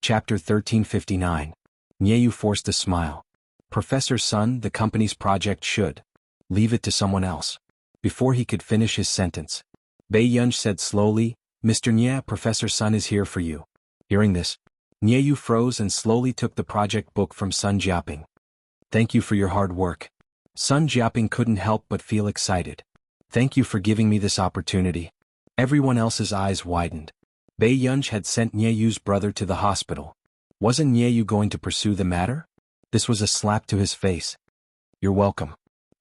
Chapter 1359. Nyeyu forced a smile. Professor Sun, the company's project should leave it to someone else. Before he could finish his sentence, Bei Yunj said slowly, Mr. Nye, Professor Sun is here for you. Hearing this, Nyeyu froze and slowly took the project book from Sun Jiaping. Thank you for your hard work. Sun Jiaping couldn't help but feel excited. Thank you for giving me this opportunity. Everyone else's eyes widened. Bei Yunj had sent Nyeyu's brother to the hospital. Wasn't Nyeyu going to pursue the matter? This was a slap to his face. You're welcome.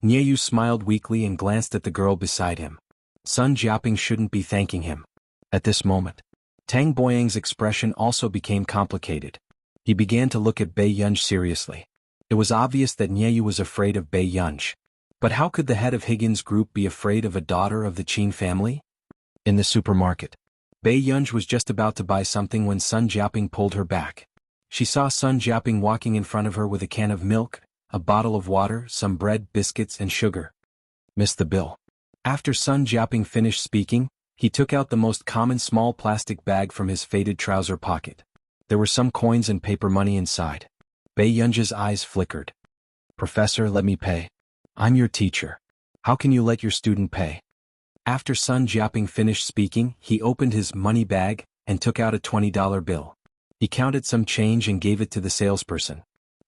Nyeyu smiled weakly and glanced at the girl beside him. Sun Jiaping shouldn't be thanking him. At this moment, Tang Boyang's expression also became complicated. He began to look at Bei Yunj seriously. It was obvious that Nyeyu was afraid of Bei Yunj. But how could the head of Higgins Group be afraid of a daughter of the Qin family? In the supermarket, Bei Yunj was just about to buy something when Sun Jiaping pulled her back. She saw Sun Jiaping walking in front of her with a can of milk, a bottle of water, some bread, biscuits, and sugar. Miss the bill. After Sun Jiaping finished speaking, he took out the most common small plastic bag from his faded trouser pocket. There were some coins and paper money inside. Bei Yunj's eyes flickered. Professor, let me pay. I'm your teacher. How can you let your student pay? After Sun Jiaping finished speaking, he opened his money bag and took out a $20 bill. He counted some change and gave it to the salesperson.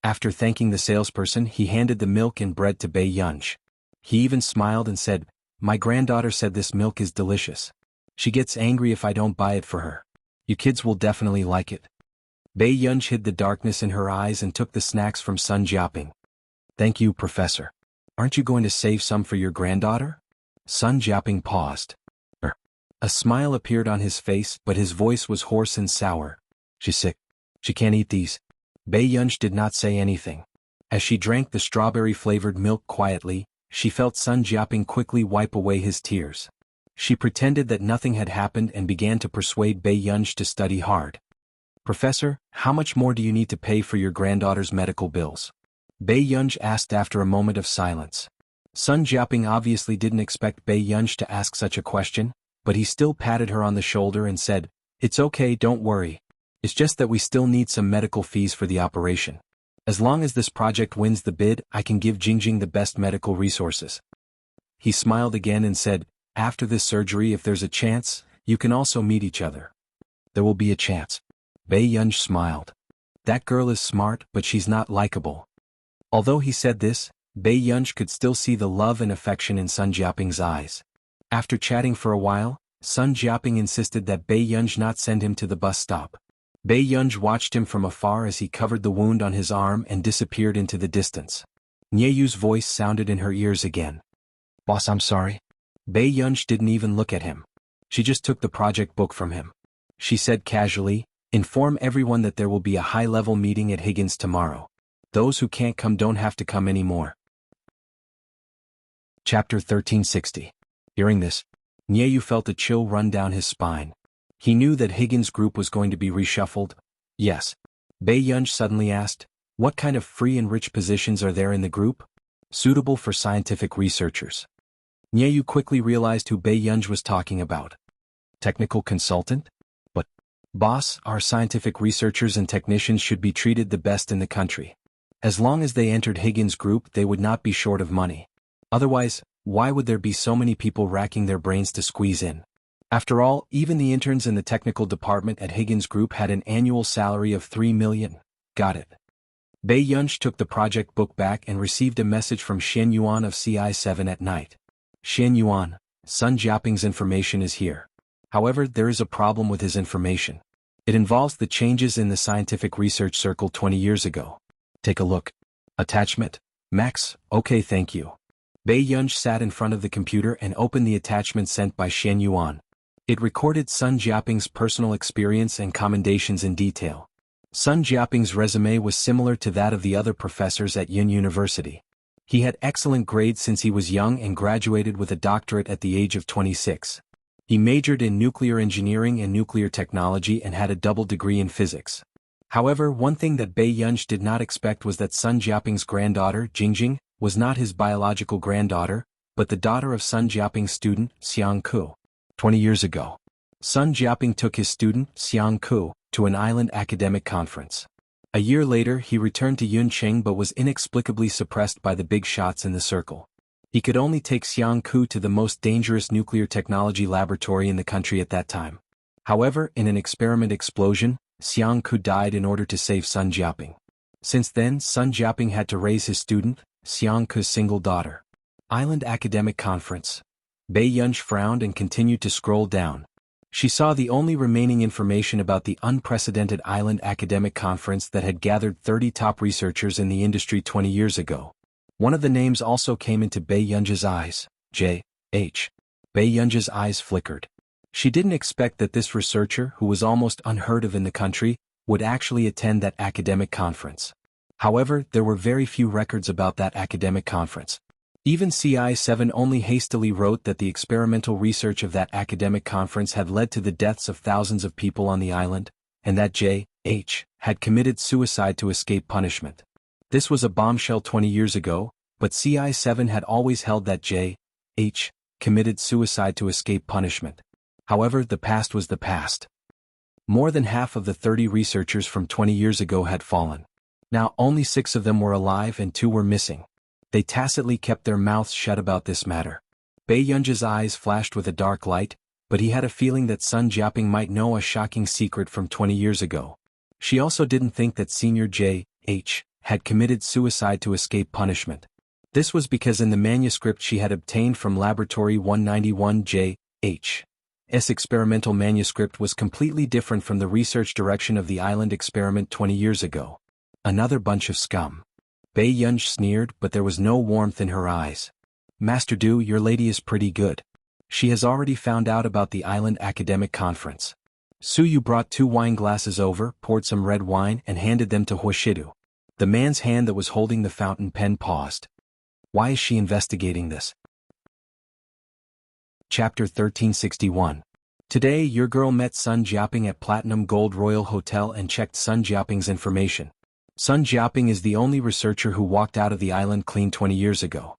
After thanking the salesperson, he handed the milk and bread to Bei Yunj. He even smiled and said, My granddaughter said this milk is delicious. She gets angry if I don't buy it for her. You kids will definitely like it. Bei Yunj hid the darkness in her eyes and took the snacks from Sun Jiaping. Thank you, Professor. Aren't you going to save some for your granddaughter? Sun Jiaping paused. A smile appeared on his face, but his voice was hoarse and sour. She's sick. She can't eat these. Bei Yunj did not say anything. As she drank the strawberry-flavored milk quietly, she felt Sun Jiaping quickly wipe away his tears. She pretended that nothing had happened and began to persuade Bei Yunj to study hard. Professor, how much more do you need to pay for your granddaughter's medical bills? Bei Yunj asked after a moment of silence. Sun Jiaping obviously didn't expect Bei Yunj to ask such a question, but he still patted her on the shoulder and said, It's okay, don't worry. It's just that we still need some medical fees for the operation. As long as this project wins the bid, I can give Jingjing the best medical resources. He smiled again and said, After this surgery, if there's a chance, you can also meet each other. There will be a chance. Bei Yunj smiled. That girl is smart, but she's not likable. Although he said this, Bei Yunj could still see the love and affection in Sun Jiaping's eyes. After chatting for a while, Sun Jiaping insisted that Bei Yunj not send him to the bus stop. Bei Yunj watched him from afar as he covered the wound on his arm and disappeared into the distance. Nyeyu's voice sounded in her ears again. Boss, I'm sorry. Bei Yunj didn't even look at him. She just took the project book from him. She said casually, Inform everyone that there will be a high-level meeting at Higgins tomorrow. Those who can't come don't have to come anymore. Chapter 1360. Hearing this, Nyeyu felt a chill run down his spine. He knew that Higgins Group was going to be reshuffled. Yes. Bei Yunj suddenly asked, What kind of free and rich positions are there in the group? Suitable for scientific researchers. Nyeyu quickly realized who Bei Yunj was talking about. Technical consultant? But, boss, our scientific researchers and technicians should be treated the best in the country. As long as they entered Higgins Group, they would not be short of money. Otherwise, why would there be so many people racking their brains to squeeze in? After all, even the interns in the technical department at Higgins Group had an annual salary of 3 million. Got it. Bei Yunj took the project book back and received a message from Xian Yuan of CI7 at night. Xian Yuan, Sun Jiaping's information is here. However, there is a problem with his information. It involves the changes in the scientific research circle 20 years ago. Take a look. Attachment. Max, okay, thank you. Bei Yunj sat in front of the computer and opened the attachment sent by Xian Yuan. It recorded Sun Jiaping's personal experience and commendations in detail. Sun Jiaping's resume was similar to that of the other professors at Yun University. He had excellent grades since he was young and graduated with a doctorate at the age of 26. He majored in nuclear engineering and nuclear technology and had a double degree in physics. However, one thing that Bei Yunj did not expect was that Sun Jiaping's granddaughter, Jingjing, was not his biological granddaughter, but the daughter of Sun Jiaping's student, Xiang Ku. 20 years ago, Sun Jiaping took his student, Xiang Ku, to an island academic conference. A year later he returned to Yuncheng but was inexplicably suppressed by the big shots in the circle. He could only take Xiang Ku to the most dangerous nuclear technology laboratory in the country at that time. However, in an experiment explosion, Xiang Ku died in order to save Sun Jiaping. Since then, Sun Jiaping had to raise his student, Xiang Ku's single daughter. Island Academic Conference. Bai Yunj frowned and continued to scroll down. She saw the only remaining information about the unprecedented Island Academic Conference that had gathered 30 top researchers in the industry 20 years ago. One of the names also came into Bai Yunj's eyes, J.H. Bai Yunj's eyes flickered. She didn't expect that this researcher, who was almost unheard of in the country, would actually attend that academic conference. However, there were very few records about that academic conference. Even CI7 only hastily wrote that the experimental research of that academic conference had led to the deaths of thousands of people on the island, and that J.H. had committed suicide to escape punishment. This was a bombshell 20 years ago, but CI7 had always held that J.H. committed suicide to escape punishment. However, the past was the past. More than half of the 30 researchers from 20 years ago had fallen. Now only 6 of them were alive and 2 were missing. They tacitly kept their mouths shut about this matter. Bai Yunj's eyes flashed with a dark light, but he had a feeling that Sun Jiaping might know a shocking secret from 20 years ago. She also didn't think that Senior J.H. had committed suicide to escape punishment. This was because in the manuscript she had obtained from Laboratory 191 J.H.'s experimental manuscript was completely different from the research direction of the island experiment 20 years ago. Another bunch of scum. Bai Yunj sneered, but there was no warmth in her eyes. Master Du, your lady is pretty good. She has already found out about the island academic conference. Su Yu brought 2 wine glasses over, poured some red wine and handed them to Huashidu. The man's hand that was holding the fountain pen paused. Why is she investigating this? Chapter 1361. Today your girl met Sun Jiaping at Platinum Gold Royal Hotel and checked Sun Jiaping's information. Sun Jiaping is the only researcher who walked out of the island clean 20 years ago.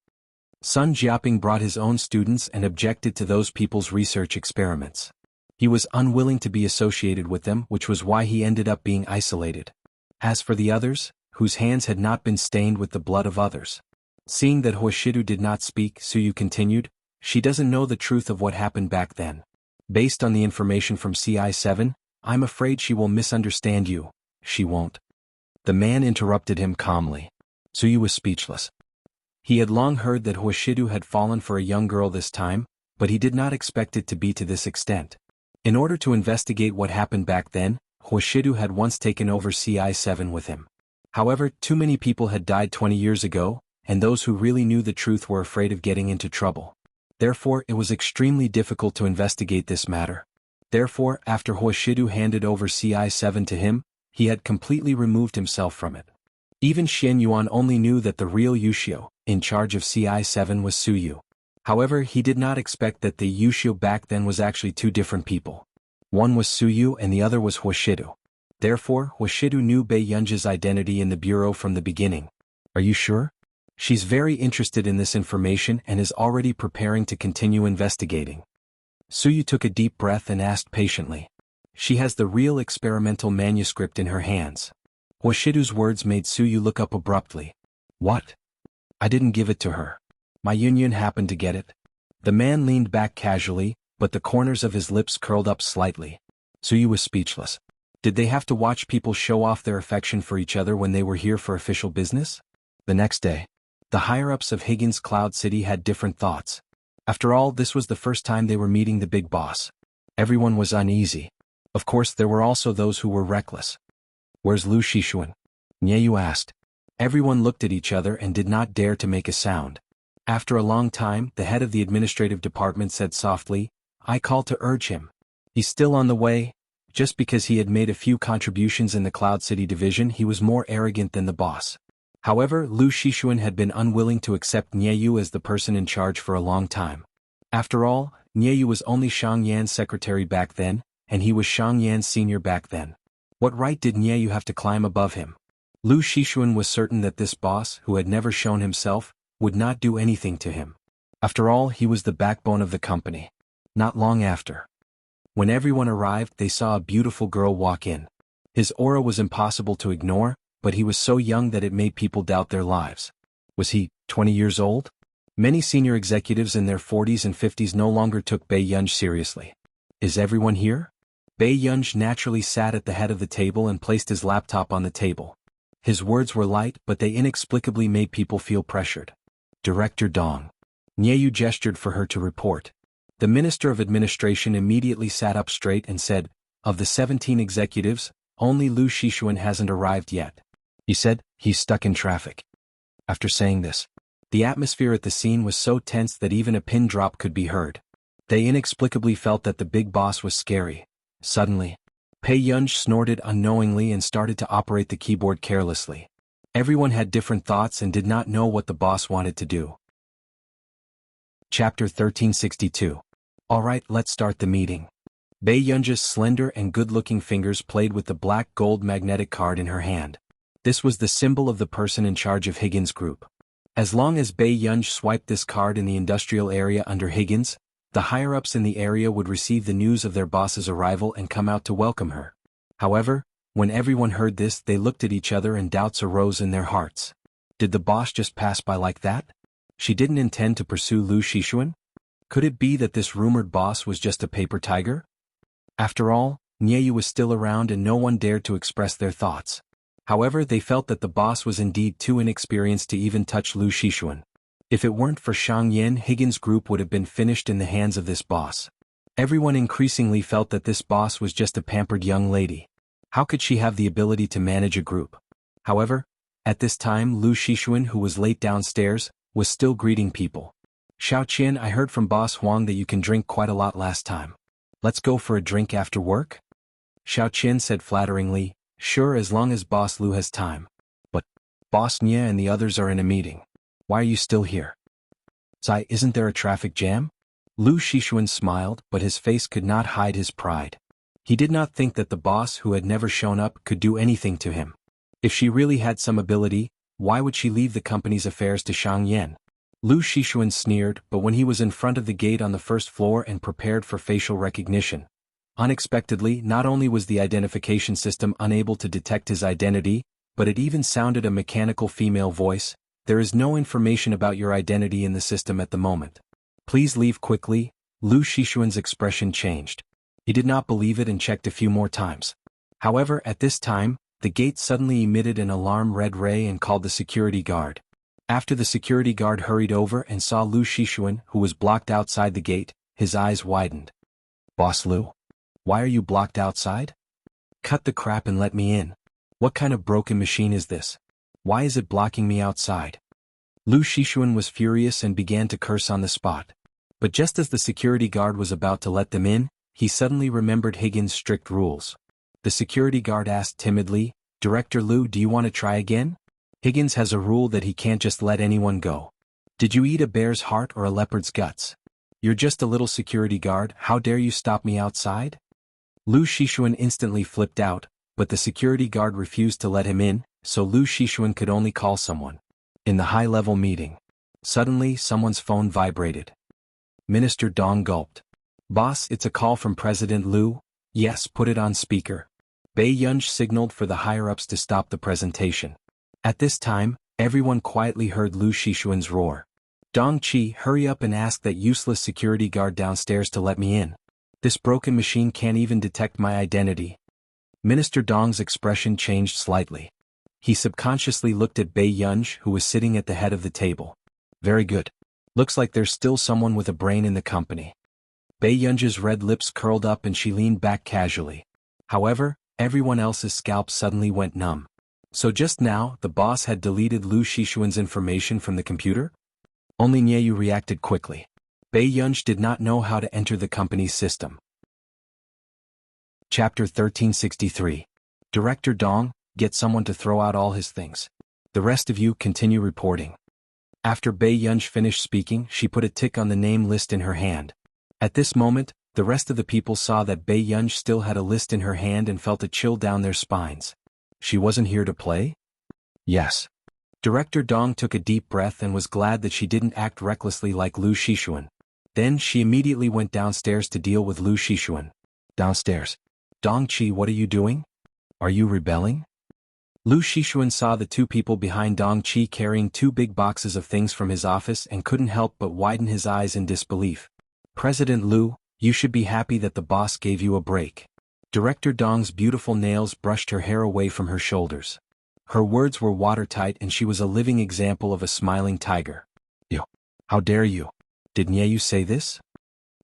Sun Jiaping brought his own students and objected to those people's research experiments. He was unwilling to be associated with them, which was why he ended up being isolated. As for the others, whose hands had not been stained with the blood of others. Seeing that Huashidu did not speak, Suyu continued, she doesn't know the truth of what happened back then. Based on the information from CI7, I'm afraid she will misunderstand you. She won't. The man interrupted him calmly. Suyu was speechless. He had long heard that Huashidu had fallen for a young girl this time, but he did not expect it to be to this extent. In order to investigate what happened back then, Huashidu had once taken over CI7 with him. However, too many people had died 20 years ago, and those who really knew the truth were afraid of getting into trouble. Therefore, it was extremely difficult to investigate this matter. Therefore, after Huashidu handed over CI7 to him, he had completely removed himself from it. Even Xian Yuan only knew that the real Yushio, in charge of CI7, was Su Yu. However, he did not expect that the Yushio back then was actually 2 different people. One was Su Yu and the other was Huashidu. Therefore, Huashidu knew Bai Yunj's identity in the bureau from the beginning. Are you sure? She's very interested in this information and is already preparing to continue investigating. Su Yu took a deep breath and asked patiently. She has the real experimental manuscript in her hands. Huashidu's words made Su Yu look up abruptly. What? I didn't give it to her. My Yunyun happened to get it. The man leaned back casually, but the corners of his lips curled up slightly. Su Yu was speechless. Did they have to watch people show off their affection for each other when they were here for official business? The next day, the higher-ups of Higgins Cloud City had different thoughts. After all, this was the first time they were meeting the big boss. Everyone was uneasy. Of course, there were also those who were reckless. Where's Lu Shishuan? Nieyu asked. Everyone looked at each other and did not dare to make a sound. After a long time, the head of the administrative department said softly, I called to urge him. He's still on the way. Just because he had made a few contributions in the Cloud City division, he was more arrogant than the boss. However, Lu Shishuan had been unwilling to accept Nieyu as the person in charge for a long time. After all, Nieyu was only Shang Yan's secretary back then, and he was Shang Yan's senior back then. What right did Nieyu have to climb above him? Lu Shishuan was certain that this boss, who had never shown himself, would not do anything to him. After all, he was the backbone of the company. Not long after. When everyone arrived, they saw a beautiful girl walk in. His aura was impossible to ignore, but he was so young that it made people doubt their lives. Was he 20 years old? Many senior executives in their 40s and 50s no longer took Bei Yunj seriously. Is everyone here? Bei Yunj naturally sat at the head of the table and placed his laptop on the table. His words were light, but they inexplicably made people feel pressured. Director Dong. Nieyu gestured for her to report. The Minister of Administration immediately sat up straight and said, "Of the 17 executives, only Lu Shixuan hasn't arrived yet." He said, "He's stuck in traffic." After saying this, the atmosphere at the scene was so tense that even a pin drop could be heard. They inexplicably felt that the big boss was scary. Suddenly, Bei Yunj snorted unknowingly and started to operate the keyboard carelessly. Everyone had different thoughts and did not know what the boss wanted to do. Chapter 1362. Alright, let's start the meeting. Bei Yunj's slender and good-looking fingers played with the black gold magnetic card in her hand. This was the symbol of the person in charge of Higgins Group. As long as Bei Yunj swiped this card in the industrial area under Higgins, the higher-ups in the area would receive the news of their boss's arrival and come out to welcome her. However, when everyone heard this, they looked at each other and doubts arose in their hearts. Did the boss just pass by like that? She didn't intend to pursue Lu Shixuan? Could it be that this rumored boss was just a paper tiger? After all, Nieyu was still around and no one dared to express their thoughts. However, they felt that the boss was indeed too inexperienced to even touch Lu Shixuan. If it weren't for Shang Yin, Higgins Group would have been finished in the hands of this boss. Everyone increasingly felt that this boss was just a pampered young lady. How could she have the ability to manage a group? However, at this time Lu Shixuan, who was late downstairs, was still greeting people. "Xiao Qian, I heard from Boss Huang that you can drink quite a lot last time. Let's go for a drink after work?" Xiao Qian said flatteringly, "Sure, as long as Boss Lu has time. But Boss Nye and the others are in a meeting. Why are you still here?" "Zai, isn't there a traffic jam?" Lu Shixuan smiled, but his face could not hide his pride. He did not think that the boss who had never shown up could do anything to him. If she really had some ability, why would she leave the company's affairs to Shang Yin? Lu Shixuan sneered, but when he was in front of the gate on the first floor and prepared for facial recognition, unexpectedly, not only was the identification system unable to detect his identity, but it even sounded a mechanical female voice. "There is no information about your identity in the system at the moment. Please leave quickly." Lu Shixuan's expression changed. He did not believe it and checked a few more times. However, at this time, the gate suddenly emitted an alarm red ray and called the security guard. After the security guard hurried over and saw Lu Shixuan, who was blocked outside the gate, his eyes widened. "Boss Lu? Why are you blocked outside? Cut the crap and let me in. What kind of broken machine is this? Why is it blocking me outside?" Lu Shixuan was furious and began to curse on the spot. But just as the security guard was about to let them in, he suddenly remembered Higgins' strict rules. The security guard asked timidly, "Director Lu, do you want to try again? Higgins has a rule that he can't just let anyone go. Did you eat a bear's heart or a leopard's guts? You're just a little security guard, how dare you stop me outside?" Lu Shixuan instantly flipped out, but the security guard refused to let him in, so Lu Shixuan could only call someone. In the high-level meeting, suddenly someone's phone vibrated. Minister Dong gulped. "Boss, it's a call from President Lu." "Yes, put it on speaker." Bei Yunj signaled for the higher-ups to stop the presentation. At this time, everyone quietly heard Lu Shixuan's roar. "Dong Qi, hurry up and ask that useless security guard downstairs to let me in. This broken machine can't even detect my identity." Minister Dong's expression changed slightly. He subconsciously looked at Bei Yunj, who was sitting at the head of the table. "Very good. Looks like there's still someone with a brain in the company." Bei Yunj's red lips curled up and she leaned back casually. However, everyone else's scalp suddenly went numb. So just now, the boss had deleted Lu Shixuan's information from the computer? Only Nieyu reacted quickly. Bei Yunj did not know how to enter the company's system. Chapter 1363. Director Dong, get someone to throw out all his things. The rest of you continue reporting. After Bei Yunj finished speaking, she put a tick on the name list in her hand. At this moment, the rest of the people saw that Bei Yunj still had a list in her hand and felt a chill down their spines. She wasn't here to play? Yes. Director Dong took a deep breath and was glad that she didn't act recklessly like Lu Shixuan. Then she immediately went downstairs to deal with Lu Shixuan. Downstairs. "Dong Qi, what are you doing?" Are you rebelling? Lu Shixuan saw the two people behind Dong Qi carrying two big boxes of things from his office and couldn't help but widen his eyes in disbelief. President Lu, you should be happy that the boss gave you a break. Director Dong's beautiful nails brushed her hair away from her shoulders. Her words were watertight and she was a living example of a smiling tiger. Yo, how dare you? Did Nieyu say this?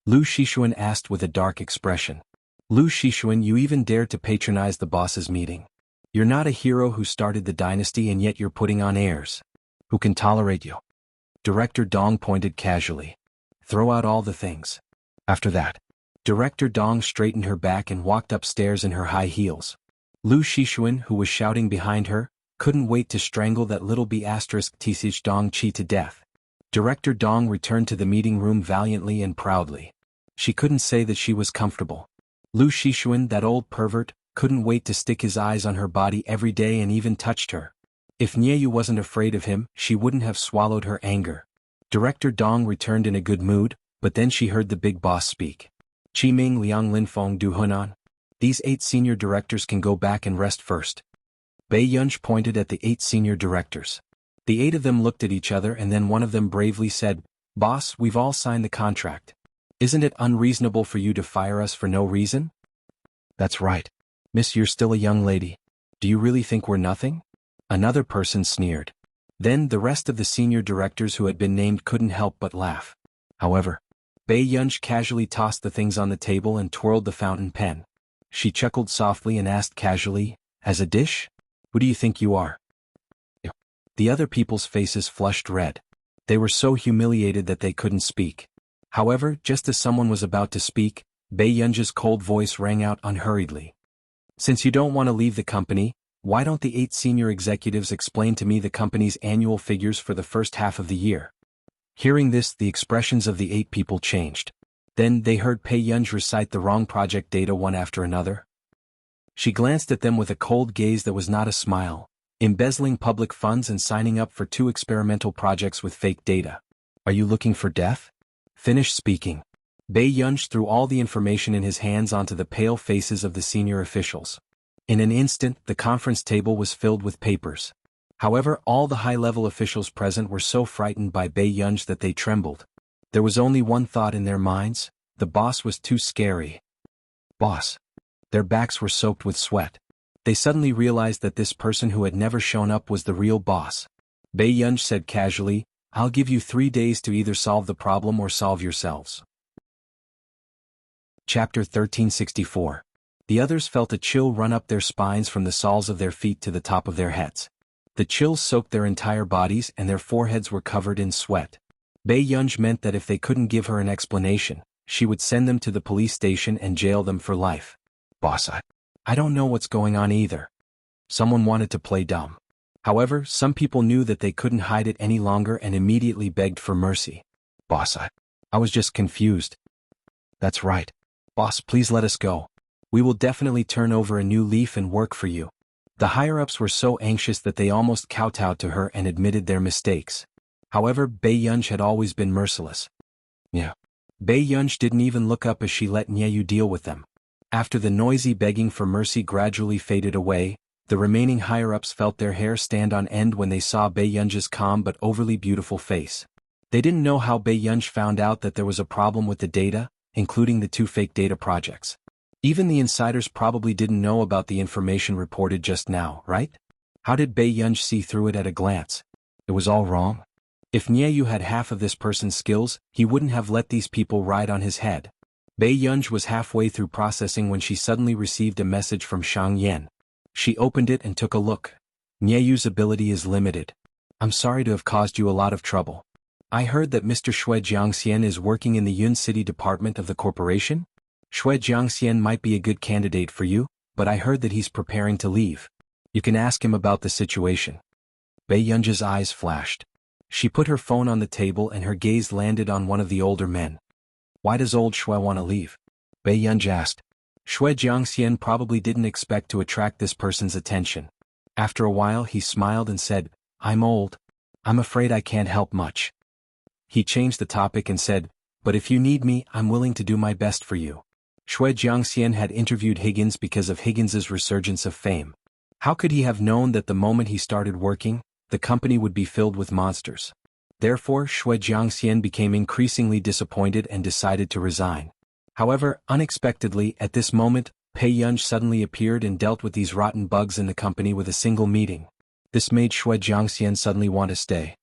Lu Shixuan asked with a dark expression. Lu Shixuan, you even dared to patronize the boss's meeting. You're not a hero who started the dynasty and yet you're putting on airs. Who can tolerate you? Director Dong pointed casually. Throw out all the things. After that, Director Dong straightened her back and walked upstairs in her high heels. Lu Shixuan, who was shouting behind her, couldn't wait to strangle that little B*TCH Dong Qi to death. Director Dong returned to the meeting room valiantly and proudly. She couldn't say that she was comfortable. Lu Shixuan, that old pervert, couldn't wait to stick his eyes on her body every day and even touched her. If Nieyu wasn't afraid of him, she wouldn't have swallowed her anger. Director Dong returned in a good mood, but then she heard the big boss speak. Qiming Liang Linfeng Du Hunan. These 8 senior directors can go back and rest first. Bei Yunj pointed at the 8 senior directors. The 8 of them looked at each other and then one of them bravely said, Boss, we've all signed the contract. Isn't it unreasonable for you to fire us for no reason? That's right. Miss, you're still a young lady. Do you really think we're nothing? Another person sneered. Then the rest of the senior directors who had been named couldn't help but laugh. However, Bei Yunj casually tossed the things on the table and twirled the fountain pen. She chuckled softly and asked casually, as a dish? Who do you think you are? The other people's faces flushed red. They were so humiliated that they couldn't speak. However, just as someone was about to speak, Bei Yunj's cold voice rang out unhurriedly. Since you don't want to leave the company, why don't the 8 senior executives explain to me the company's annual figures for the first half of the year? Hearing this, the expressions of the 8 people changed. Then they heard Bei Yunj recite the wrong project data one after another. She glanced at them with a cold gaze that was not a smile. Embezzling public funds and signing up for 2 experimental projects with fake data. Are you looking for death? Finish speaking. Bei Yunj threw all the information in his hands onto the pale faces of the senior officials. In an instant, the conference table was filled with papers. However, all the high-level officials present were so frightened by Bei Yunj that they trembled. There was only one thought in their minds: the boss was too scary. Boss. Their backs were soaked with sweat. They suddenly realized that this person who had never shown up was the real boss. Bei Yunj said casually, I'll give you 3 days to either solve the problem or solve yourselves. Chapter 1364. The others felt a chill run up their spines from the soles of their feet to the top of their heads. The chills soaked their entire bodies and their foreheads were covered in sweat. Bei Yunj meant that if they couldn't give her an explanation, she would send them to the police station and jail them for life. Boss, I don't know what's going on either. Someone wanted to play dumb. However, some people knew that they couldn't hide it any longer and immediately begged for mercy. Boss, I was just confused. That's right. Boss, please let us go. We will definitely turn over a new leaf and work for you. The higher-ups were so anxious that they almost kowtowed to her and admitted their mistakes. However, Bei Yunj had always been merciless. Yeah. Bei Yunj didn't even look up as she let Nieyu deal with them. After the noisy begging for mercy gradually faded away, the remaining higher-ups felt their hair stand on end when they saw Bei Yunj's calm but overly beautiful face. They didn't know how Bei Yunj found out that there was a problem with the data, including the 2 fake data projects. Even the insiders probably didn't know about the information reported just now, right? How did Bei Yunj see through it at a glance? It was all wrong. If Nieyu had half of this person's skills, he wouldn't have let these people ride on his head. Bei Yunj was halfway through processing when she suddenly received a message from Shang Yan. She opened it and took a look. Nieyu's ability is limited. I'm sorry to have caused you a lot of trouble. I heard that Mr. Xue Jiangxian is working in the Yun City department of the corporation? Xue Jiangxian might be a good candidate for you, but I heard that he's preparing to leave. You can ask him about the situation. Bei Yunj's eyes flashed. She put her phone on the table and her gaze landed on one of the older men. Why does old Xue want to leave? Bei Yunj asked. Xue Jiangxian probably didn't expect to attract this person's attention. After a while he smiled and said, I'm old. I'm afraid I can't help much. He changed the topic and said, but if you need me, I'm willing to do my best for you. Shui Jiangxian had interviewed Higgins because of Higgins's resurgence of fame. How could he have known that the moment he started working, the company would be filled with monsters? Therefore, Shui Jiangxian became increasingly disappointed and decided to resign. However, unexpectedly, at this moment, Pei Yunj suddenly appeared and dealt with these rotten bugs in the company with a single meeting. This made Shui Jiangxian suddenly want to stay.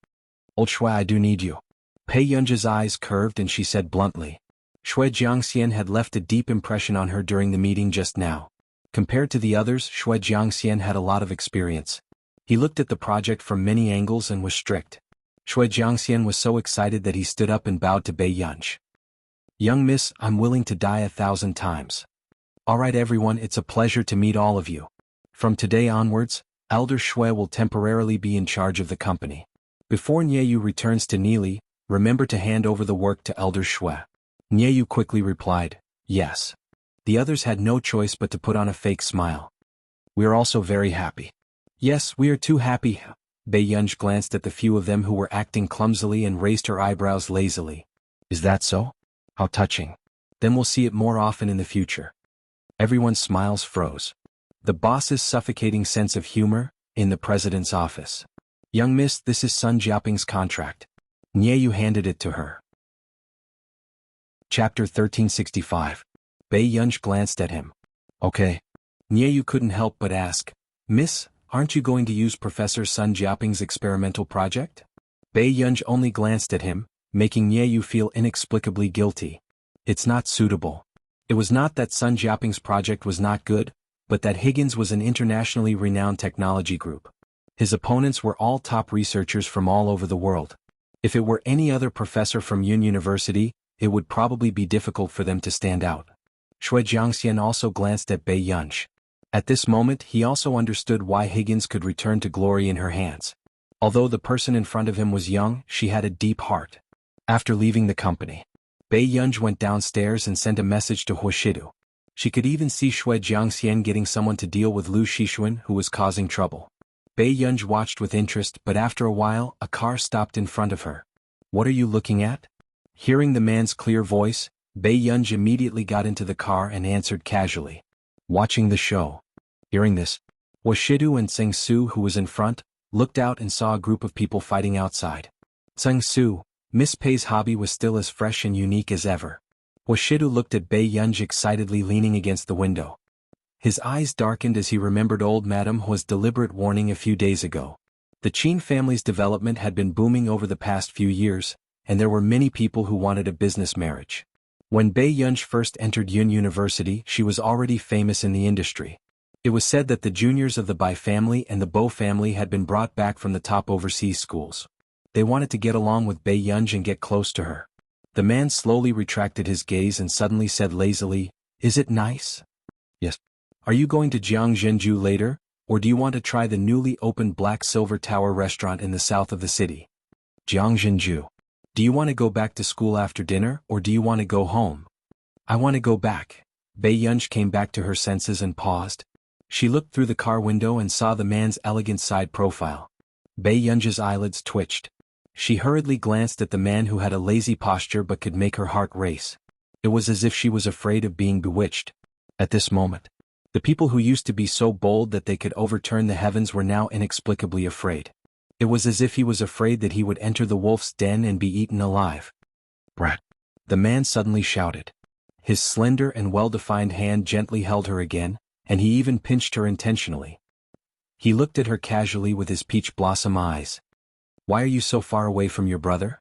Old Shui, I do need you. Pei Yunj's eyes curved and she said bluntly. Shui Jiangxian had left a deep impression on her during the meeting just now. Compared to the others, Shui Jiangxian had a lot of experience. He looked at the project from many angles and was strict. Shui Jiangxian was so excited that he stood up and bowed to Pei Yunj. Young miss, I'm willing to die 1,000 times. Alright everyone, it's a pleasure to meet all of you. From today onwards, Elder Shui will temporarily be in charge of the company. Before Nieyu returns to Nili, remember to hand over the work to Elder Shui. Nieyu quickly replied, yes. The others had no choice but to put on a fake smile. We are also very happy. Yes, we are too happy. Pei Yunj glanced at the few of them who were acting clumsily and raised her eyebrows lazily. Is that so? How touching. Then we'll see it more often in the future. Everyone's smiles froze. The boss's suffocating sense of humor, in the president's office. Young miss, this is Sun Jiaoping's contract. Nieyu handed it to her. Chapter 1365. Pei Yunj glanced at him. Okay. Nieyu couldn't help but ask, Miss, aren't you going to use Professor Sun Jiaoping's experimental project? Pei Yunj only glanced at him, making Nieyu feel inexplicably guilty. It's not suitable. It was not that Sun Jiaoping's project was not good, but that Higgins was an internationally renowned technology group. His opponents were all top researchers from all over the world. If it were any other professor from Yun University, it would probably be difficult for them to stand out. Shui Jiangxian also glanced at Pei Yunj. At this moment he also understood why Higgins could return to glory in her hands. Although the person in front of him was young, she had a deep heart. After leaving the company, Pei Yunj went downstairs and sent a message to Huashidu. She could even see Shui Jiangxian getting someone to deal with Lu Shixuan who was causing trouble. Pei Yunj watched with interest, but after a while, a car stopped in front of her. What are you looking at? Hearing the man's clear voice, Pei Yunj immediately got into the car and answered casually. Watching the show. Hearing this, Huashidu and Tseng Su, who was in front, looked out and saw a group of people fighting outside. Tseng Su, Miss Pei's hobby was still as fresh and unique as ever. Huashidu looked at Pei Yunj excitedly leaning against the window. His eyes darkened as he remembered old Madame Hua's deliberate warning a few days ago. The Qin family's development had been booming over the past few years, and there were many people who wanted a business marriage. When Pei Yunj first entered Yun University, she was already famous in the industry. It was said that the juniors of the Bai family and the Bo family had been brought back from the top overseas schools. They wanted to get along with Pei Yunj and get close to her. The man slowly retracted his gaze and suddenly said lazily, Is it nice? Yes. Are you going to Jiangzhenju later, or do you want to try the newly opened Black Silver Tower restaurant in the south of the city? Jiangzhenju. Do you want to go back to school after dinner, or do you want to go home? I want to go back. Pei Yunj came back to her senses and paused. She looked through the car window and saw the man's elegant side profile. Pei Yunj's eyelids twitched. She hurriedly glanced at the man who had a lazy posture but could make her heart race. It was as if she was afraid of being bewitched. At this moment, the people who used to be so bold that they could overturn the heavens were now inexplicably afraid. It was as if he was afraid that he would enter the wolf's den and be eaten alive. Brat! The man suddenly shouted. His slender and well-defined hand gently held her again, and he even pinched her intentionally. He looked at her casually with his peach blossom eyes. Why are you so far away from your brother?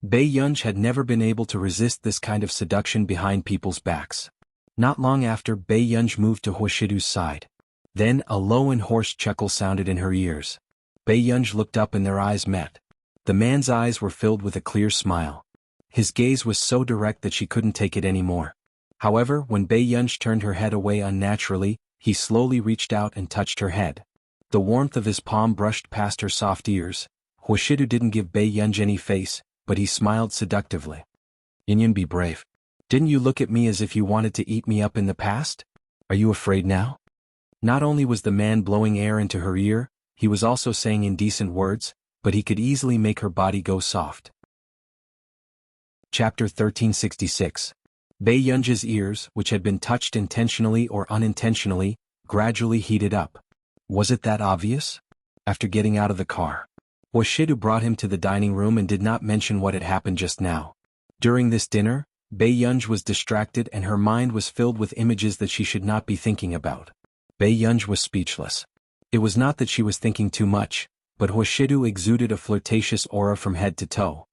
Pei Yunj had never been able to resist this kind of seduction behind people's backs. Not long after, Pei Yunj moved to Huashidu's side. Then a low and hoarse chuckle sounded in her ears. Pei Yunj looked up and their eyes met. The man's eyes were filled with a clear smile. His gaze was so direct that she couldn't take it anymore. However, when Pei Yunj turned her head away unnaturally, he slowly reached out and touched her head. The warmth of his palm brushed past her soft ears. Huashidu didn't give Pei Yunj any face, but he smiled seductively. Yinyan, be brave. Didn't you look at me as if you wanted to eat me up in the past? Are you afraid now? Not only was the man blowing air into her ear, he was also saying indecent words, but he could easily make her body go soft. Chapter 1366. Bei Yunji's ears, which had been touched intentionally or unintentionally, gradually heated up. Was it that obvious? After getting out of the car, Washidu brought him to the dining room and did not mention what had happened just now. During this dinner, Bei Yunji was distracted and her mind was filled with images that she should not be thinking about. Bei Yunji was speechless. It was not that she was thinking too much, but Washidu exuded a flirtatious aura from head to toe.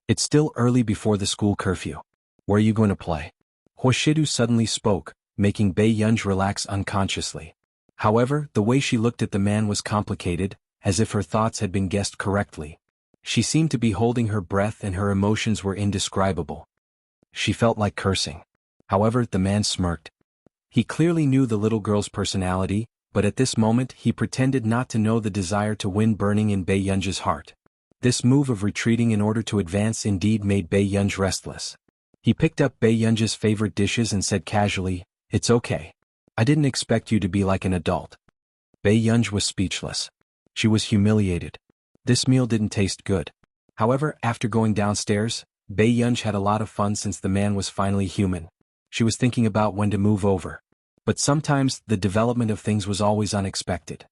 It's still early before the school curfew. Where are you going to play? Washidu suddenly spoke, making Bei Yunji relax unconsciously. However, the way she looked at the man was complicated, as if her thoughts had been guessed correctly. She seemed to be holding her breath and her emotions were indescribable. She felt like cursing. However, the man smirked. He clearly knew the little girl's personality, but at this moment he pretended not to know the desire to win burning in Bei Yunji's heart. This move of retreating in order to advance indeed made Bei Yunji restless. He picked up Bei Yunji's favorite dishes and said casually, "It's okay. I didn't expect you to be like an adult." Bei Yunji was speechless. She was humiliated. This meal didn't taste good. However, after going downstairs, Bei Yunji had a lot of fun since the man was finally human. She was thinking about when to move over. But sometimes, the development of things was always unexpected.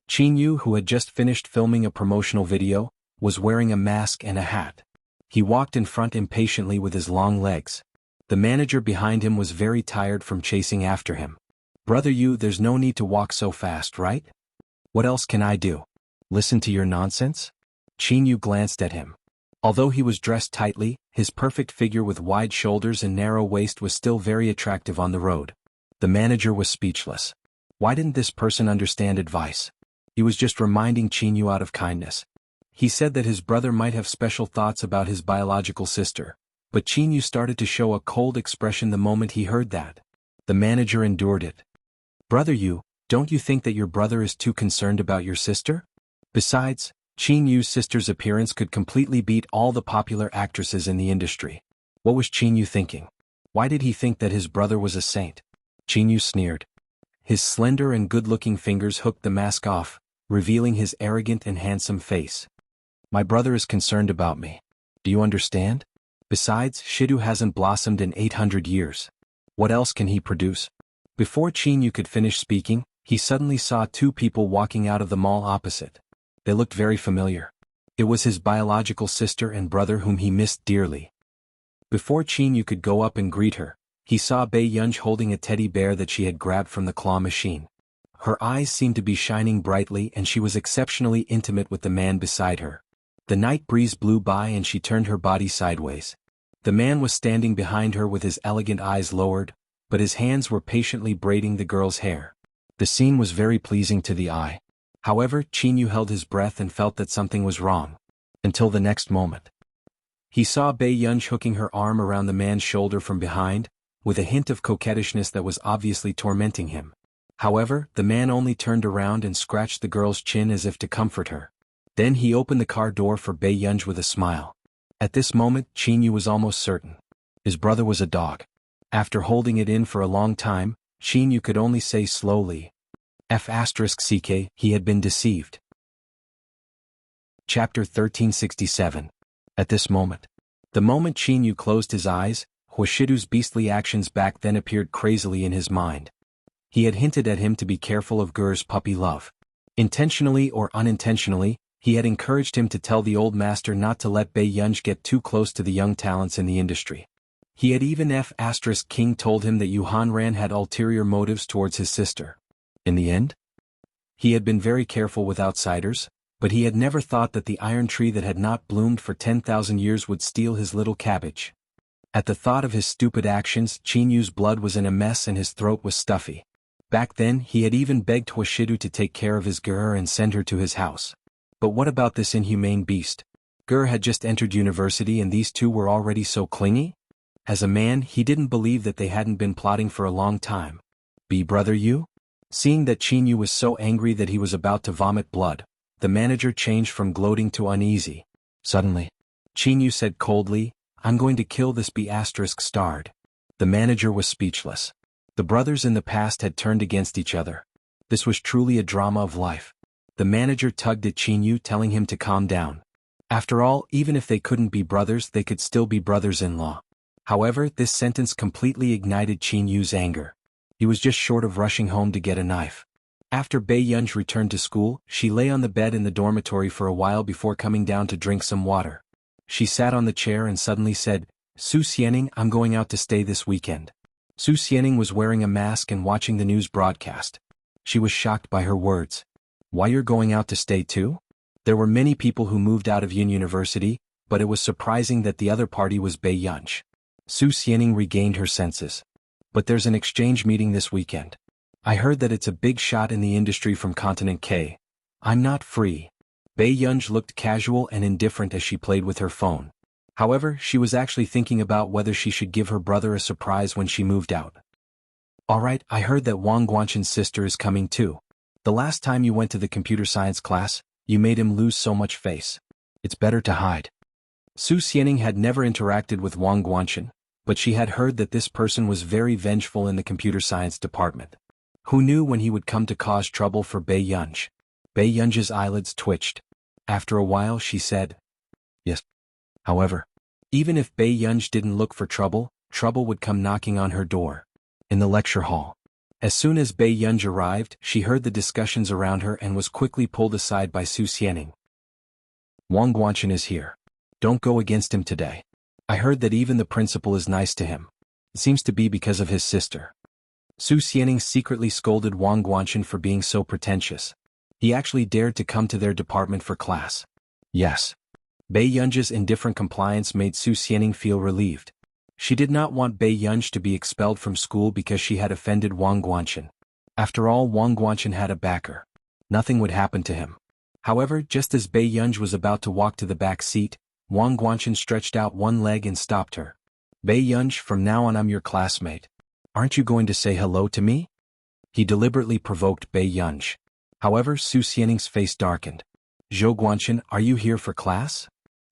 Qin Yu, who had just finished filming a promotional video, was wearing a mask and a hat. He walked in front impatiently with his long legs. The manager behind him was very tired from chasing after him. "Brother Yu, there's no need to walk so fast, right? What else can I do? Listen to your nonsense?" Qin Yu glanced at him. Although he was dressed tightly, his perfect figure with wide shoulders and narrow waist was still very attractive on the road. The manager was speechless. Why didn't this person understand advice? He was just reminding Qin Yu out of kindness. He said that his brother might have special thoughts about his biological sister, but Qin Yu started to show a cold expression the moment he heard that. The manager endured it. "Brother Yu, don't you think that your brother is too concerned about your sister? Besides, Qin Yu's sister's appearance could completely beat all the popular actresses in the industry." What was Qin Yu thinking? Why did he think that his brother was a saint? Qin Yu sneered. His slender and good-looking fingers hooked the mask off, revealing his arrogant and handsome face. "My brother is concerned about me. Do you understand? Besides, Shidu hasn't blossomed in 800 years. What else can he produce?" Before Qin Yu could finish speaking, he suddenly saw two people walking out of the mall opposite. They looked very familiar. It was his biological sister and brother whom he missed dearly. Before Qin Yu could go up and greet her, he saw Bei Yunji holding a teddy bear that she had grabbed from the claw machine. Her eyes seemed to be shining brightly and she was exceptionally intimate with the man beside her. The night breeze blew by and she turned her body sideways. The man was standing behind her with his elegant eyes lowered, but his hands were patiently braiding the girl's hair. The scene was very pleasing to the eye. However, Qin Yu held his breath and felt that something was wrong. Until the next moment. He saw Bei Yunji hooking her arm around the man's shoulder from behind, with a hint of coquettishness that was obviously tormenting him. However, the man only turned around and scratched the girl's chin as if to comfort her. Then he opened the car door for Bei Yunji with a smile. At this moment, Qin Yu was almost certain. His brother was a dog. After holding it in for a long time, Qin Yu could only say slowly, "F***ck, he had been deceived." Chapter 1367. At this moment. The moment Qin Yu closed his eyes, Hoshidu's beastly actions back then appeared crazily in his mind. He had hinted at him to be careful of Ger's puppy love. Intentionally or unintentionally, he had encouraged him to tell the old master not to let Bei Yunji get too close to the young talents in the industry. He had even King told him that Yuhan Ran had ulterior motives towards his sister. In the end, he had been very careful with outsiders, but he had never thought that the iron tree that had not bloomed for 10,000 years would steal his little cabbage. At the thought of his stupid actions, Qin Yu's blood was in a mess and his throat was stuffy. Back then, he had even begged Hoshidu to take care of his Ger and send her to his house. But what about this inhumane beast? Ger had just entered university and these two were already so clingy? As a man, he didn't believe that they hadn't been plotting for a long time. "Be brother Yu?" Seeing that Qin Yu was so angry that he was about to vomit blood, the manager changed from gloating to uneasy. Suddenly, Qin Yu said coldly, "I'm going to kill this B*****starred." The manager was speechless. The brothers in the past had turned against each other. This was truly a drama of life. The manager tugged at Qin Yu, telling him to calm down. After all, even if they couldn't be brothers, they could still be brothers-in-law. However, this sentence completely ignited Qin Yu's anger. He was just short of rushing home to get a knife. After Bei Yunj returned to school, she lay on the bed in the dormitory for a while before coming down to drink some water. She sat on the chair and suddenly said, "Su Xianing, I'm going out to stay this weekend." Su Xianing was wearing a mask and watching the news broadcast. She was shocked by her words. "Why, you're going out to stay too?" There were many people who moved out of Yun University, but it was surprising that the other party was Bei Yunj. Su Xianing regained her senses. "But there's an exchange meeting this weekend. I heard that it's a big shot in the industry from Continent K. I'm not free." Bei Yunj looked casual and indifferent as she played with her phone. However, she was actually thinking about whether she should give her brother a surprise when she moved out. "Alright, I heard that Wang Guanshan's sister is coming too. The last time you went to the computer science class, you made him lose so much face. It's better to hide." Su Xianing had never interacted with Wang Guanshan, but she had heard that this person was very vengeful in the computer science department. Who knew when he would come to cause trouble for Bei Yunj? Bei Yunj's eyelids twitched. After a while she said, "Yes." However, even if Bei Yunj didn't look for trouble, trouble would come knocking on her door. In the lecture hall. As soon as Bei Yunj arrived, she heard the discussions around her and was quickly pulled aside by Su Xianing. "Wang Guanshan is here. Don't go against him today. I heard that even the principal is nice to him. It seems to be because of his sister." Su Xianing secretly scolded Wang Guanshan for being so pretentious. He actually dared to come to their department for class. Yes. Bei Yunj's indifferent compliance made Su Xianing feel relieved. She did not want Bei Yunj to be expelled from school because she had offended Wang Guanshan. After all, Wang Guanshan had a backer. Nothing would happen to him. However, just as Bei Yunj was about to walk to the back seat, Wang Guanshan stretched out one leg and stopped her. "Bei Yunj, from now on I'm your classmate. Aren't you going to say hello to me?" He deliberately provoked Bei Yunj. However, Su Xianing's face darkened. "Zhou Guanshan, are you here for class?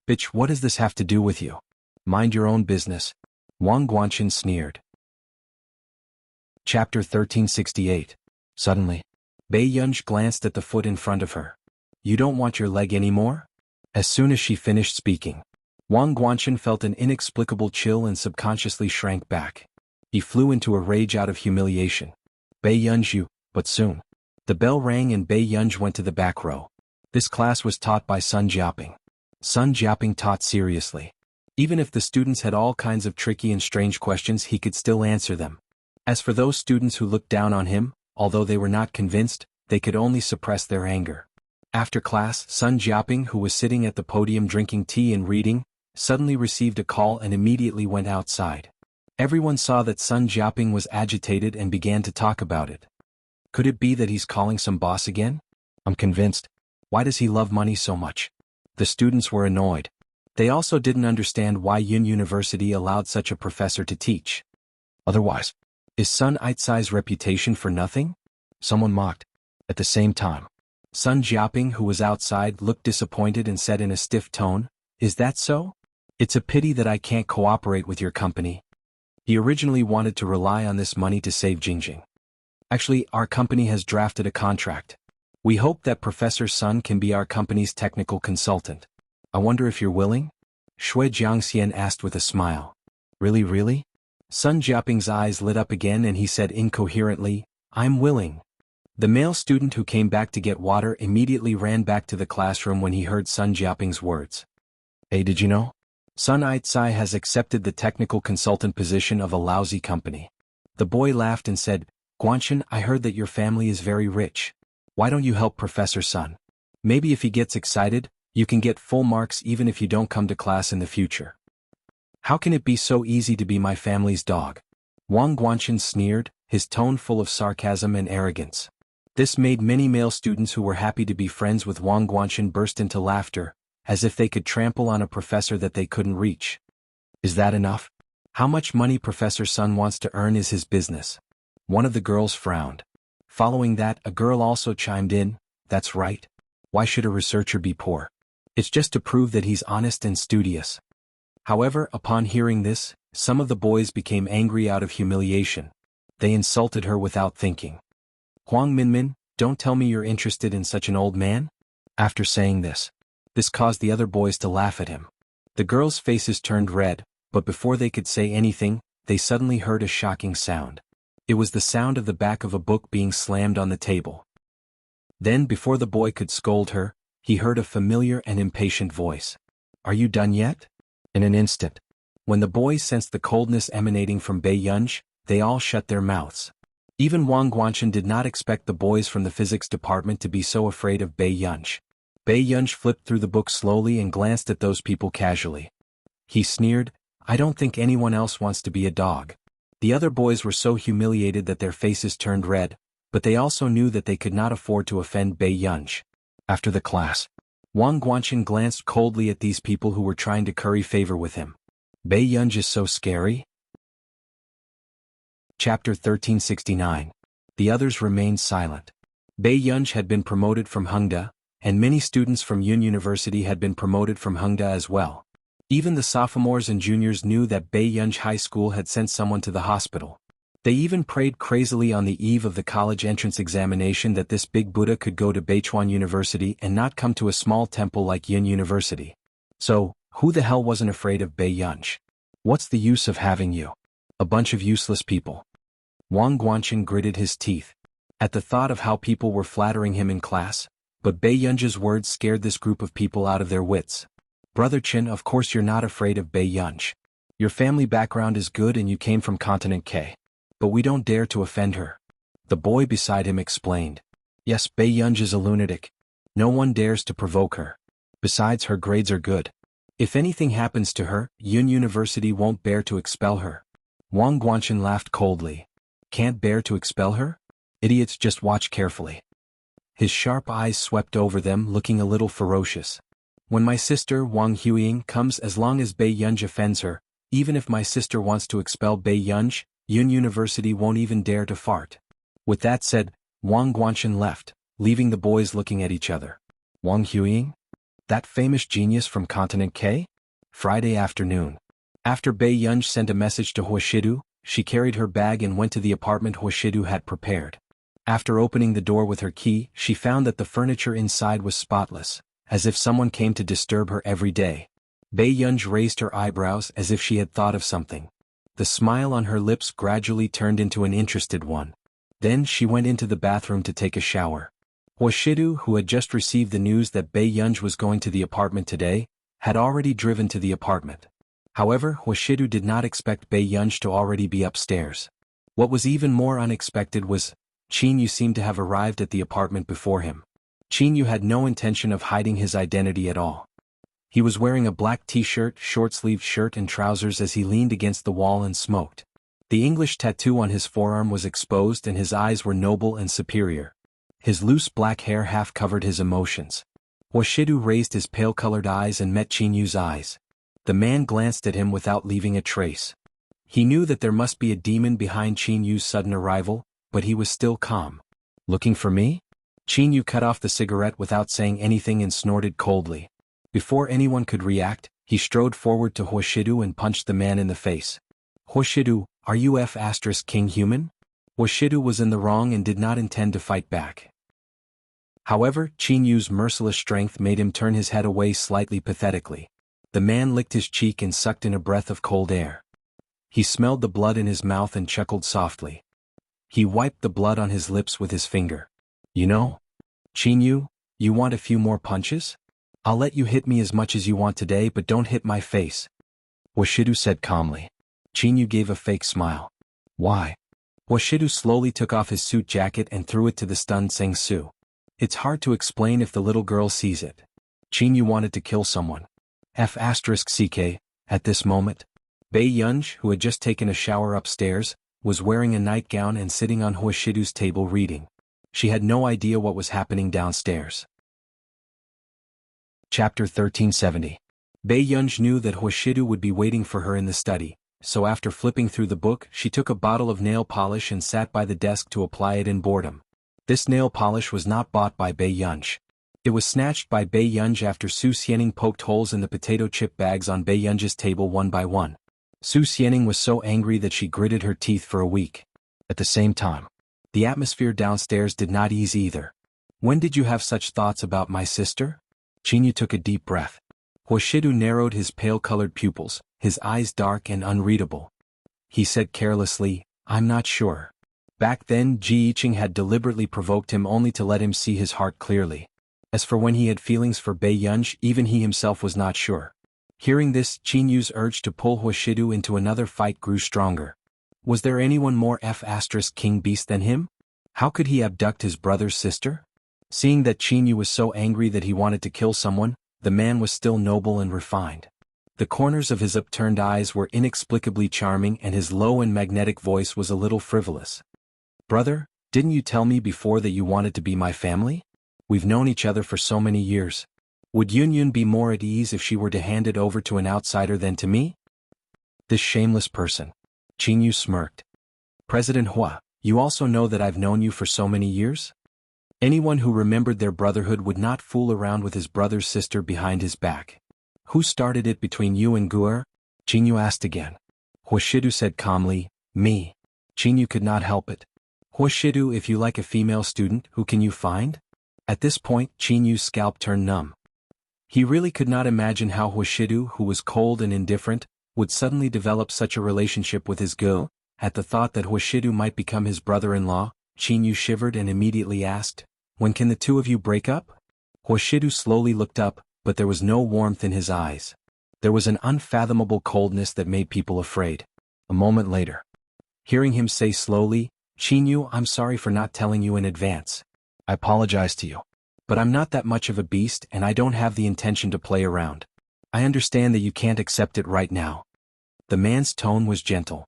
Bitch, what does this have to do with you? Mind your own business." Wang Guanshan sneered. Chapter 1368. Suddenly, Bei Yunj glanced at the foot in front of her. "You don't want your leg anymore?" As soon as she finished speaking, Wang Guanshan felt an inexplicable chill and subconsciously shrank back. He flew into a rage out of humiliation. "Bei Yunj, you," but soon. The bell rang and Bei Yunj went to the back row. This class was taught by Sun Jiaping. Sun Jiaping taught seriously. Even if the students had all kinds of tricky and strange questions, he could still answer them. As for those students who looked down on him, although they were not convinced, they could only suppress their anger. After class, Sun Jiaping, who was sitting at the podium drinking tea and reading, suddenly received a call and immediately went outside. Everyone saw that Sun Jiaping was agitated and began to talk about it. Could it be that he's calling some boss again? I'm convinced. Why does he love money so much? The students were annoyed. They also didn't understand why Yun University allowed such a professor to teach. Otherwise, is Sun Aitzai's reputation for nothing? Someone mocked. At the same time, Sun Jiaping, who was outside, looked disappointed and said in a stiff tone, "Is that so? It's a pity that I can't cooperate with your company." He originally wanted to rely on this money to save Jingjing. "Actually, our company has drafted a contract. We hope that Professor Sun can be our company's technical consultant. I wonder if you're willing?" Shui Jiangxian asked with a smile. Really? Sun Jiaping's eyes lit up again and he said incoherently, "I'm willing." The male student who came back to get water immediately ran back to the classroom when he heard Sun Jiaping's words. "Hey, did you know? Sun Aitzai has accepted the technical consultant position of a lousy company." The boy laughed and said, "Guanshan, I heard that your family is very rich. Why don't you help Professor Sun? Maybe if he gets excited, you can get full marks even if you don't come to class in the future." "How can it be so easy to be my family's dog?" Wang Guanshan sneered, his tone full of sarcasm and arrogance. This made many male students who were happy to be friends with Wang Guanshan burst into laughter, as if they could trample on a professor that they couldn't reach. "Is that enough? How much money Professor Sun wants to earn is his business." One of the girls frowned. Following that, a girl also chimed in, "That's right. Why should a researcher be poor? It's just to prove that he's honest and studious." However, upon hearing this, some of the boys became angry out of humiliation. They insulted her without thinking. "Huang Minmin, don't tell me you're interested in such an old man?" After saying this caused the other boys to laugh at him. The girls' faces turned red, but before they could say anything, they suddenly heard a shocking sound. It was the sound of the back of a book being slammed on the table. Then, before the boy could scold her, he heard a familiar and impatient voice. "Are you done yet?" In an instant, when the boys sensed the coldness emanating from Bei Yunj, they all shut their mouths. Even Wang Guanchen did not expect the boys from the physics department to be so afraid of Bei Yunj. Bei Yunj flipped through the book slowly and glanced at those people casually. He sneered, "I don't think anyone else wants to be a dog." The other boys were so humiliated that their faces turned red, but they also knew that they could not afford to offend Bei Yunj. After the class, Wang Guanchen glanced coldly at these people who were trying to curry favor with him. Bei Yunj is so scary? Chapter 1369. The others remained silent. Bei Yunj had been promoted from Hengda, and many students from Yun University had been promoted from Hengda as well. Even the sophomores and juniors knew that Bei Yunj High School had sent someone to the hospital. They even prayed crazily on the eve of the college entrance examination that this big Buddha could go to Beichuan University and not come to a small temple like Yun University. So, who the hell wasn't afraid of Bei Yunj? What's the use of having you? A bunch of useless people. Wang Guanchen gritted his teeth at the thought of how people were flattering him in class, but Bei Yunj's words scared this group of people out of their wits. "Brother Chin, of course you're not afraid of Bei Yunj. Your family background is good and you came from Continent K. But we don't dare to offend her." The boy beside him explained. "Yes, Bei Yunj is a lunatic. No one dares to provoke her. Besides, her grades are good. If anything happens to her, Yun University won't bear to expel her." Wang Guanchen laughed coldly. "Can't bear to expel her? Idiots, just watch carefully." His sharp eyes swept over them, looking a little ferocious. "When my sister Wang Huiying comes, as long as Bei Yunj offends her, even if my sister wants to expel Bei Yunj, Yun University won't even dare to fart." With that said, Wang Guanchen left, leaving the boys looking at each other. Wang Huiying? That famous genius from Continent K? Friday afternoon. After Bei Yunj sent a message to Huashidu, she carried her bag and went to the apartment Huashidu had prepared. After opening the door with her key, she found that the furniture inside was spotless, as if someone came to disturb her every day. Bei Yunj raised her eyebrows as if she had thought of something. The smile on her lips gradually turned into an interested one. Then she went into the bathroom to take a shower. Huashidu, who had just received the news that Bei Yunj was going to the apartment today, had already driven to the apartment. However, Huashidu did not expect Bei Yunj to already be upstairs. What was even more unexpected was, Qin Yu seemed to have arrived at the apartment before him. Qin Yu had no intention of hiding his identity at all. He was wearing a black t-shirt, short-sleeved shirt and trousers as he leaned against the wall and smoked. The English tattoo on his forearm was exposed and his eyes were noble and superior. His loose black hair half covered his emotions. Huashidu raised his pale-colored eyes and met Qin Yu's eyes. The man glanced at him without leaving a trace. He knew that there must be a demon behind Qin Yu's sudden arrival, but he was still calm. "Looking for me?" Qin Yu cut off the cigarette without saying anything and snorted coldly. Before anyone could react, he strode forward to Huashidu and punched the man in the face. "Huashidu, are you King human?" Huashidu was in the wrong and did not intend to fight back. However, Qin Yu's merciless strength made him turn his head away slightly pathetically. The man licked his cheek and sucked in a breath of cold air. He smelled the blood in his mouth and chuckled softly. He wiped the blood on his lips with his finger. "You know, Qin Yu, you want a few more punches? I'll let you hit me as much as you want today, but don't hit my face," Huashidu said calmly. Qin Yu gave a fake smile. "Why?" Huashidu slowly took off his suit jacket and threw it to the stunned Seng Su. It's hard to explain if the little girl sees it. Qin Yu wanted to kill someone. F***ck, at this moment. Bei Yunj, who had just taken a shower upstairs, was wearing a nightgown and sitting on Huashidu's table reading. She had no idea what was happening downstairs. Chapter 1370. Bei Yunj knew that Huashidu would be waiting for her in the study, so after flipping through the book, she took a bottle of nail polish and sat by the desk to apply it in boredom. This nail polish was not bought by Bei Yunj. It was snatched by Bei Yunj after Su Xianing poked holes in the potato chip bags on Bei Yunj's table one by one. Su Xianing was so angry that she gritted her teeth for a week. At the same time, the atmosphere downstairs did not ease either. "When did you have such thoughts about my sister?" Qin Yu took a deep breath. Huashidu narrowed his pale-colored pupils, his eyes dark and unreadable. He said carelessly, "I'm not sure." Back then Ji Yiqing had deliberately provoked him only to let him see his heart clearly. As for when he had feelings for Bei Yunj, even he himself was not sure. Hearing this, Qin Yu's urge to pull Huashidu into another fight grew stronger. Was there anyone more king beast than him? How could he abduct his brother's sister? Seeing that Qin Yu was so angry that he wanted to kill someone, the man was still noble and refined. The corners of his upturned eyes were inexplicably charming and his low and magnetic voice was a little frivolous. "Brother, didn't you tell me before that you wanted to be my family? We've known each other for so many years. Would Yun be more at ease if she were to hand it over to an outsider than to me?" This shameless person. Qin Yu smirked. "President Hua, you also know that I've known you for so many years? Anyone who remembered their brotherhood would not fool around with his brother's sister behind his back. Who started it between you and Guer?" Qin Yu asked again. Huashidu said calmly, "Me." Qin Yu could not help it. "Huashidu, if you like a female student, who can you find?" At this point, Qin Yu's scalp turned numb. He really could not imagine how Huashidu, who was cold and indifferent, would suddenly develop such a relationship with his girl. At the thought that Huashidu might become his brother-in-law, Qin Yu shivered and immediately asked, "When can the two of you break up?" Huashidu slowly looked up, but there was no warmth in his eyes. There was an unfathomable coldness that made people afraid. A moment later, hearing him say slowly, "Qin Yu, I'm sorry for not telling you in advance. I apologize to you. But I'm not that much of a beast and I don't have the intention to play around. I understand that you can't accept it right now." The man's tone was gentle.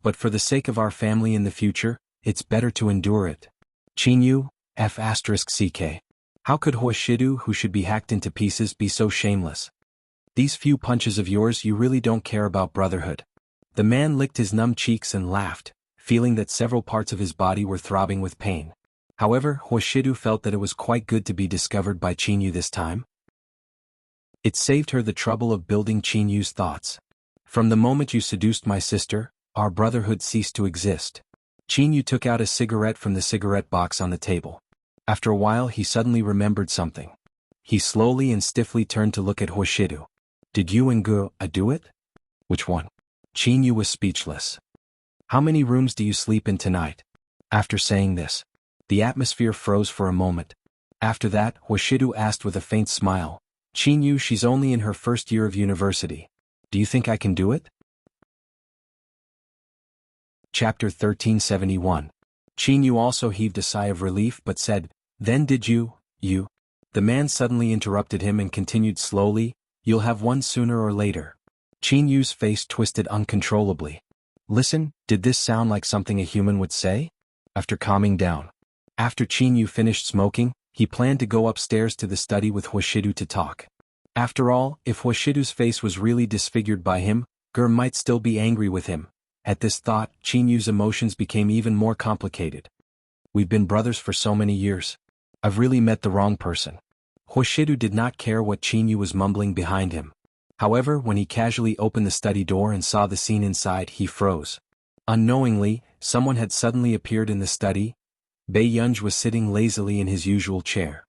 "But for the sake of our family in the future, it's better to endure it." Qin Yu, F***CK. How could Huashidu, who should be hacked into pieces, be so shameless? These few punches of yours, you really don't care about brotherhood. The man licked his numb cheeks and laughed, feeling that several parts of his body were throbbing with pain. However, Huashidu felt that it was quite good to be discovered by Qin Yu this time. It saved her the trouble of building Qin Yu's thoughts. "From the moment you seduced my sister, our brotherhood ceased to exist." Qin Yu took out a cigarette from the cigarette box on the table. After a while he suddenly remembered something. He slowly and stiffly turned to look at Huashidu. "Did you and Gu do it?" "Which one?" Qin Yu was speechless. "How many rooms do you sleep in tonight?" After saying this, the atmosphere froze for a moment. After that, Huashidu asked with a faint smile, "Qin Yu, she's only in her first year of university. Do you think I can do it?" Chapter 1371. Qin Yu also heaved a sigh of relief but said, "Then did you? The man suddenly interrupted him and continued slowly, "You'll have one sooner or later." Qin Yu's face twisted uncontrollably. "Listen, did this sound like something a human would say?" After calming down. After Qin Yu finished smoking, he planned to go upstairs to the study with Huashidu to talk. After all, if Huashidu's face was really disfigured by him, Ger might still be angry with him. At this thought, Qin Yu's emotions became even more complicated. "We've been brothers for so many years. I've really met the wrong person." Huashidu did not care what Qin Yu was mumbling behind him. However, when he casually opened the study door and saw the scene inside, he froze. Unknowingly, someone had suddenly appeared in the study. Bei Yunj was sitting lazily in his usual chair.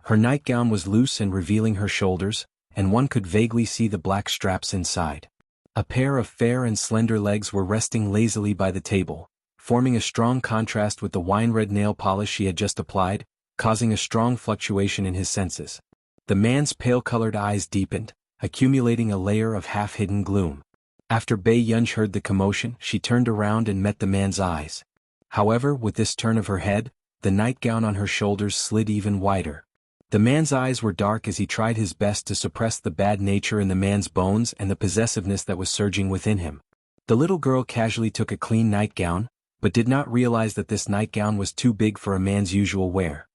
Her nightgown was loose and revealing her shoulders, and one could vaguely see the black straps inside. A pair of fair and slender legs were resting lazily by the table, forming a strong contrast with the wine-red nail polish she had just applied, causing a strong fluctuation in his senses. The man's pale-colored eyes deepened, accumulating a layer of half-hidden gloom. After Bei Yunj heard the commotion, she turned around and met the man's eyes. However, with this turn of her head, the nightgown on her shoulders slid even wider. The man's eyes were dark as he tried his best to suppress the bad nature in the man's bones and the possessiveness that was surging within him. The little girl casually took a clean nightgown, but did not realize that this nightgown was too big for a man's usual wear.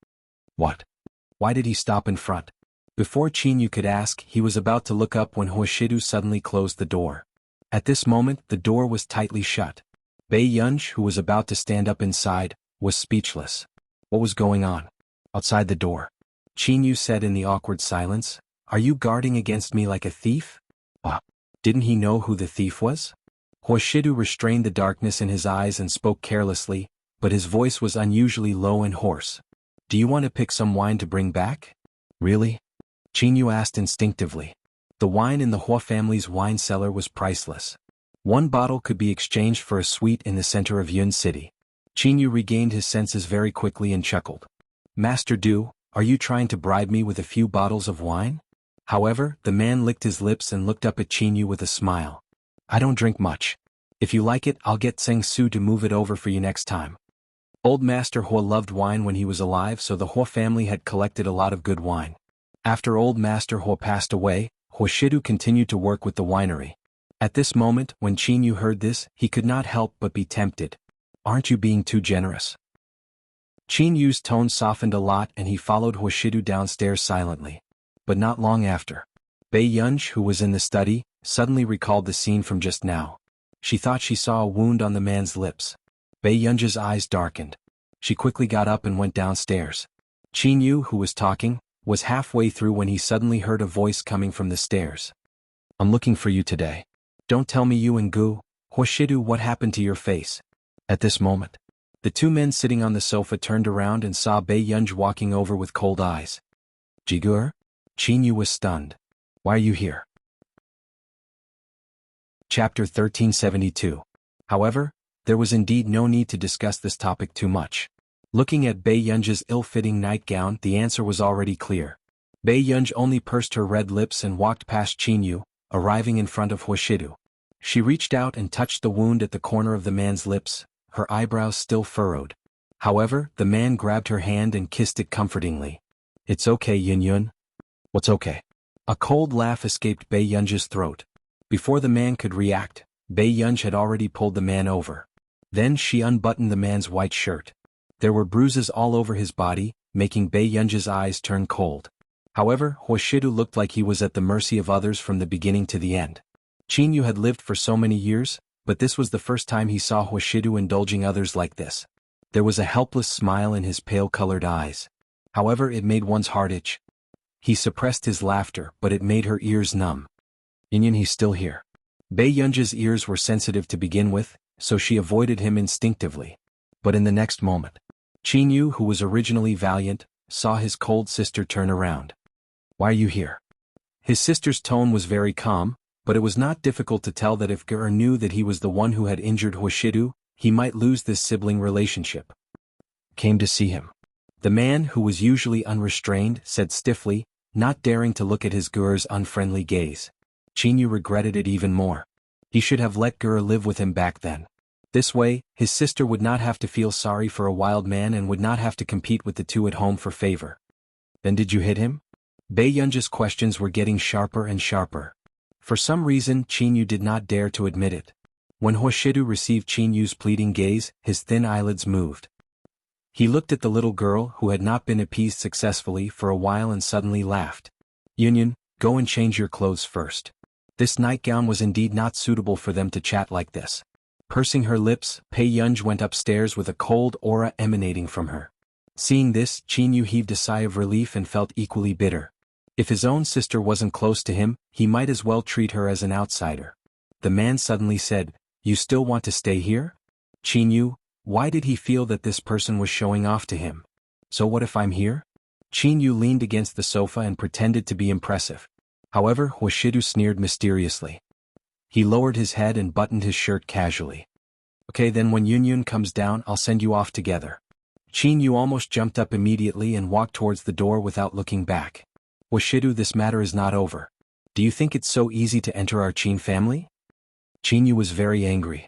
What? Why did he stop in front? Before Qin Yu could ask, he was about to look up when Huashidu suddenly closed the door. At this moment, the door was tightly shut. Bei Yunj, who was about to stand up inside, was speechless. What was going on? Outside the door. Qin Yu said in the awkward silence, "Are you guarding against me like a thief?" Didn't he know who the thief was? Huashidu restrained the darkness in his eyes and spoke carelessly, but his voice was unusually low and hoarse. "Do you want to pick some wine to bring back?" "Really?" Qin Yu asked instinctively. The wine in the Hua family's wine cellar was priceless. One bottle could be exchanged for a suite in the center of Yun City. Qinyu regained his senses very quickly and chuckled. Master Du, are you trying to bribe me with a few bottles of wine? However, the man licked his lips and looked up at Qinyu with a smile. I don't drink much. If you like it, I'll get Zheng Su to move it over for you next time. Old Master Hua loved wine when he was alive, so the Hua family had collected a lot of good wine. After Old Master Hua passed away, Hua Shidu continued to work with the winery. At this moment, when Qinyu heard this, he could not help but be tempted. Aren't you being too generous? Qinyu's tone softened a lot and he followed Hua Shidu downstairs silently. But not long after, Bei Yunj, who was in the study, suddenly recalled the scene from just now. She thought she saw a wound on the man's lips. Bei Yunj's eyes darkened. She quickly got up and went downstairs. Qinyu, who was talking, was halfway through when he suddenly heard a voice coming from the stairs. I'm looking for you today. Don't tell me you and Gu, Hua Shidu, what happened to your face? At this moment, the two men sitting on the sofa turned around and saw Bei Yunj walking over with cold eyes. Jigur? Qinyu was stunned. Why are you here? Chapter 1372. However, there was indeed no need to discuss this topic too much. Looking at Bei Yunj's ill-fitting nightgown, the answer was already clear. Bei Yunj only pursed her red lips and walked past Qinyu, arriving in front of Hua Shidu. She reached out and touched the wound at the corner of the man's lips, her eyebrows still furrowed. However, the man grabbed her hand and kissed it comfortingly. It's okay, Yun. What's okay? A cold laugh escaped Bei Yunj's throat. Before the man could react, Bei Yunj had already pulled the man over. Then she unbuttoned the man's white shirt. There were bruises all over his body, making Bei Yunj's eyes turn cold. However, Hua Shidu looked like he was at the mercy of others from the beginning to the end. Qinyu had lived for so many years, but this was the first time he saw Hua Shidu indulging others like this. There was a helpless smile in his pale-colored eyes. However, it made one's heart itch. He suppressed his laughter, but it made her ears numb. Yin, he's still here. Bei Yunj's ears were sensitive to begin with, so she avoided him instinctively. But in the next moment, Qinyu, who was originally valiant, saw his cold sister turn around. Why are you here? His sister's tone was very calm, but it was not difficult to tell that if Ger knew that he was the one who had injured Hua Shidu, he might lose this sibling relationship. Came to see him. The man, who was usually unrestrained, said stiffly, not daring to look at his Ger's unfriendly gaze. Qinyu regretted it even more. He should have let Ger live with him back then. This way, his sister would not have to feel sorry for a wild man and would not have to compete with the two at home for favor. Then did you hit him? Bei Yunj's questions were getting sharper and sharper. For some reason, Qinyu did not dare to admit it. When Hua Shidu received Qinyu's pleading gaze, his thin eyelids moved. He looked at the little girl who had not been appeased successfully for a while and suddenly laughed. Yun, go and change your clothes first. This nightgown was indeed not suitable for them to chat like this. Pursing her lips, Bei Yunj went upstairs with a cold aura emanating from her. Seeing this, Qinyu heaved a sigh of relief and felt equally bitter. If his own sister wasn't close to him, he might as well treat her as an outsider. The man suddenly said, You still want to stay here? Qinyu, why did he feel that this person was showing off to him? So what if I'm here? Qinyu leaned against the sofa and pretended to be impressive. However, Hua Shidu sneered mysteriously. He lowered his head and buttoned his shirt casually. Okay, then when Yun comes down, I'll send you off together. Qinyu almost jumped up immediately and walked towards the door without looking back. Hua Shidu, this matter is not over. Do you think it's so easy to enter our Qin family? Qinyu was very angry.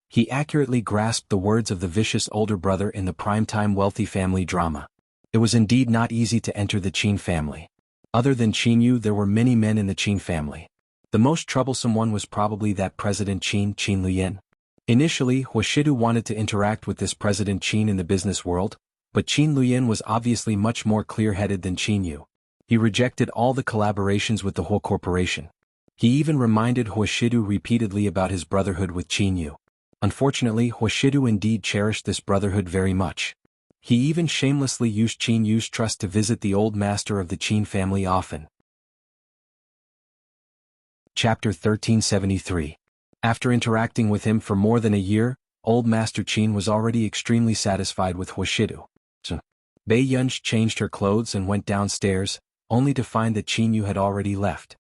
He accurately grasped the words of the vicious older brother in the primetime wealthy family drama. It was indeed not easy to enter the Qin family. Other than Qinyu, there were many men in the Qin family. The most troublesome one was probably that President Qin Luyan. Initially, Hua Shidu wanted to interact with this President Qin in the business world, but Qin Luyan was obviously much more clear-headed than Qinyu. He rejected all the collaborations with the Hua Corporation. He even reminded Hua Shidu repeatedly about his brotherhood with Qinyu. Unfortunately, Hua Shidu indeed cherished this brotherhood very much. He even shamelessly used Qinyu's trust to visit the old master of the Qin family often. Chapter 1373. After interacting with him for more than a year, old Master Qin was already extremely satisfied with Hua Shidu. Bei Yunj changed her clothes and went downstairs, only to find that Qinyu had already left.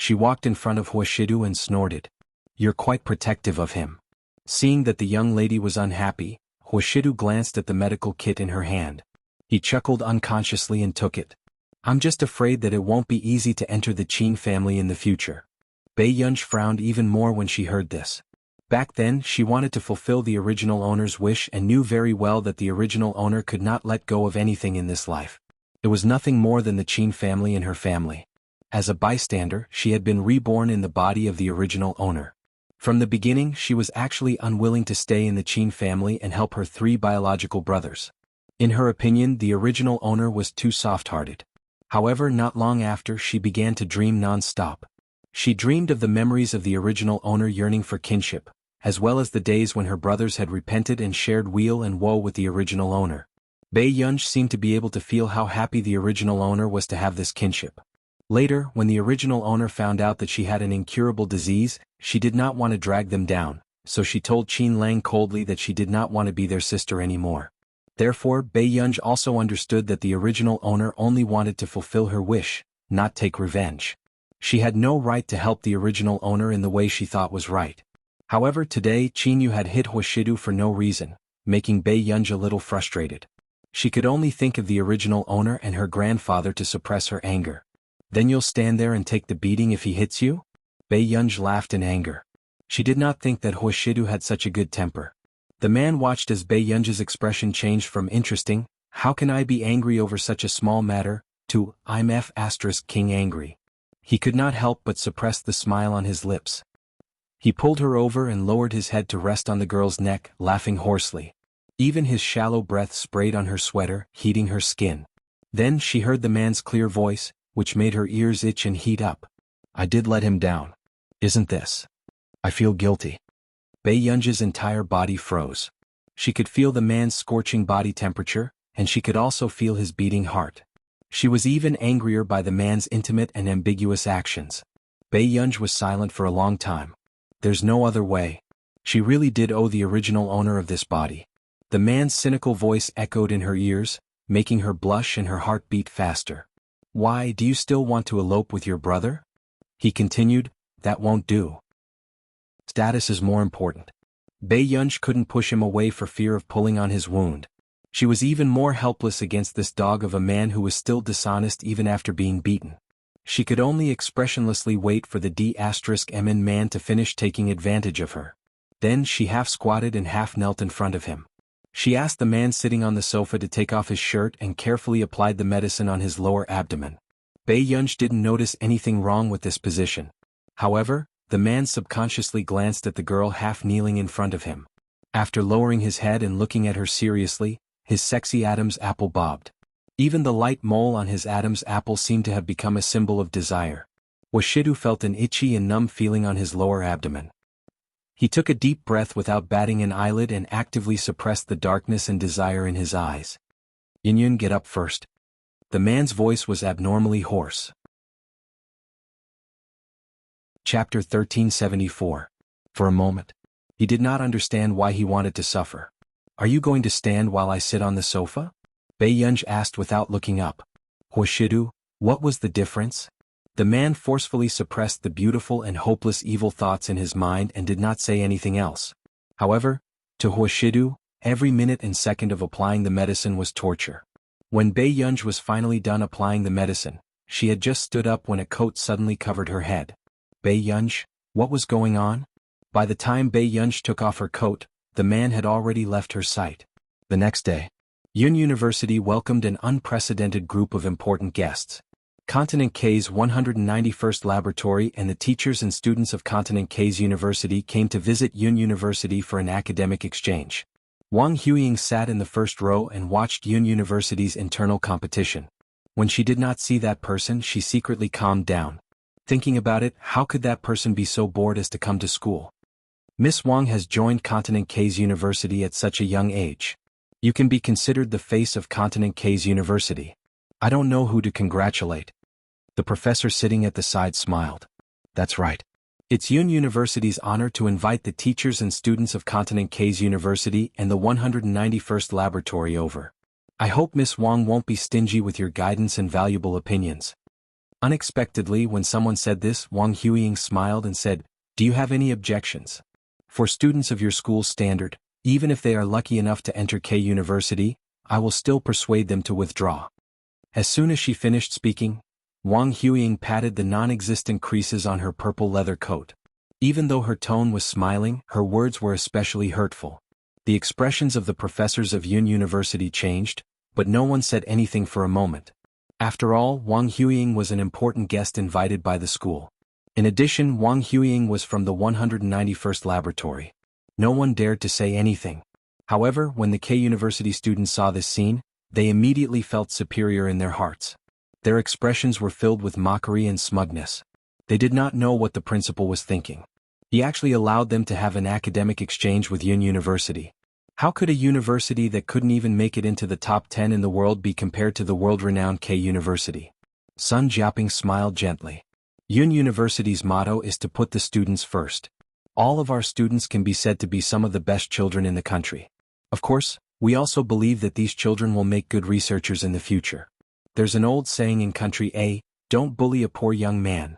She walked in front of Huashidu and snorted. You're quite protective of him. Seeing that the young lady was unhappy, Huashidu glanced at the medical kit in her hand. He chuckled unconsciously and took it. I'm just afraid that it won't be easy to enter the Qin family in the future. Bei Yunji frowned even more when she heard this. Back then, she wanted to fulfill the original owner's wish and knew very well that the original owner could not let go of anything in this life. It was nothing more than the Qin family and her family. As a bystander, she had been reborn in the body of the original owner. From the beginning, she was actually unwilling to stay in the Qin family and help her 3 biological brothers. In her opinion, the original owner was too soft-hearted. However, not long after, she began to dream non-stop. She dreamed of the memories of the original owner yearning for kinship, as well as the days when her brothers had repented and shared weal and woe with the original owner. Bei Yunji seemed to be able to feel how happy the original owner was to have this kinship. Later, when the original owner found out that she had an incurable disease, she did not want to drag them down, so she told Qin Lang coldly that she did not want to be their sister anymore. Therefore, Bei Yunji also understood that the original owner only wanted to fulfill her wish, not take revenge. She had no right to help the original owner in the way she thought was right. However, today Qin Yu had hit Huashidu for no reason, making Bei Yunji a little frustrated. She could only think of the original owner and her grandfather to suppress her anger. Then you'll stand there and take the beating if he hits you? Bei Yunji laughed in anger. She did not think that Huashidu had such a good temper. The man watched as Bei Yunji's expression changed from interesting, how can I be angry over such a small matter, to I'm King angry. He could not help but suppress the smile on his lips. He pulled her over and lowered his head to rest on the girl's neck, laughing hoarsely. Even his shallow breath sprayed on her sweater, heating her skin. Then she heard the man's clear voice, which made her ears itch and heat up. I did let him down. Isn't this? I feel guilty. Bei Yunji's entire body froze. She could feel the man's scorching body temperature, and she could also feel his beating heart. She was even angrier by the man's intimate and ambiguous actions. Bei Yunji was silent for a long time. There's no other way. She really did owe the original owner of this body. The man's cynical voice echoed in her ears, making her blush and her heart beat faster. Why, do you still want to elope with your brother? He continued, that won't do. Status is more important. Bei Yunji couldn't push him away for fear of pulling on his wound. She was even more helpless against this dog of a man who was still dishonest even after being beaten. She could only expressionlessly wait for the D*MN man to finish taking advantage of her. Then she half squatted and half knelt in front of him. She asked the man sitting on the sofa to take off his shirt and carefully applied the medicine on his lower abdomen. Bei Yunji didn't notice anything wrong with this position. However, the man subconsciously glanced at the girl half kneeling in front of him. After lowering his head and looking at her seriously, his sexy Adam's apple bobbed. Even the light mole on his Adam's apple seemed to have become a symbol of desire. Huashidu felt an itchy and numb feeling on his lower abdomen. He took a deep breath without batting an eyelid and actively suppressed the darkness and desire in his eyes. Yinyun, get up first. The man's voice was abnormally hoarse. Chapter 1374. For a moment, he did not understand why he wanted to suffer. Are you going to stand while I sit on the sofa? Bei Yunji asked without looking up. Huashidu, what was the difference? The man forcefully suppressed the beautiful and hopeless evil thoughts in his mind and did not say anything else. However, to Huashidu, every minute and second of applying the medicine was torture. When Bei Yunji was finally done applying the medicine, she had just stood up when a coat suddenly covered her head. Bei Yunji, what was going on? By the time Bei Yunji took off her coat, the man had already left her sight. The next day, Yun University welcomed an unprecedented group of important guests. Continent K's 191st Laboratory and the teachers and students of Continent K's University came to visit Yun University for an academic exchange. Wang Huiying sat in the first row and watched Yun University's internal competition. When she did not see that person, she secretly calmed down. Thinking about it, how could that person be so bored as to come to school? Miss Wang has joined Continent K's University at such a young age. You can be considered the face of Continent K's University. I don't know who to congratulate. The professor sitting at the side smiled. That's right. It's Yun University's honor to invite the teachers and students of Continent K's University and the 191st Laboratory over. I hope Miss Wang won't be stingy with your guidance and valuable opinions. Unexpectedly, when someone said this, Wang Huiying smiled and said, "Do you have any objections? For students of your school's standard, even if they are lucky enough to enter K University, I will still persuade them to withdraw." As soon as she finished speaking, Wang Huiying patted the non-existent creases on her purple leather coat. Even though her tone was smiling, her words were especially hurtful. The expressions of the professors of Yun University changed, but no one said anything for a moment. After all, Wang Huiying was an important guest invited by the school. In addition, Wang Huiying was from the 191st laboratory. No one dared to say anything. However, when the K University students saw this scene, they immediately felt superior in their hearts. Their expressions were filled with mockery and smugness. They did not know what the principal was thinking. He actually allowed them to have an academic exchange with Yun University. How could a university that couldn't even make it into the top 10 in the world be compared to the world-renowned K University? Sun Jiaping smiled gently. Yun University's motto is to put the students first. All of our students can be said to be some of the best children in the country. Of course, we also believe that these children will make good researchers in the future. There's an old saying in country A, "Don't bully a poor young man."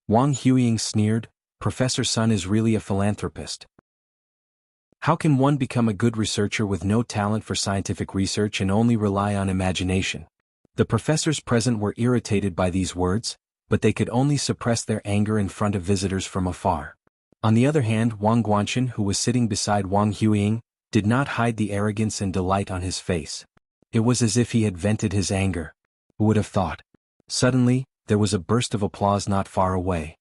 Wang Huiying sneered, "Professor Sun is really a philanthropist. How can one become a good researcher with no talent for scientific research and only rely on imagination?" The professors present were irritated by these words, but they could only suppress their anger in front of visitors from afar. On the other hand, Wang Guanchen, who was sitting beside Wang Huiying, did not hide the arrogance and delight on his face. It was as if he had vented his anger. Who would have thought? Suddenly, there was a burst of applause not far away.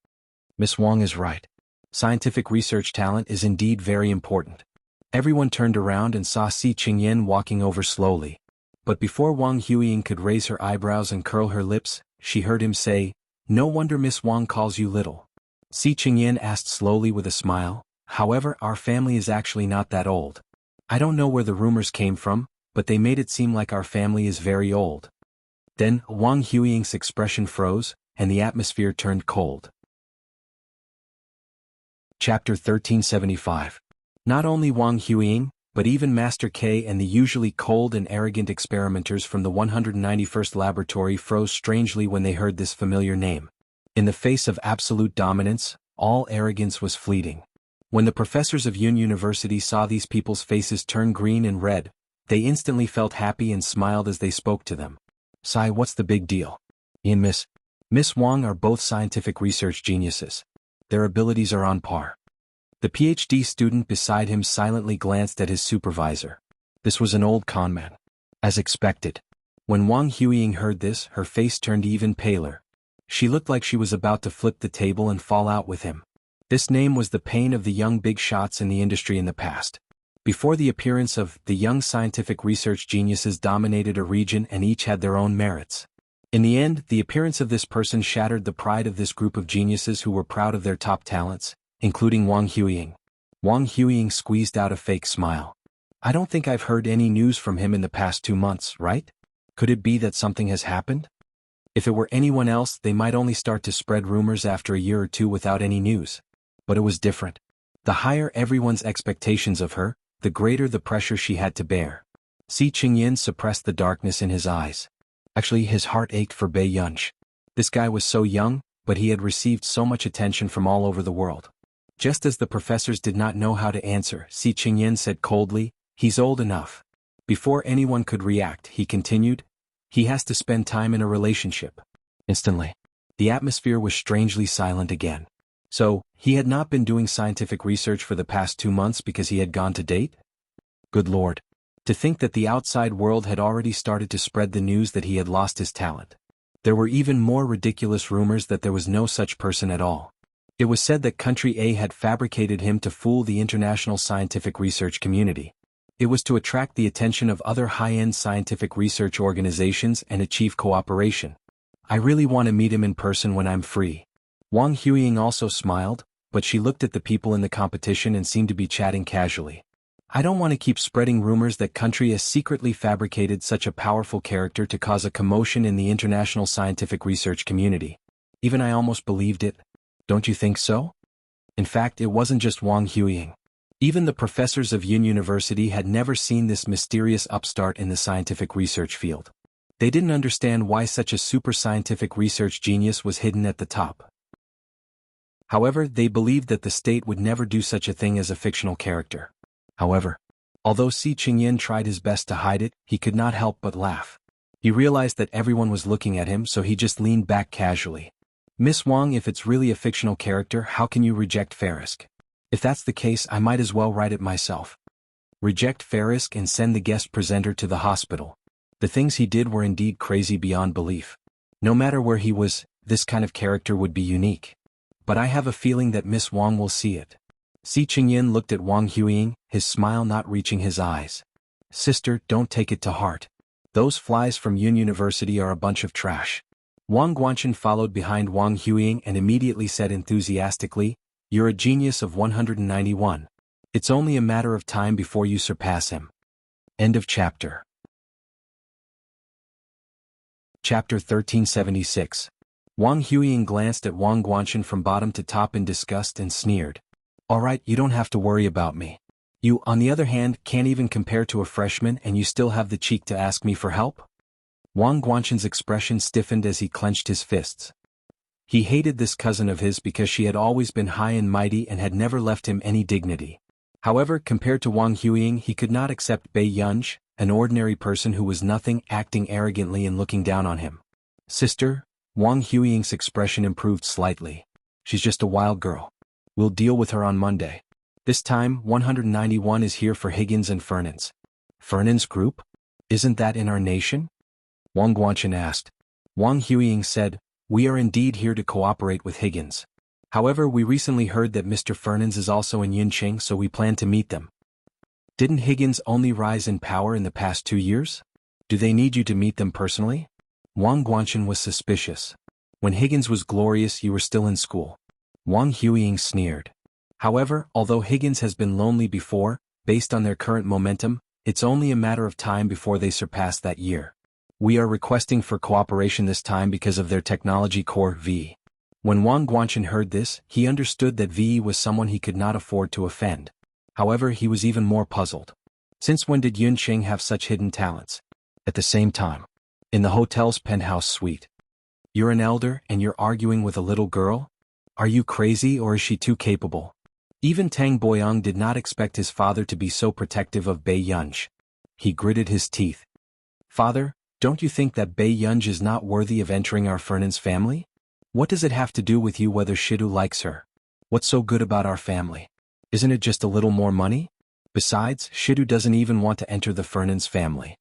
Miss Wang is right. Scientific research talent is indeed very important. Everyone turned around and saw Si Qingyan walking over slowly. But before Wang Huiying could raise her eyebrows and curl her lips, she heard him say, "No wonder Miss Wang calls you little." Si Qingyan asked slowly with a smile, "However, our family is actually not that old. I don't know where the rumors came from, but they made it seem like our family is very old." Then, Wang Huiying's expression froze, and the atmosphere turned cold. Chapter 1375. Not only Wang Huiying, but even Master K and the usually cold and arrogant experimenters from the 191st laboratory froze strangely when they heard this familiar name. In the face of absolute dominance, all arrogance was fleeting. When the professors of Yun University saw these people's faces turn green and red, they instantly felt happy and smiled as they spoke to them. "Sai, what's the big deal? And Miss Wang are both scientific research geniuses. Their abilities are on par." The PhD student beside him silently glanced at his supervisor. This was an old conman. As expected. When Wang Huiying heard this, her face turned even paler. She looked like she was about to flip the table and fall out with him. This name was the pain of the young big shots in the industry in the past. Before the appearance of the young scientific research geniuses dominated a region and each had their own merits. In the end, the appearance of this person shattered the pride of this group of geniuses who were proud of their top talents, including Wang Huiying. Wang Huiying squeezed out a fake smile. "I don't think I've heard any news from him in the past 2 months, right? Could it be that something has happened? If it were anyone else, they might only start to spread rumors after a year or two without any news. But it was different. The higher everyone's expectations of her, the greater the pressure she had to bear." Si Qingyan suppressed the darkness in his eyes. Actually, his heart ached for Bei Yunsh. This guy was so young, but he had received so much attention from all over the world. Just as the professors did not know how to answer, Si Qingyan said coldly, "He's old enough." Before anyone could react, he continued, "He has to spend time in a relationship." Instantly, the atmosphere was strangely silent again. So, he had not been doing scientific research for the past 2 months because he had gone to date? Good Lord. To think that the outside world had already started to spread the news that he had lost his talent. There were even more ridiculous rumors that there was no such person at all. It was said that Country A had fabricated him to fool the international scientific research community. It was to attract the attention of other high-end scientific research organizations and achieve cooperation. I really want to meet him in person when I'm free. Wang Huiying also smiled, but she looked at the people in the competition and seemed to be chatting casually. I don't want to keep spreading rumors that Country has secretly fabricated such a powerful character to cause a commotion in the international scientific research community. Even I almost believed it. Don't you think so? In fact, it wasn't just Wang Huiying. Even the professors of Yun University had never seen this mysterious upstart in the scientific research field. They didn't understand why such a super scientific research genius was hidden at the top. However, they believed that the state would never do such a thing as a fictional character. However, although Si Qingyan tried his best to hide it, he could not help but laugh. He realized that everyone was looking at him, so he just leaned back casually. Miss Wang, if it's really a fictional character, how can you reject Farisk? If that's the case, I might as well write it myself. Reject Farisk and send the guest presenter to the hospital. The things he did were indeed crazy beyond belief. No matter where he was, this kind of character would be unique. But I have a feeling that Miss Wang will see it. Si Qingyan looked at Wang Huiying, his smile not reaching his eyes. Sister, don't take it to heart. Those flies from Yun University are a bunch of trash. Wang Guanchen followed behind Wang Huiying and immediately said enthusiastically, You're a genius of 191. It's only a matter of time before you surpass him. End of chapter. Chapter 1376. Wang Huiying glanced at Wang Guanchen from bottom to top in disgust and sneered. Alright, you don't have to worry about me. You, on the other hand, can't even compare to a freshman and you still have the cheek to ask me for help? Wang Guanchen's expression stiffened as he clenched his fists. He hated this cousin of his because she had always been high and mighty and had never left him any dignity. However, compared to Wang Huiying, he could not accept Bei Yunj, an ordinary person who was nothing, acting arrogantly and looking down on him. Sister, Wang Huiying's expression improved slightly. She's just a wild girl. We'll deal with her on Monday. This time, 191 is here for Higgins and Fernan's. Fernan's group? Isn't that in our nation? Wang Guanchen asked. Wang Huiying said, We are indeed here to cooperate with Higgins. However, we recently heard that Mr. Fernan's is also in Yunqing, so we plan to meet them. Didn't Higgins only rise in power in the past 2 years? Do they need you to meet them personally? Wang Guanchen was suspicious. When Higgins was glorious, you were still in school. Wang Huiying sneered. However, although Higgins has been lonely before, based on their current momentum, it's only a matter of time before they surpass that year. We are requesting for cooperation this time because of their technology core V. When Wang Guanchen heard this, he understood that V was someone he could not afford to offend. However, he was even more puzzled. Since when did Yunqing have such hidden talents? At the same time, in the hotel's penthouse suite. You're an elder and you're arguing with a little girl? Are you crazy or is she too capable? Even Tang Boyang did not expect his father to be so protective of Bei Yunj. He gritted his teeth. Father, don't you think that Bei Yunj is not worthy of entering our Fernan's family? What does it have to do with you whether Shidu likes her? What's so good about our family? Isn't it just a little more money? Besides, Shidu doesn't even want to enter the Fernan's family.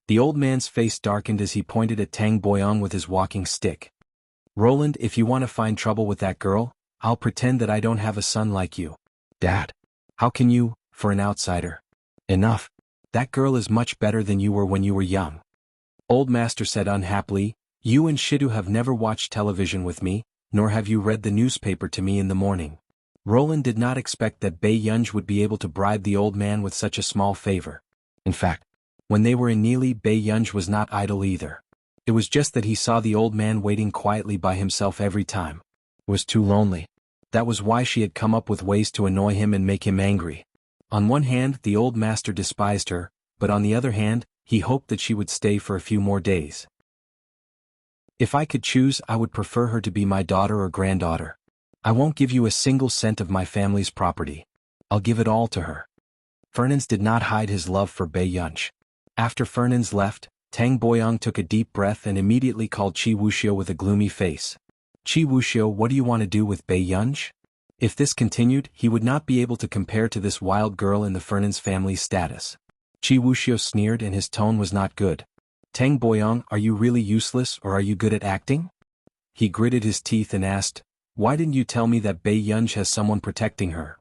The old man's face darkened as he pointed at Tang Boyang with his walking stick. Roland, if you want to find trouble with that girl, I'll pretend that I don't have a son like you. Dad. How can you, for an outsider? Enough. That girl is much better than you were when you were young. Old Master said unhappily, You and Shidu have never watched television with me, nor have you read the newspaper to me in the morning. Roland did not expect that Bei Yunj would be able to bribe the old man with such a small favor. In fact, when they were in Neely, Bei Yunj was not idle either. It was just that he saw the old man waiting quietly by himself every time. It was too lonely. That was why she had come up with ways to annoy him and make him angry. On one hand, the old master despised her, but on the other hand, he hoped that she would stay for a few more days. If I could choose, I would prefer her to be my daughter or granddaughter. I won't give you a single cent of my family's property. I'll give it all to her. Fernan's did not hide his love for Bei Yunj. After Fernan's left, Tang Boyang took a deep breath and immediately called Qi Wuxiu with a gloomy face. Qi Wuxiu, what do you want to do with Bei Yunj? If this continued, he would not be able to compare to this wild girl in the Fernan's family's status. Qi Wuxiu sneered and his tone was not good. Tang Boyang, are you really useless or are you good at acting? He gritted his teeth and asked, Why didn't you tell me that Bei Yunj has someone protecting her?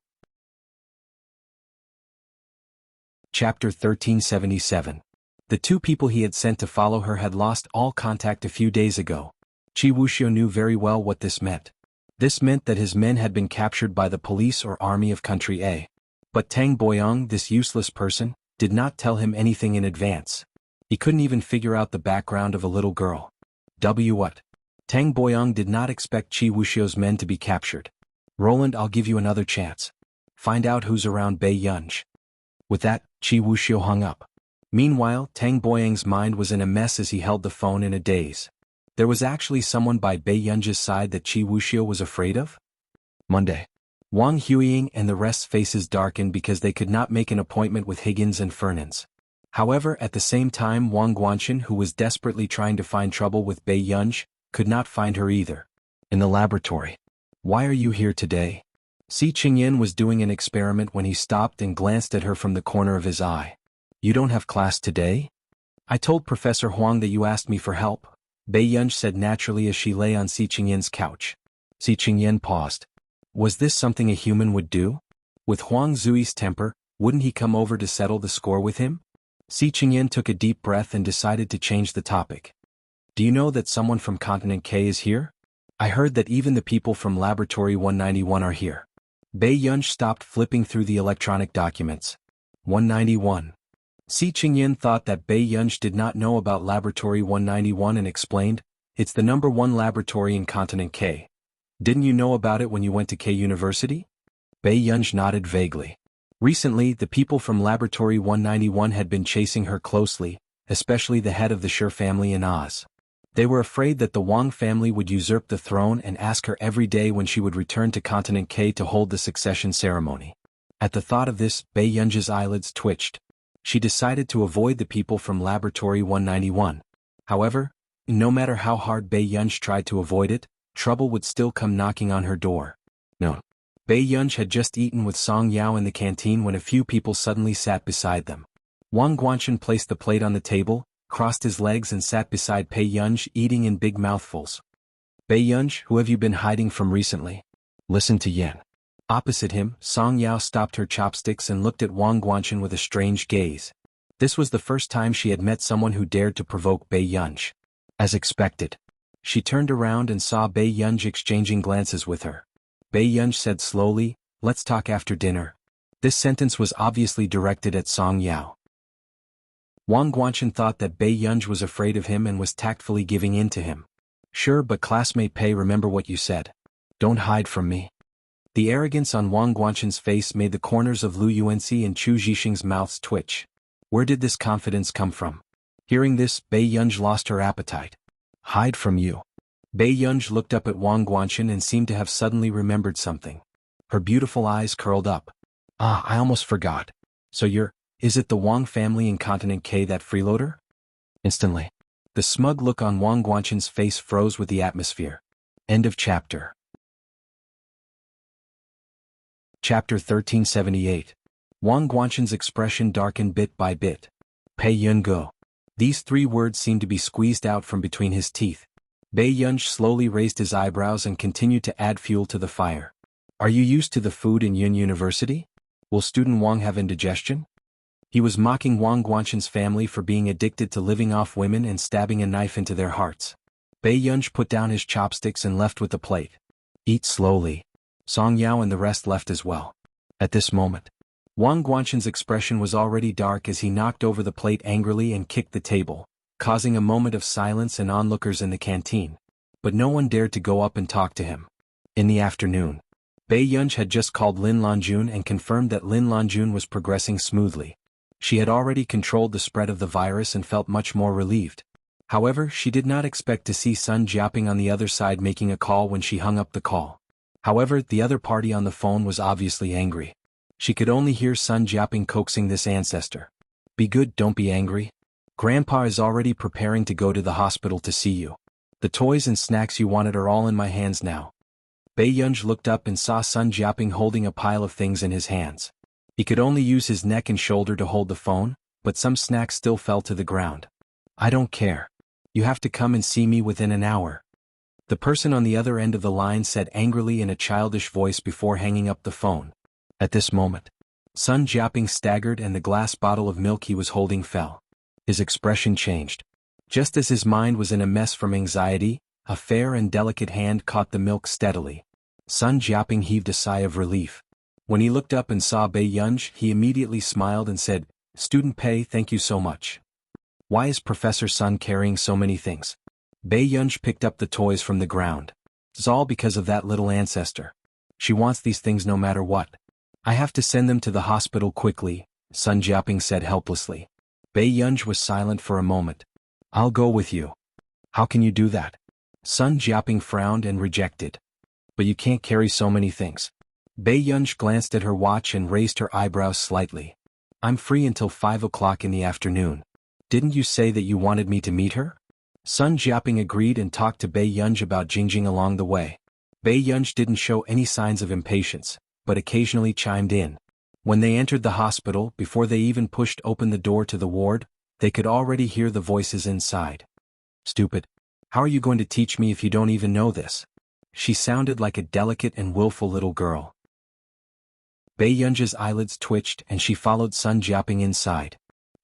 Chapter 1377. The 2 people he had sent to follow her had lost all contact a few days ago. Qi Wuxiu knew very well what this meant. This meant that his men had been captured by the police or army of Country A. But Tang Boyang, this useless person, did not tell him anything in advance. He couldn't even figure out the background of a little girl. What? Tang Boyang did not expect Qi Wuxiu's men to be captured. Roland, I'll give you another chance. Find out who's around Bei Yunj. With that, Qi Wuxiu hung up. Meanwhile, Tang Boyang's mind was in a mess as he held the phone in a daze. There was actually someone by Bei Yunji's side that Qi Wuxia was afraid of? Monday. Wang Huiying and the rest's faces darkened because they could not make an appointment with Higgins and Fernandes. However, at the same time, Wang Guanchen, who was desperately trying to find trouble with Bei Yunji, could not find her either. In the laboratory. Why are you here today? Si Qingyan was doing an experiment when he stopped and glanced at her from the corner of his eye. You don't have class today? I told Professor Huang that you asked me for help, Bei Yunji said naturally as she lay on Si Qingyan's couch. Si Qingyan paused. Was this something a human would do? With Huang Zui's temper, wouldn't he come over to settle the score with him? Si Qingyan took a deep breath and decided to change the topic. Do you know that someone from Continent K is here? I heard that even the people from Laboratory 191 are here. Bei Yunji stopped flipping through the electronic documents. 191. Si Qingyan thought that Bei Yunji did not know about Laboratory 191 and explained, it's the #1 laboratory in Continent K. Didn't you know about it when you went to K University? Bei Yunji nodded vaguely. Recently, the people from Laboratory 191 had been chasing her closely, especially the head of the Shi family in Oz. They were afraid that the Wang family would usurp the throne and ask her every day when she would return to Continent K to hold the succession ceremony. At the thought of this, Bei Yunji's eyelids twitched. She decided to avoid the people from Laboratory 191. However, no matter how hard Bei Yunji tried to avoid it, trouble would still come knocking on her door. No. Bei Yunji had just eaten with Song Yao in the canteen when a few people suddenly sat beside them. Wang Guanchen placed the plate on the table, crossed his legs and sat beside Bei Yunji eating in big mouthfuls. Bei Yunji, who have you been hiding from recently? Listen to Yan. Opposite him, Song Yao stopped her chopsticks and looked at Wang Guanchen with a strange gaze. This was the first time she had met someone who dared to provoke Bei Yunji. As expected. She turned around and saw Bei Yunji exchanging glances with her. Bei Yunji said slowly, let's talk after dinner. This sentence was obviously directed at Song Yao. Wang Guanchen thought that Bei Yunji was afraid of him and was tactfully giving in to him. Sure, but classmate Pei, remember what you said. Don't hide from me. The arrogance on Wang Guanchen's face made the corners of Lu Yuanxi and Chu Zhixing's mouths twitch. Where did this confidence come from? Hearing this, Bei Yunji lost her appetite. Hide from you. Bei Yunji looked up at Wang Guanchen and seemed to have suddenly remembered something. Her beautiful eyes curled up. Ah, I almost forgot. So is it the Wang family in Continent K, that freeloader? Instantly. The smug look on Wang Guanchen's face froze with the atmosphere. End of chapter. Chapter 1378. Wang Guanchen's expression darkened bit by bit. Pei Yun Go. These 3 words seemed to be squeezed out from between his teeth. Bei Yunji slowly raised his eyebrows and continued to add fuel to the fire. Are you used to the food in Yun University? Will student Wang have indigestion? He was mocking Wang Guanchen's family for being addicted to living off women and stabbing a knife into their hearts. Bei Yunji put down his chopsticks and left with the plate. Eat slowly. Song Yao and the rest left as well. At this moment, Wang Guanchen's expression was already dark as he knocked over the plate angrily and kicked the table, causing a moment of silence and onlookers in the canteen. But no one dared to go up and talk to him. In the afternoon, Bei Yunji had just called Lin Lanjun and confirmed that Lin Lanjun was progressing smoothly. She had already controlled the spread of the virus and felt much more relieved. However, she did not expect to see Sun Jiaping on the other side making a call when she hung up the call. However, the other party on the phone was obviously angry. She could only hear Sun Jiaping coaxing this ancestor. Be good, don't be angry. Grandpa is already preparing to go to the hospital to see you. The toys and snacks you wanted are all in my hands now. Bei Yunji looked up and saw Sun Jiaping holding a pile of things in his hands. He could only use his neck and shoulder to hold the phone, but some snacks still fell to the ground. I don't care. You have to come and see me within an hour. The person on the other end of the line said angrily in a childish voice before hanging up the phone. At this moment, Sun Jiaping staggered and the glass bottle of milk he was holding fell. His expression changed. Just as his mind was in a mess from anxiety, a fair and delicate hand caught the milk steadily. Sun Jiaping heaved a sigh of relief. When he looked up and saw Bei Yunji, he immediately smiled and said, Student Pei, thank you so much. Why is Professor Sun carrying so many things? Bei Yunji picked up the toys from the ground. It's all because of that little ancestor. She wants these things no matter what. I have to send them to the hospital quickly, Sun Jiaping said helplessly. Bei Yunj was silent for a moment. I'll go with you. How can you do that? Sun Jiaping frowned and rejected. But you can't carry so many things. Bei Yunj glanced at her watch and raised her eyebrows slightly. I'm free until 5 o'clock in the afternoon. Didn't you say that you wanted me to meet her? Sun Jiaping agreed and talked to Bei Yunj about Jingjing along the way. Bei Yunj didn't show any signs of impatience, but occasionally chimed in. When they entered the hospital, before they even pushed open the door to the ward, they could already hear the voices inside. Stupid. How are you going to teach me if you don't even know this? She sounded like a delicate and willful little girl. Bei Yunj's eyelids twitched and she followed Sun Jiaping inside.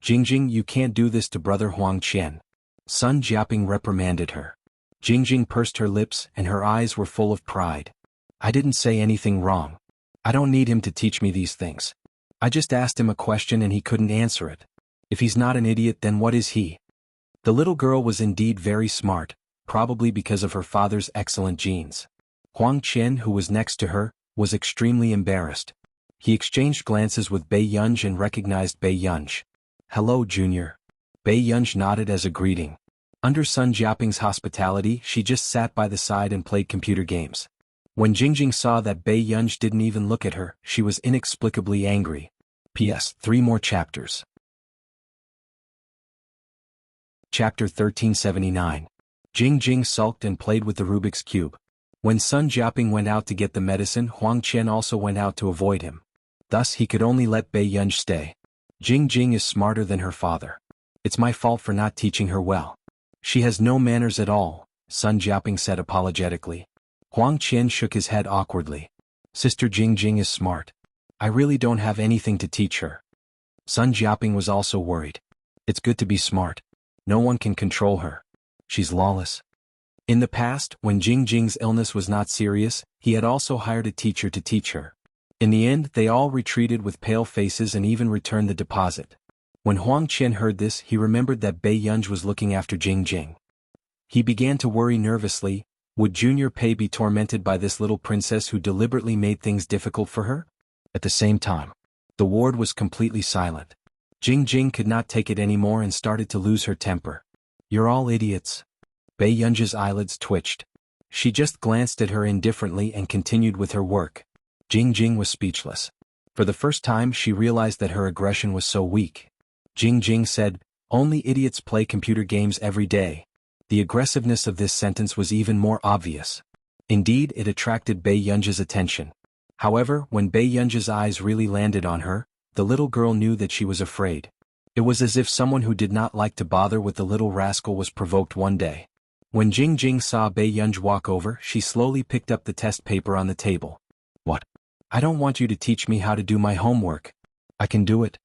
Jingjing, you can't do this to brother Huang Qian. Sun Jiaping reprimanded her. Jingjing pursed her lips and her eyes were full of pride. I didn't say anything wrong. I don't need him to teach me these things. I just asked him a question and he couldn't answer it. If he's not an idiot, then what is he? The little girl was indeed very smart, probably because of her father's excellent genes. Huang Qian, who was next to her, was extremely embarrassed. He exchanged glances with Bei Yunj and recognized Bei Yunj. Hello, Junior. Bei Yunj nodded as a greeting. Under Sun Jiaping's hospitality, she just sat by the side and played computer games. When Jingjing saw that Bei Yunj didn't even look at her, she was inexplicably angry. P.S. 3 more chapters. Chapter 1379. Jingjing sulked and played with the Rubik's Cube. When Sun Jiaping went out to get the medicine, Huang Qian also went out to avoid him. Thus he could only let Bei Yunj stay. Jingjing is smarter than her father. It's my fault for not teaching her well. She has no manners at all, Sun Jiaping said apologetically. Huang Qian shook his head awkwardly. Sister Jingjing is smart. I really don't have anything to teach her. Sun Jiaping was also worried. It's good to be smart. No one can control her. She's lawless. In the past, when Jingjing's illness was not serious, he had also hired a teacher to teach her. In the end, they all retreated with pale faces and even returned the deposit. When Huang Qian heard this, he remembered that Bei Yunj was looking after Jingjing. He began to worry nervously. Would Junior Pei be tormented by this little princess who deliberately made things difficult for her? At the same time, the ward was completely silent. Jingjing could not take it anymore and started to lose her temper. You're all idiots. Bei Yunj's eyelids twitched. She just glanced at her indifferently and continued with her work. Jingjing was speechless. For the first time she realized that her aggression was so weak. Jingjing said, only idiots play computer games every day. The aggressiveness of this sentence was even more obvious. Indeed, it attracted Bei Yunj's attention. However, when Bei Yunj's eyes really landed on her, the little girl knew that she was afraid. It was as if someone who did not like to bother with the little rascal was provoked one day. When Jingjing saw Bei Yunj walk over, she slowly picked up the test paper on the table. What? I don't want you to teach me how to do my homework. I can do it.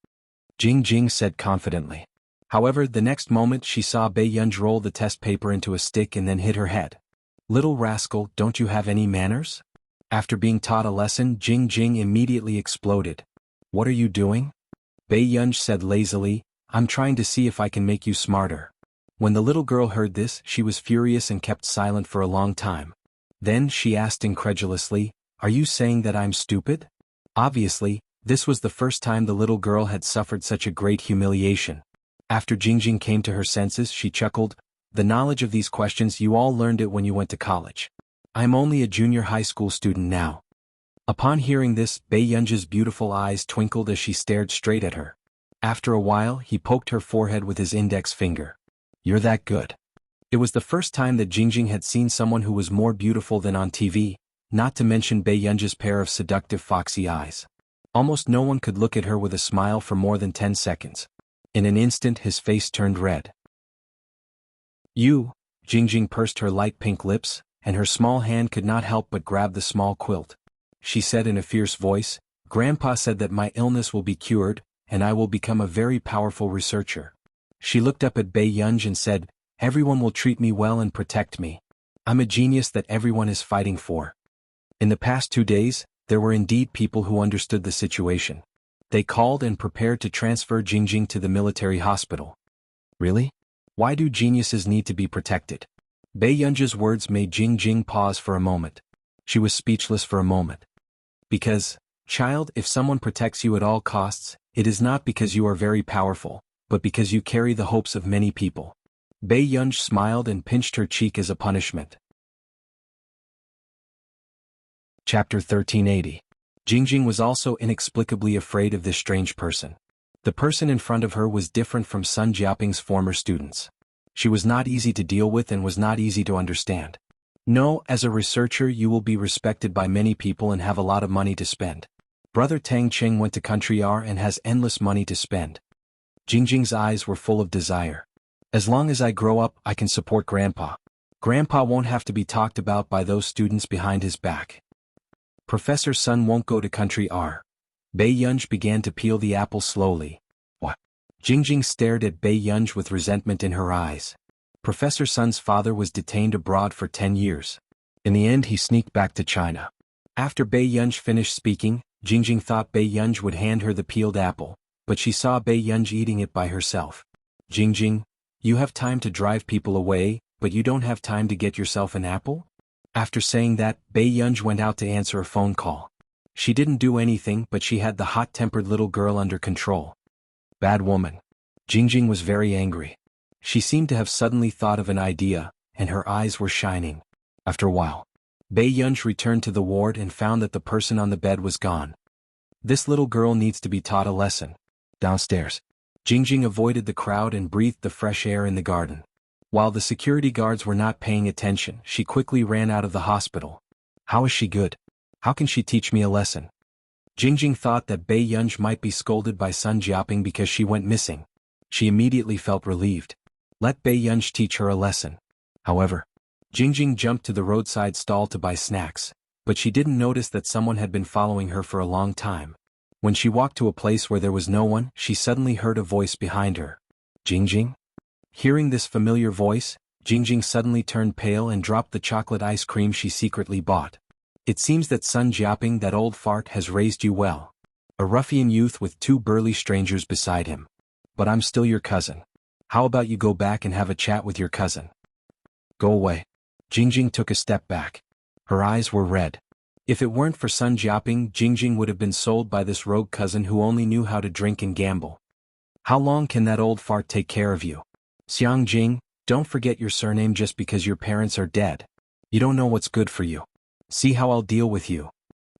Jingjing said confidently. However, the next moment she saw Bei Yunj roll the test paper into a stick and then hit her head. Little rascal, don't you have any manners? After being taught a lesson, Jingjing immediately exploded. What are you doing? Bei Yunj said lazily, I'm trying to see if I can make you smarter. When the little girl heard this, she was furious and kept silent for a long time. Then she asked incredulously, Are you saying that I'm stupid? Obviously, this was the first time the little girl had suffered such a great humiliation. After Jingjing came to her senses, she chuckled, The knowledge of these questions, you all learned it when you went to college. I'm only a junior high school student now. Upon hearing this, Bei Yunj's beautiful eyes twinkled as she stared straight at her. After a while, he poked her forehead with his index finger. You're that good. It was the first time that Jingjing had seen someone who was more beautiful than on TV, not to mention Bei Yunj's pair of seductive foxy eyes. Almost no one could look at her with a smile for more than 10 seconds. In an instant his face turned red. You, Jingjing pursed her light pink lips, and her small hand could not help but grab the small quilt. She said in a fierce voice, Grandpa said that my illness will be cured, and I will become a very powerful researcher. She looked up at Bei Yunj and said, Everyone will treat me well and protect me. I'm a genius that everyone is fighting for. In the past 2 days, there were indeed people who understood the situation. They called and prepared to transfer Jingjing to the military hospital. Really? Why do geniuses need to be protected? Bei Yunj's words made Jingjing pause for a moment. She was speechless for a moment. Because, child, if someone protects you at all costs, it is not because you are very powerful, but because you carry the hopes of many people. Bei Yunj smiled and pinched her cheek as a punishment. Chapter 1380. Jingjing was also inexplicably afraid of this strange person. The person in front of her was different from Sun Jiaping's former students. She was not easy to deal with and was not easy to understand. No, as a researcher you will be respected by many people and have a lot of money to spend. Brother Tang Cheng went to Country R and has endless money to spend. Jingjing's eyes were full of desire. As long as I grow up, I can support Grandpa. Grandpa won't have to be talked about by those students behind his back. Professor Sun won't go to Country R. Bei Yunj began to peel the apple slowly. What? Jingjing stared at Bei Yunj with resentment in her eyes. Professor Sun's father was detained abroad for 10 years. In the end he sneaked back to China. After Bei Yunj finished speaking, Jingjing thought Bei Yunj would hand her the peeled apple, but she saw Bei Yunj eating it by herself. Jingjing, you have time to drive people away, but you don't have time to get yourself an apple? After saying that, Bei Yunj went out to answer a phone call. She didn't do anything, but she had the hot-tempered little girl under control. Bad woman. Jingjing was very angry. She seemed to have suddenly thought of an idea, and her eyes were shining. After a while, Bei Yunj returned to the ward and found that the person on the bed was gone. This little girl needs to be taught a lesson. Downstairs, Jingjing avoided the crowd and breathed the fresh air in the garden. While the security guards were not paying attention, she quickly ran out of the hospital. How is she good? How can she teach me a lesson? Jingjing thought that Bei Yunj might be scolded by Sun Jiaping because she went missing. She immediately felt relieved. Let Bei Yunj teach her a lesson. However, Jingjing jumped to the roadside stall to buy snacks, but she didn't notice that someone had been following her for a long time. When she walked to a place where there was no one, she suddenly heard a voice behind her. Jingjing? Hearing this familiar voice, Jingjing suddenly turned pale and dropped the chocolate ice cream she secretly bought. It seems that Sun Jiaping, that old fart, has raised you well. A ruffian youth with two burly strangers beside him. But I'm still your cousin. How about you go back and have a chat with your cousin? Go away. Jingjing took a step back. Her eyes were red. If it weren't for Sun Jiaping, Jingjing would have been sold by this rogue cousin who only knew how to drink and gamble. How long can that old fart take care of you? Xiang Jing, don't forget your surname just because your parents are dead. You don't know what's good for you. See how I'll deal with you.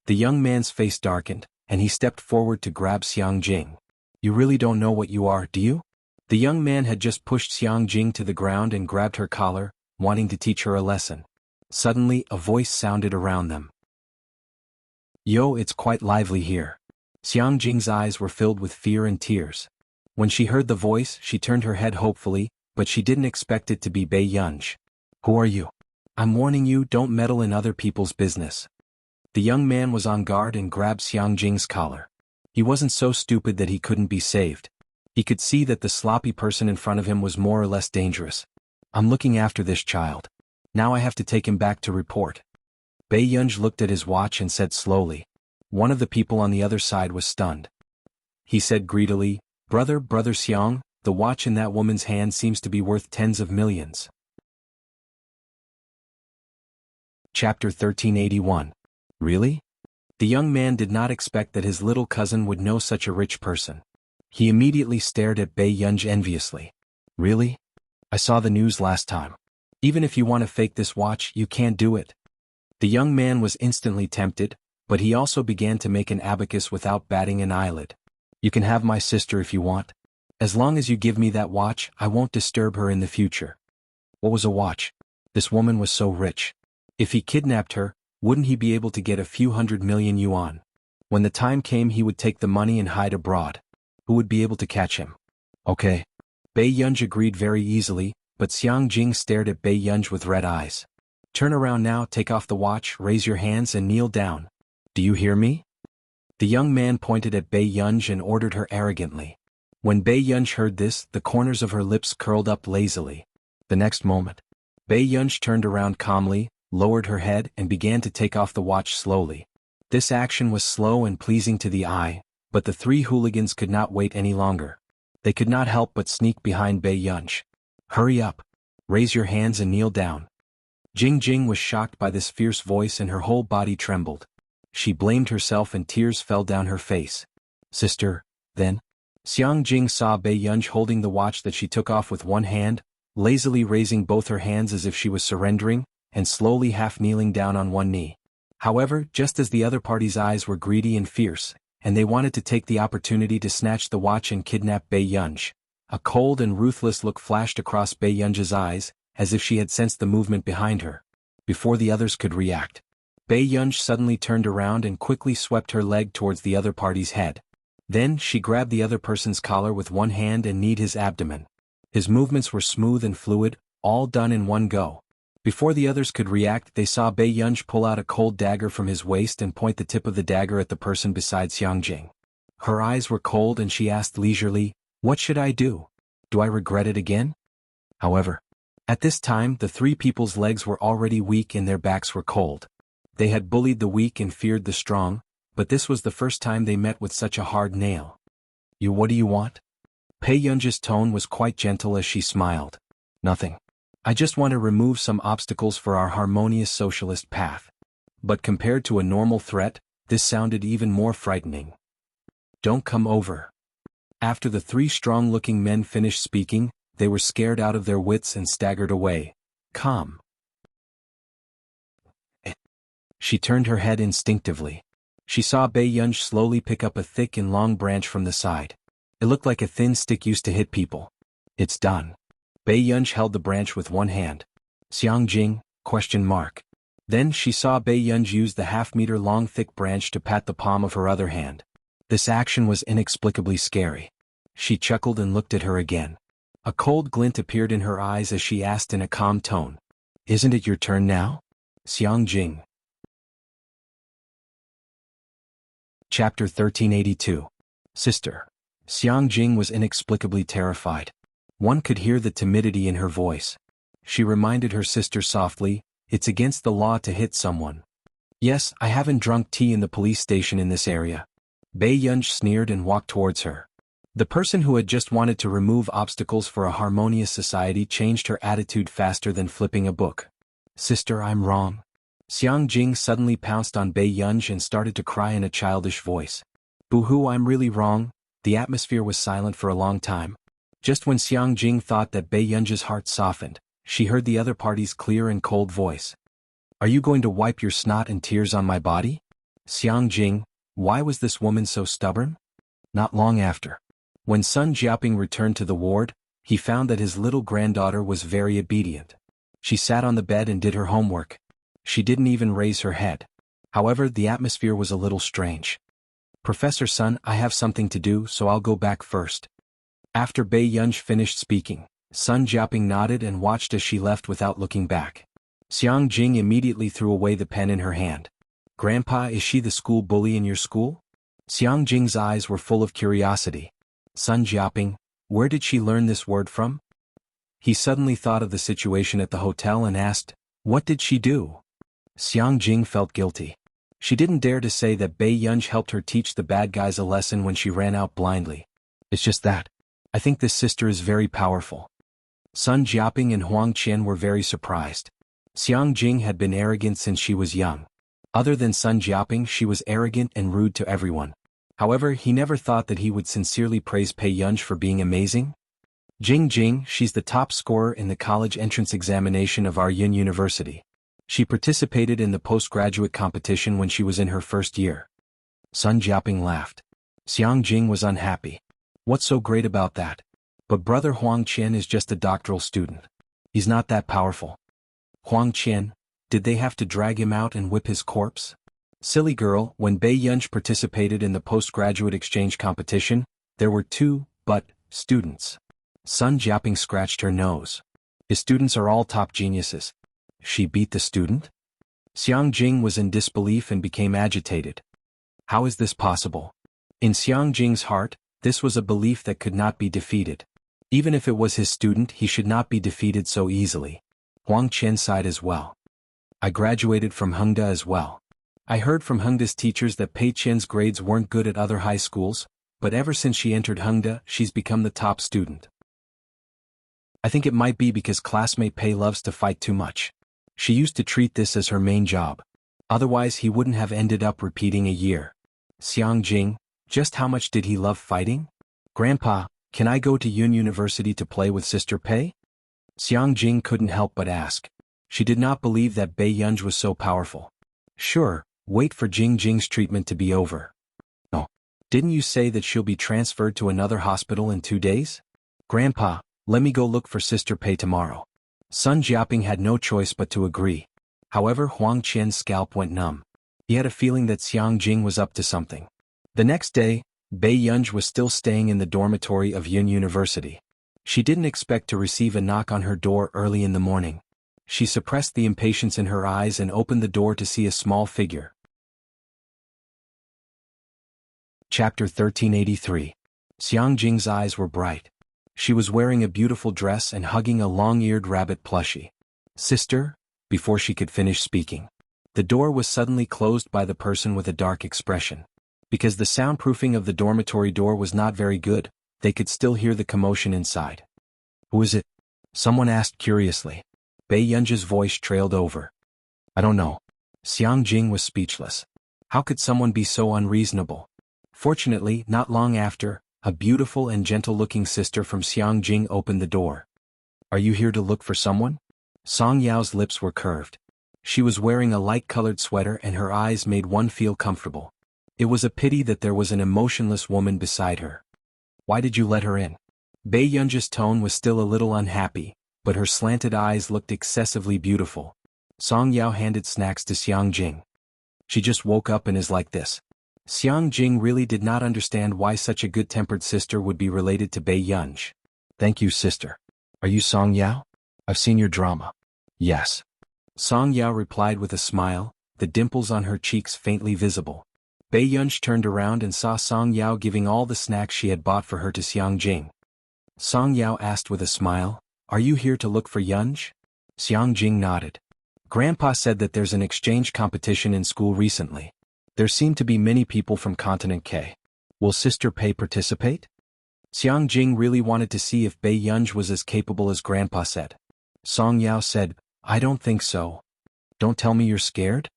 The young man's face darkened, and he stepped forward to grab Xiang Jing. You really don't know what you are, do you? The young man had just pushed Xiang Jing to the ground and grabbed her collar, wanting to teach her a lesson. Suddenly, a voice sounded around them. Yo, it's quite lively here. Xiang Jing's eyes were filled with fear and tears. When she heard the voice, she turned her head hopefully, but she didn't expect it to be Bei Yunj. Who are you? I'm warning you, don't meddle in other people's business. The young man was on guard and grabbed Xiang Jing's collar. He wasn't so stupid that he couldn't be saved. He could see that the sloppy person in front of him was more or less dangerous. I'm looking after this child. Now I have to take him back to report. Bei Yunj looked at his watch and said slowly. One of the people on the other side was stunned. He said greedily, Brother Xiang, the watch in that woman's hand seems to be worth tens of millions. Chapter 1381. Really? The young man did not expect that his little cousin would know such a rich person. He immediately stared at Bei Yunj enviously. Really? I saw the news last time. Even if you want to fake this watch, you can't do it. The young man was instantly tempted, but he also began to make an abacus without batting an eyelid. You can have my sister if you want. As long as you give me that watch, I won't disturb her in the future. What was a watch? This woman was so rich. If he kidnapped her, wouldn't he be able to get a few 100 million yuan? When the time came, he would take the money and hide abroad. Who would be able to catch him? Okay. Bei Yunj agreed very easily, but Xiang Jing stared at Bei Yunj with red eyes. Turn around now, take off the watch, raise your hands and kneel down. Do you hear me? The young man pointed at Bei Yunj and ordered her arrogantly. When Bei Yunj heard this, the corners of her lips curled up lazily. The next moment, Bei Yunj turned around calmly, lowered her head and began to take off the watch slowly. This action was slow and pleasing to the eye, but the three hooligans could not wait any longer. They could not help but sneak behind Bei Yunj. Hurry up. Raise your hands and kneel down. Jing was shocked by this fierce voice and her whole body trembled. She blamed herself and tears fell down her face. Sister, then? Xiang Jing saw Bei Yunj holding the watch that she took off with one hand, lazily raising both her hands as if she was surrendering, and slowly half-kneeling down on one knee. However, just as the other party's eyes were greedy and fierce, and they wanted to take the opportunity to snatch the watch and kidnap Bei Yunj, a cold and ruthless look flashed across Bei Yunj's eyes, as if she had sensed the movement behind her. Before the others could react, Bei Yunj suddenly turned around and quickly swept her leg towards the other party's head. Then she grabbed the other person's collar with one hand and kneed his abdomen. His movements were smooth and fluid, all done in one go. Before the others could react, they saw Bei Yunj pull out a cold dagger from his waist and point the tip of the dagger at the person beside Xiang Jing. Her eyes were cold and she asked leisurely, "What should I do? Do I regret it again?" However, at this time the three people's legs were already weak and their backs were cold. They had bullied the weak and feared the strong, but this was the first time they met with such a hard nail. What do you want?" Bei Yunj's tone was quite gentle as she smiled. "Nothing. I just want to remove some obstacles for our harmonious socialist path." But compared to a normal threat, this sounded even more frightening. "Don't come over." After the three strong-looking men finished speaking, they were scared out of their wits and staggered away. "Come." She turned her head instinctively. She saw Bei Yunj slowly pick up a thick and long branch from the side. It looked like a thin stick used to hit people. "It's done." Bei Yunj held the branch with one hand. "Xiang Jing?" ? Then she saw Bei Yunj use the half-meter-long thick branch to pat the palm of her other hand. This action was inexplicably scary. She chuckled and looked at her again. A cold glint appeared in her eyes as she asked in a calm tone, "Isn't it your turn now, Xiang Jing?" Chapter 1382. Sister. Xiang Jing was inexplicably terrified. One could hear the timidity in her voice. She reminded her sister softly, "It's against the law to hit someone." "Yes, I haven't drunk tea in the police station in this area." Bei Yunj sneered and walked towards her. The person who had just wanted to remove obstacles for a harmonious society changed her attitude faster than flipping a book. "Sister, I'm wrong." Xiang Jing suddenly pounced on Bei Yunj and started to cry in a childish voice. "Boo-hoo, I'm really wrong." The atmosphere was silent for a long time. Just when Xiang Jing thought that Bei Yunj's heart softened, she heard the other party's clear and cold voice. "Are you going to wipe your snot and tears on my body?" Xiang Jing, why was this woman so stubborn? Not long after, when Sun Jiaoping returned to the ward, he found that his little granddaughter was very obedient. She sat on the bed and did her homework. She didn't even raise her head. However, the atmosphere was a little strange. "Professor Sun, I have something to do, so I'll go back first." After Bei Yunj finished speaking, Sun Jiaoping nodded and watched as she left without looking back. Xiang Jing immediately threw away the pen in her hand. "Grandpa, is she the school bully in your school?" Xiang Jing's eyes were full of curiosity. "Sun Jiaoping, where did she learn this word from?" He suddenly thought of the situation at the hotel and asked, "What did she do?" Xiang Jing felt guilty. She didn't dare to say that Bei Yunj helped her teach the bad guys a lesson when she ran out blindly. "It's just that. I think this sister is very powerful." Sun Jiaoping and Huang Qian were very surprised. Xiang Jing had been arrogant since she was young. Other than Sun Jiaoping, she was arrogant and rude to everyone. However, he never thought that he would sincerely praise Bei Yunj for being amazing. Jing, she's the top scorer in the college entrance examination of our Yun University. She participated in the postgraduate competition when she was in her first year. Sun Jiaoping laughed. Xiang Jing was unhappy. What's so great about that? But brother Huang Qian is just a doctoral student. He's not that powerful. Huang Qian, did they have to drag him out and whip his corpse? Silly girl, when Bei Yunj participated in the postgraduate exchange competition, there were two students. Sun Jiaoping scratched her nose. His students are all top geniuses. She beat the student? Xiang Jing was in disbelief and became agitated. How is this possible? In Xiang Jing's heart, this was a belief that could not be defeated. Even if it was his student, he should not be defeated so easily. Huang Qian sighed as well. I graduated from Hengda as well. I heard from Hengda's teachers that Pei Qian's grades weren't good at other high schools, but ever since she entered Hengda, she's become the top student. I think it might be because classmate Pei loves to fight too much. She used to treat this as her main job. Otherwise he wouldn't have ended up repeating a year. Xiang Jing, just how much did he love fighting? Grandpa, can I go to Yun University to play with Sister Pei? Xiang Jing couldn't help but ask. She did not believe that Bei Yunj was so powerful. Sure, wait for Jing Jing's treatment to be over. Oh, didn't you say that she'll be transferred to another hospital in 2 days? Grandpa, let me go look for Sister Pei tomorrow. Sun Jiaping had no choice but to agree. However, Huang Qian's scalp went numb. He had a feeling that Xiang Jing was up to something. The next day, Bei Yunj was still staying in the dormitory of Yun University. She didn't expect to receive a knock on her door early in the morning. She suppressed the impatience in her eyes and opened the door to see a small figure. Chapter 1383. Xiang Jing's eyes were bright. She was wearing a beautiful dress and hugging a long-eared rabbit plushie. Sister? Before she could finish speaking. The door was suddenly closed by the person with a dark expression. Because the soundproofing of the dormitory door was not very good, they could still hear the commotion inside. Who is it? Someone asked curiously. Bei Yunj's voice trailed over. I don't know. Xiang Jing was speechless. How could someone be so unreasonable? Fortunately, not long after, a beautiful and gentle-looking sister from Xiang Jing opened the door. Are you here to look for someone? Song Yao's lips were curved. She was wearing a light-colored sweater and her eyes made one feel comfortable. It was a pity that there was an emotionless woman beside her. Why did you let her in? Bei Yunj's tone was still a little unhappy, but her slanted eyes looked excessively beautiful. Song Yao handed snacks to Xiang Jing. She just woke up and is like this. Xiang Jing really did not understand why such a good-tempered sister would be related to Bei Yunj. Thank you, sister. Are you Song Yao? I've seen your drama. Yes. Song Yao replied with a smile, the dimples on her cheeks faintly visible. Bei Yunj turned around and saw Song Yao giving all the snacks she had bought for her to Xiang Jing. Song Yao asked with a smile, Are you here to look for Yunj? Xiang Jing nodded. Grandpa said that there's an exchange competition in school recently. There seem to be many people from Continent K. Will Sister Pei participate? Xiang Jing really wanted to see if Bei Yunj was as capable as Grandpa said. Song Yao said, I don't think so. Don't tell me you're scared?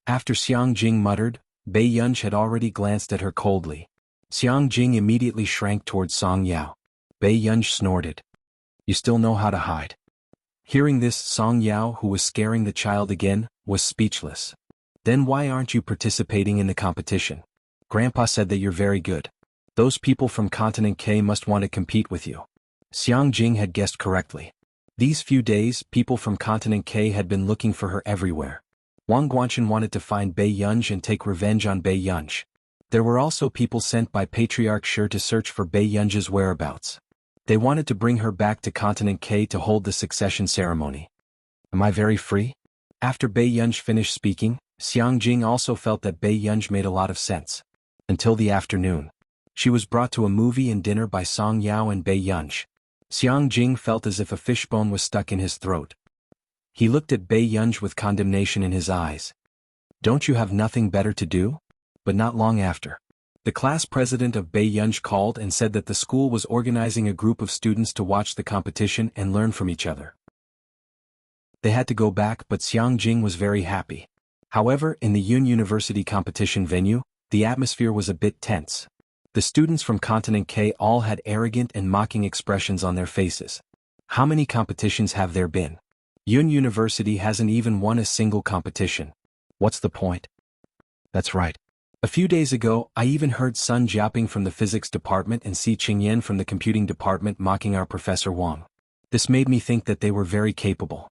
After Xiang Jing muttered, Bei Yunj had already glanced at her coldly. Xiang Jing immediately shrank towards Song Yao. Bei Yunj snorted. You still know how to hide. Hearing this, Song Yao, who was scaring the child again, was speechless. Then why aren't you participating in the competition? Grandpa said that you're very good. Those people from Continent K must want to compete with you. Xiang Jing had guessed correctly. These few days, people from Continent K had been looking for her everywhere. Wang Guanchen wanted to find Bei Yunj and take revenge on Bei Yunj. There were also people sent by Patriarch Shi to search for Bei Yunj's whereabouts. They wanted to bring her back to Continent K to hold the succession ceremony. Am I very free? After Bei Yunj finished speaking, Xiang Jing also felt that Bei Yunj made a lot of sense. Until the afternoon. She was brought to a movie and dinner by Song Yao and Bei Yunj. Xiang Jing felt as if a fishbone was stuck in his throat. He looked at Bei Yunj with condemnation in his eyes. Don't you have nothing better to do? But not long after. The class president of Bei Yunj called and said that the school was organizing a group of students to watch the competition and learn from each other. They had to go back, but Xiang Jing was very happy. However, in the Yun University competition venue, the atmosphere was a bit tense. The students from Continent K all had arrogant and mocking expressions on their faces. How many competitions have there been? Yun University hasn't even won a single competition. What's the point? That's right. A few days ago, I even heard Sun Jiaping from the physics department and Si Qingyan from the computing department mocking our Professor Wang. This made me think that they were very capable.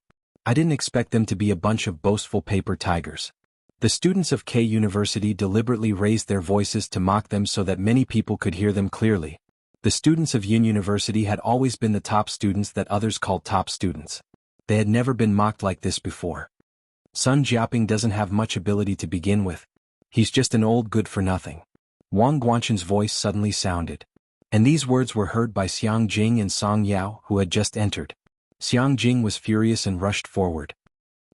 I didn't expect them to be a bunch of boastful paper tigers. The students of K University deliberately raised their voices to mock them so that many people could hear them clearly. The students of Yun University had always been the top students that others called top students. They had never been mocked like this before. Sun Jiaping doesn't have much ability to begin with. He's just an old good-for-nothing. Wang Guanchen's voice suddenly sounded. And these words were heard by Xiang Jing and Song Yao, who had just entered. Xiang Jing was furious and rushed forward.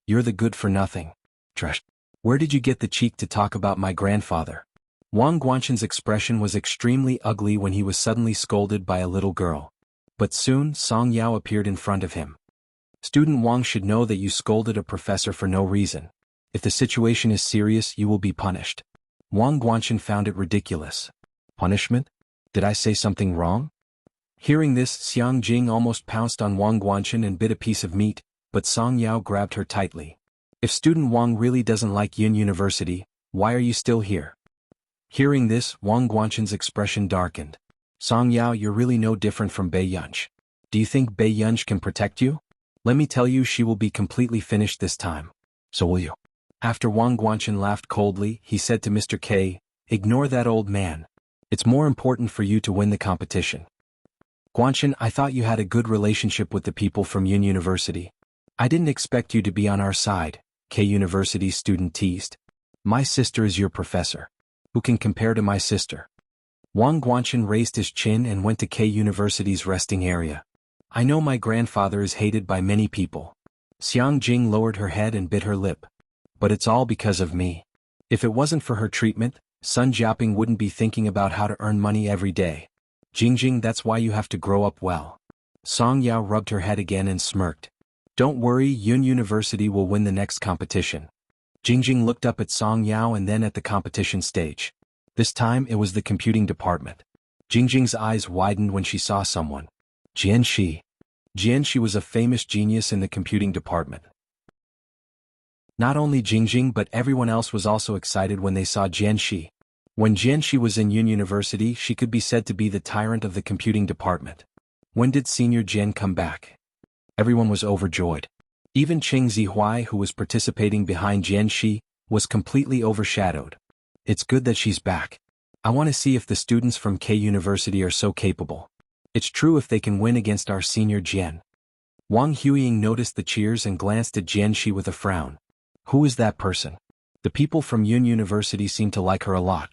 You're the good-for-nothing. Trash. Where did you get the cheek to talk about my grandfather? Wang Guanchen's expression was extremely ugly when he was suddenly scolded by a little girl. But soon, Song Yao appeared in front of him. Student Wang should know that you scolded a professor for no reason. If the situation is serious, you will be punished. Wang Guanchen found it ridiculous. Punishment? Did I say something wrong? Hearing this, Xiang Jing almost pounced on Wang Guanchen and bit a piece of meat, but Song Yao grabbed her tightly. If student Wang really doesn't like Yun University, why are you still here? Hearing this, Wang Guanchen's expression darkened. Song Yao, you're really no different from Bei Yunch. Do you think Bei Yunch can protect you? Let me tell you, she will be completely finished this time. So will you? After Wang Guanchen laughed coldly, he said to Mr. K, ignore that old man. It's more important for you to win the competition. Guanchen, I thought you had a good relationship with the people from Yun University. I didn't expect you to be on our side, K University's student teased. My sister is your professor. Who can compare to my sister? Wang Guanchen raised his chin and went to K University's resting area. I know my grandfather is hated by many people. Xiang Jing lowered her head and bit her lip. But it's all because of me. If it wasn't for her treatment, Sun Jiaping wouldn't be thinking about how to earn money every day. Jingjing, that's why you have to grow up well. Song Yao rubbed her head again and smirked. Don't worry, Yun University will win the next competition. Jingjing looked up at Song Yao and then at the competition stage. This time it was the computing department. Jingjing's eyes widened when she saw someone. Jianxi. Jianxi was a famous genius in the computing department. Not only Jingjing but everyone else was also excited when they saw Jianxi. When Jianxi was in Yun University, she could be said to be the tyrant of the computing department. When did Senior Jian come back? Everyone was overjoyed. Even Qing Zihuai, who was participating behind Jianxi, was completely overshadowed. It's good that she's back. I want to see if the students from K University are so capable. It's true if they can win against our Senior Jian. Wang Huiying noticed the cheers and glanced at Jianxi with a frown. Who is that person? The people from Yun University seem to like her a lot.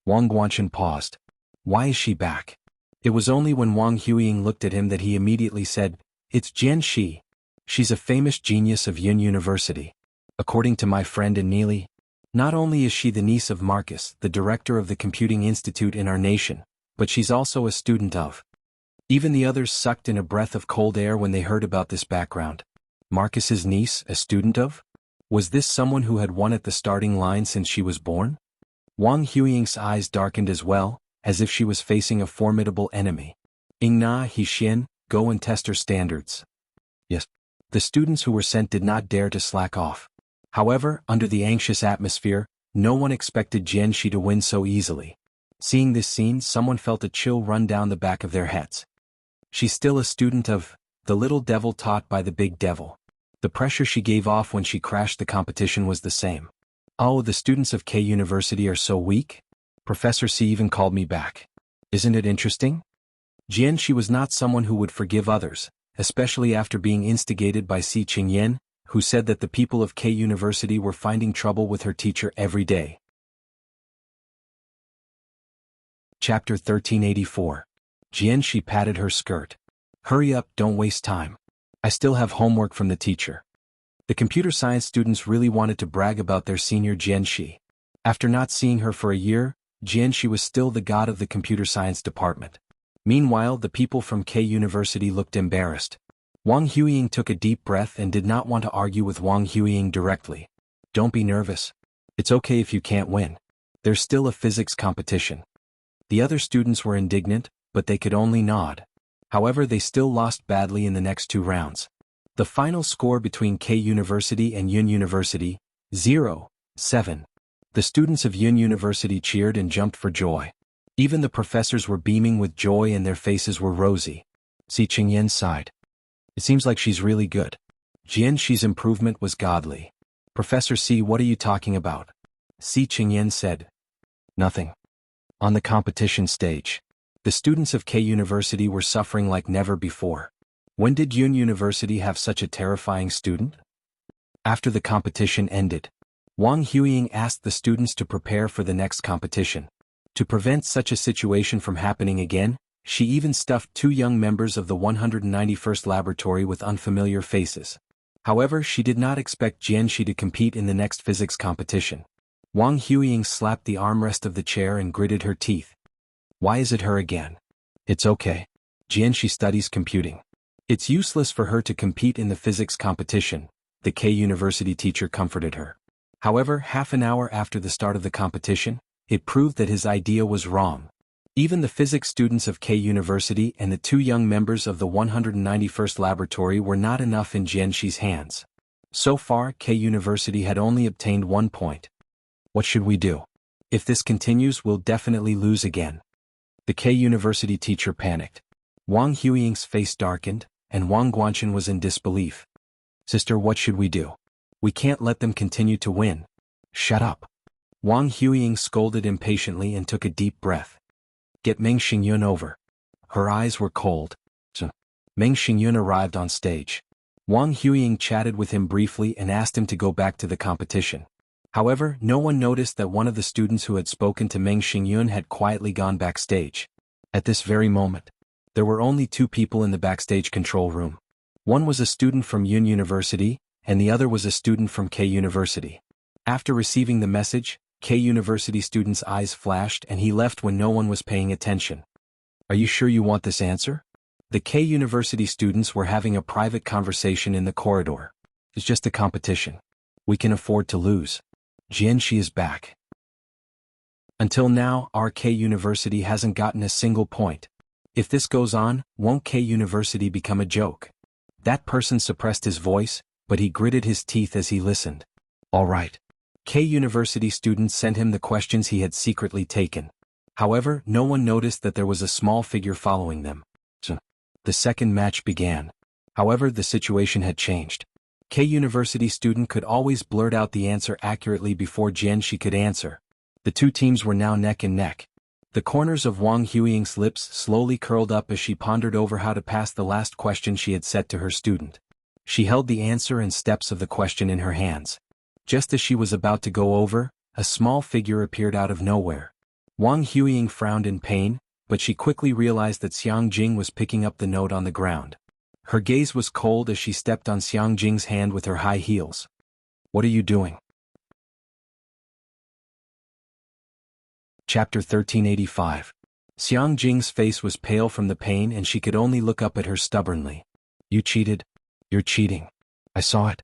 Wang Guanchen paused. Why is she back? It was only when Wang Huiying looked at him that he immediately said, it's Jianxi. She's a famous genius of Yun University. According to my friend and Neely, not only is she the niece of Marcus, the director of the computing institute in our nation, but she's also a student of. Even the others sucked in a breath of cold air when they heard about this background. Marcus's niece, a student of? Was this someone who had won at the starting line since she was born? Wang Huiying's eyes darkened as well, as if she was facing a formidable enemy. Ingna Hixin, go and test her standards. Yes. The students who were sent did not dare to slack off. However, under the anxious atmosphere, no one expected Jianxi to win so easily. Seeing this scene, someone felt a chill run down the back of their heads. She's still a student of the little devil taught by the big devil. The pressure she gave off when she crashed the competition was the same. Oh, the students of K University are so weak? Professor C even called me back. Isn't it interesting? Jianxi was not someone who would forgive others, especially after being instigated by Si Qingyan, who said that the people of K University were finding trouble with her teacher every day. Chapter 1384. Jianxi patted her skirt. Hurry up, don't waste time. I still have homework from the teacher. The computer science students really wanted to brag about their senior Jianxi. After not seeing her for a year, Jianxi was still the god of the computer science department. Meanwhile, the people from K University looked embarrassed. Wang Huiying took a deep breath and did not want to argue with Wang Huiying directly. Don't be nervous. It's okay if you can't win. There's still a physics competition. The other students were indignant, but they could only nod. However, they still lost badly in the next 2 rounds. The final score between K University and Yun University, 0-7. The students of Yun University cheered and jumped for joy. Even the professors were beaming with joy and their faces were rosy. Si Qingyan sighed. It seems like she's really good. Jianxi's improvement was godly. Professor C, what are you talking about? Si Qingyan said. Nothing. On the competition stage, the students of K University were suffering like never before. When did Yun University have such a terrifying student? After the competition ended, Wang Huiying asked the students to prepare for the next competition. To prevent such a situation from happening again, she even stuffed 2 young members of the 191st laboratory with unfamiliar faces. However, she did not expect Jianxi to compete in the next physics competition. Wang Huiying slapped the armrest of the chair and gritted her teeth. Why is it her again? It's okay. Jianxi studies computing. It's useless for her to compete in the physics competition, the K University teacher comforted her. However, half an hour after the start of the competition, it proved that his idea was wrong. Even the physics students of K University and the 2 young members of the 191st laboratory were not enough in Jianshi's hands. So far, K University had only obtained 1 point. What should we do? If this continues, we'll definitely lose again. The K University teacher panicked. Wang Huiying's face darkened, and Wang Guanchen was in disbelief. Sister, what should we do? We can't let them continue to win. Shut up. Wang Huiying scolded impatiently and took a deep breath. Get Meng Xingyun over. Her eyes were cold. Meng Xingyun arrived on stage. Wang Huiying chatted with him briefly and asked him to go back to the competition. However, no one noticed that one of the students who had spoken to Meng Xingyun had quietly gone backstage. At this very moment, there were only 2 people in the backstage control room. One was a student from Yun University, and the other was a student from K University. After receiving the message, K University student's eyes flashed and he left when no one was paying attention. Are you sure you want this answer? The K University students were having a private conversation in the corridor. It's just a competition. We can afford to lose. Jianxi is back. Until now, our K University hasn't gotten a single point. If this goes on, won't K University become a joke? That person suppressed his voice, but he gritted his teeth as he listened. All right. K University students sent him the questions he had secretly taken. However, no one noticed that there was a small figure following them. The second match began. However, the situation had changed. K University student could always blurt out the answer accurately before Jianxi could answer. The 2 teams were now neck and neck. The corners of Wang Huiying's lips slowly curled up as she pondered over how to pass the last question she had set to her student. She held the answer and steps of the question in her hands. Just as she was about to go over, a small figure appeared out of nowhere. Wang Huiying frowned in pain, but she quickly realized that Xiang Jing was picking up the note on the ground. Her gaze was cold as she stepped on Xiang Jing's hand with her high heels. What are you doing? Chapter 1385. Xiang Jing's face was pale from the pain and she could only look up at her stubbornly. You cheated. You're cheating. I saw it.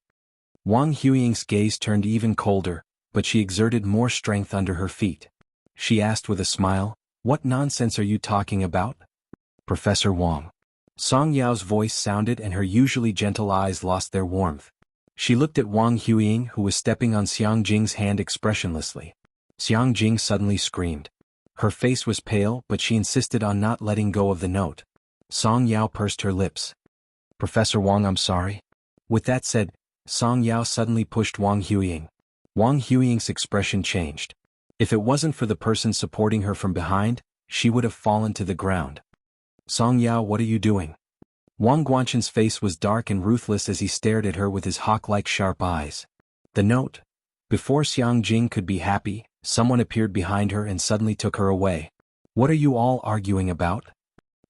Wang Huiying's gaze turned even colder, but she exerted more strength under her feet. She asked with a smile, What nonsense are you talking about? Professor Wang. Song Yao's voice sounded and her usually gentle eyes lost their warmth. She looked at Wang Huiying who was stepping on Xiang Jing's hand expressionlessly. Xiang Jing suddenly screamed. Her face was pale but she insisted on not letting go of the note. Song Yao pursed her lips. Professor Wang, I'm sorry. With that said, Song Yao suddenly pushed Wang Huiying. Wang Huiying's expression changed. If it wasn't for the person supporting her from behind, she would have fallen to the ground. Song Yao, what are you doing? Wang Guanchen's face was dark and ruthless as he stared at her with his hawk-like sharp eyes. The note. Before Xiang Jing could be happy, someone appeared behind her and suddenly took her away. What are you all arguing about?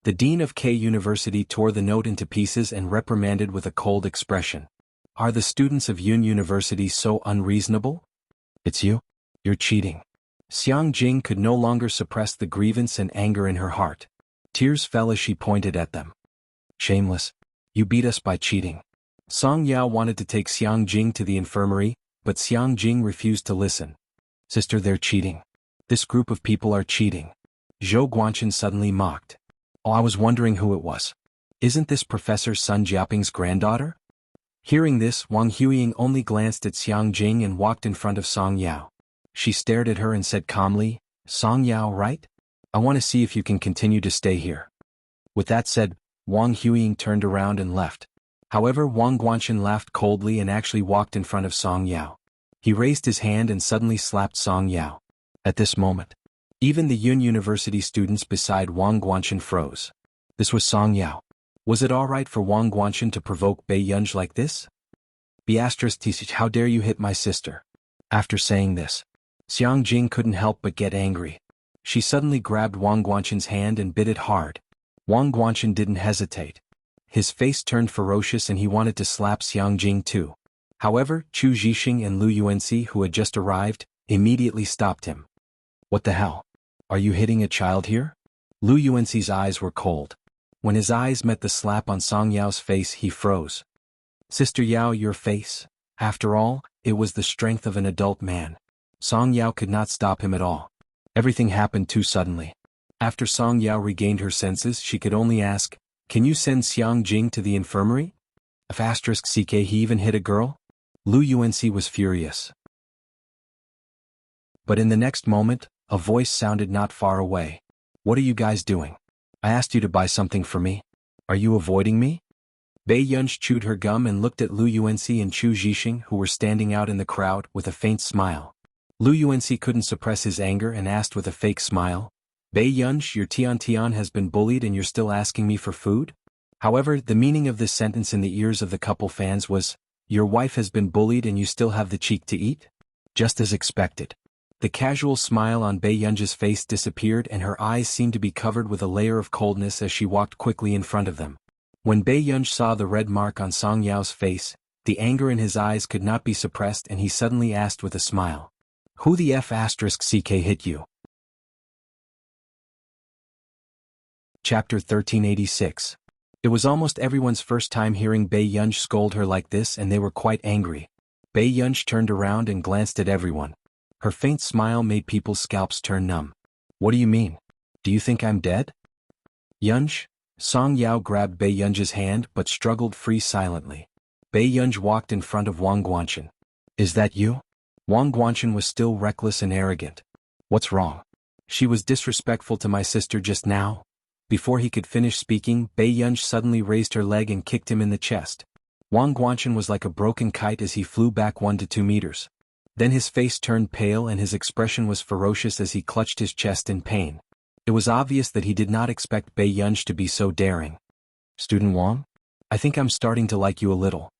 The dean of K University tore the note into pieces and reprimanded with a cold expression. Are the students of Yun University so unreasonable? It's you? You're cheating. Xiang Jing could no longer suppress the grievance and anger in her heart. Tears fell as she pointed at them. Shameless. You beat us by cheating. Song Yao wanted to take Xiang Jing to the infirmary, but Xiang Jing refused to listen. Sister, they're cheating. This group of people are cheating. Zhou Guanchen suddenly mocked. Oh, I was wondering who it was. Isn't this Professor Sun Jiaping's granddaughter? Hearing this, Wang Huiying only glanced at Xiang Jing and walked in front of Song Yao. She stared at her and said calmly, Song Yao, right? I want to see if you can continue to stay here. With that said, Wang Huiying turned around and left. However, Wang Guanchen laughed coldly and actually walked in front of Song Yao. He raised his hand and suddenly slapped Song Yao. At this moment, even the Yun University students beside Wang Guanchen froze. This was Song Yao. Was it alright for Wang Guanchen to provoke Bei Yunj like this? How dare you hit my sister? After saying this, Xiang Jing couldn't help but get angry. She suddenly grabbed Wang Guanchen's hand and bit it hard. Wang Guanchen didn't hesitate. His face turned ferocious and he wanted to slap Xiang Jing too. However, Chu Zhixing and Lu Yuanxi, who had just arrived, immediately stopped him. What the hell? Are you hitting a child here? Lu Yuanxi's eyes were cold. When his eyes met the slap on Song Yao's face, he froze. Sister Yao, your face. After all, it was the strength of an adult man. Song Yao could not stop him at all. Everything happened too suddenly. After Song Yao regained her senses, she could only ask, "Can you send Xiang Jing to the infirmary?" *CK he even hit a girl? Lu Yuanxi was furious. But in the next moment, a voice sounded not far away. "What are you guys doing? I asked you to buy something for me. Are you avoiding me?" Bei Yunji chewed her gum and looked at Lu Yuanxi and Chu Zhixing, who were standing out in the crowd, with a faint smile. Lu Yuanxi couldn't suppress his anger and asked with a fake smile, "Bei Yunji, your Tian has been bullied and you're still asking me for food?" However, the meaning of this sentence in the ears of the couple fans was, "Your wife has been bullied and you still have the cheek to eat?" Just as expected. The casual smile on Bei Yunji's face disappeared and her eyes seemed to be covered with a layer of coldness as she walked quickly in front of them. When Bei Yunji saw the red mark on Song Yao's face, the anger in his eyes could not be suppressed and he suddenly asked with a smile, "Who the *CK hit you?" Chapter 1386. It was almost everyone's first time hearing Bei Yunji scold her like this and they were quite angry. Bei Yunji turned around and glanced at everyone. Her faint smile made people's scalps turn numb. "What do you mean? Do you think I'm dead?" "Yunji?" Song Yao grabbed Bei Yunji's hand but struggled free silently. Bei Yunji walked in front of Wang Guanchen. "Is that you?" Wang Guanchen was still reckless and arrogant. "What's wrong?" "She was disrespectful to my sister just now." Before he could finish speaking, Bei Yunji suddenly raised her leg and kicked him in the chest. Wang Guanchen was like a broken kite as he flew back 1 to 2 meters. Then his face turned pale and his expression was ferocious as he clutched his chest in pain. It was obvious that he did not expect Bei Yunji to be so daring. "Student Wang? I think I'm starting to like you a little."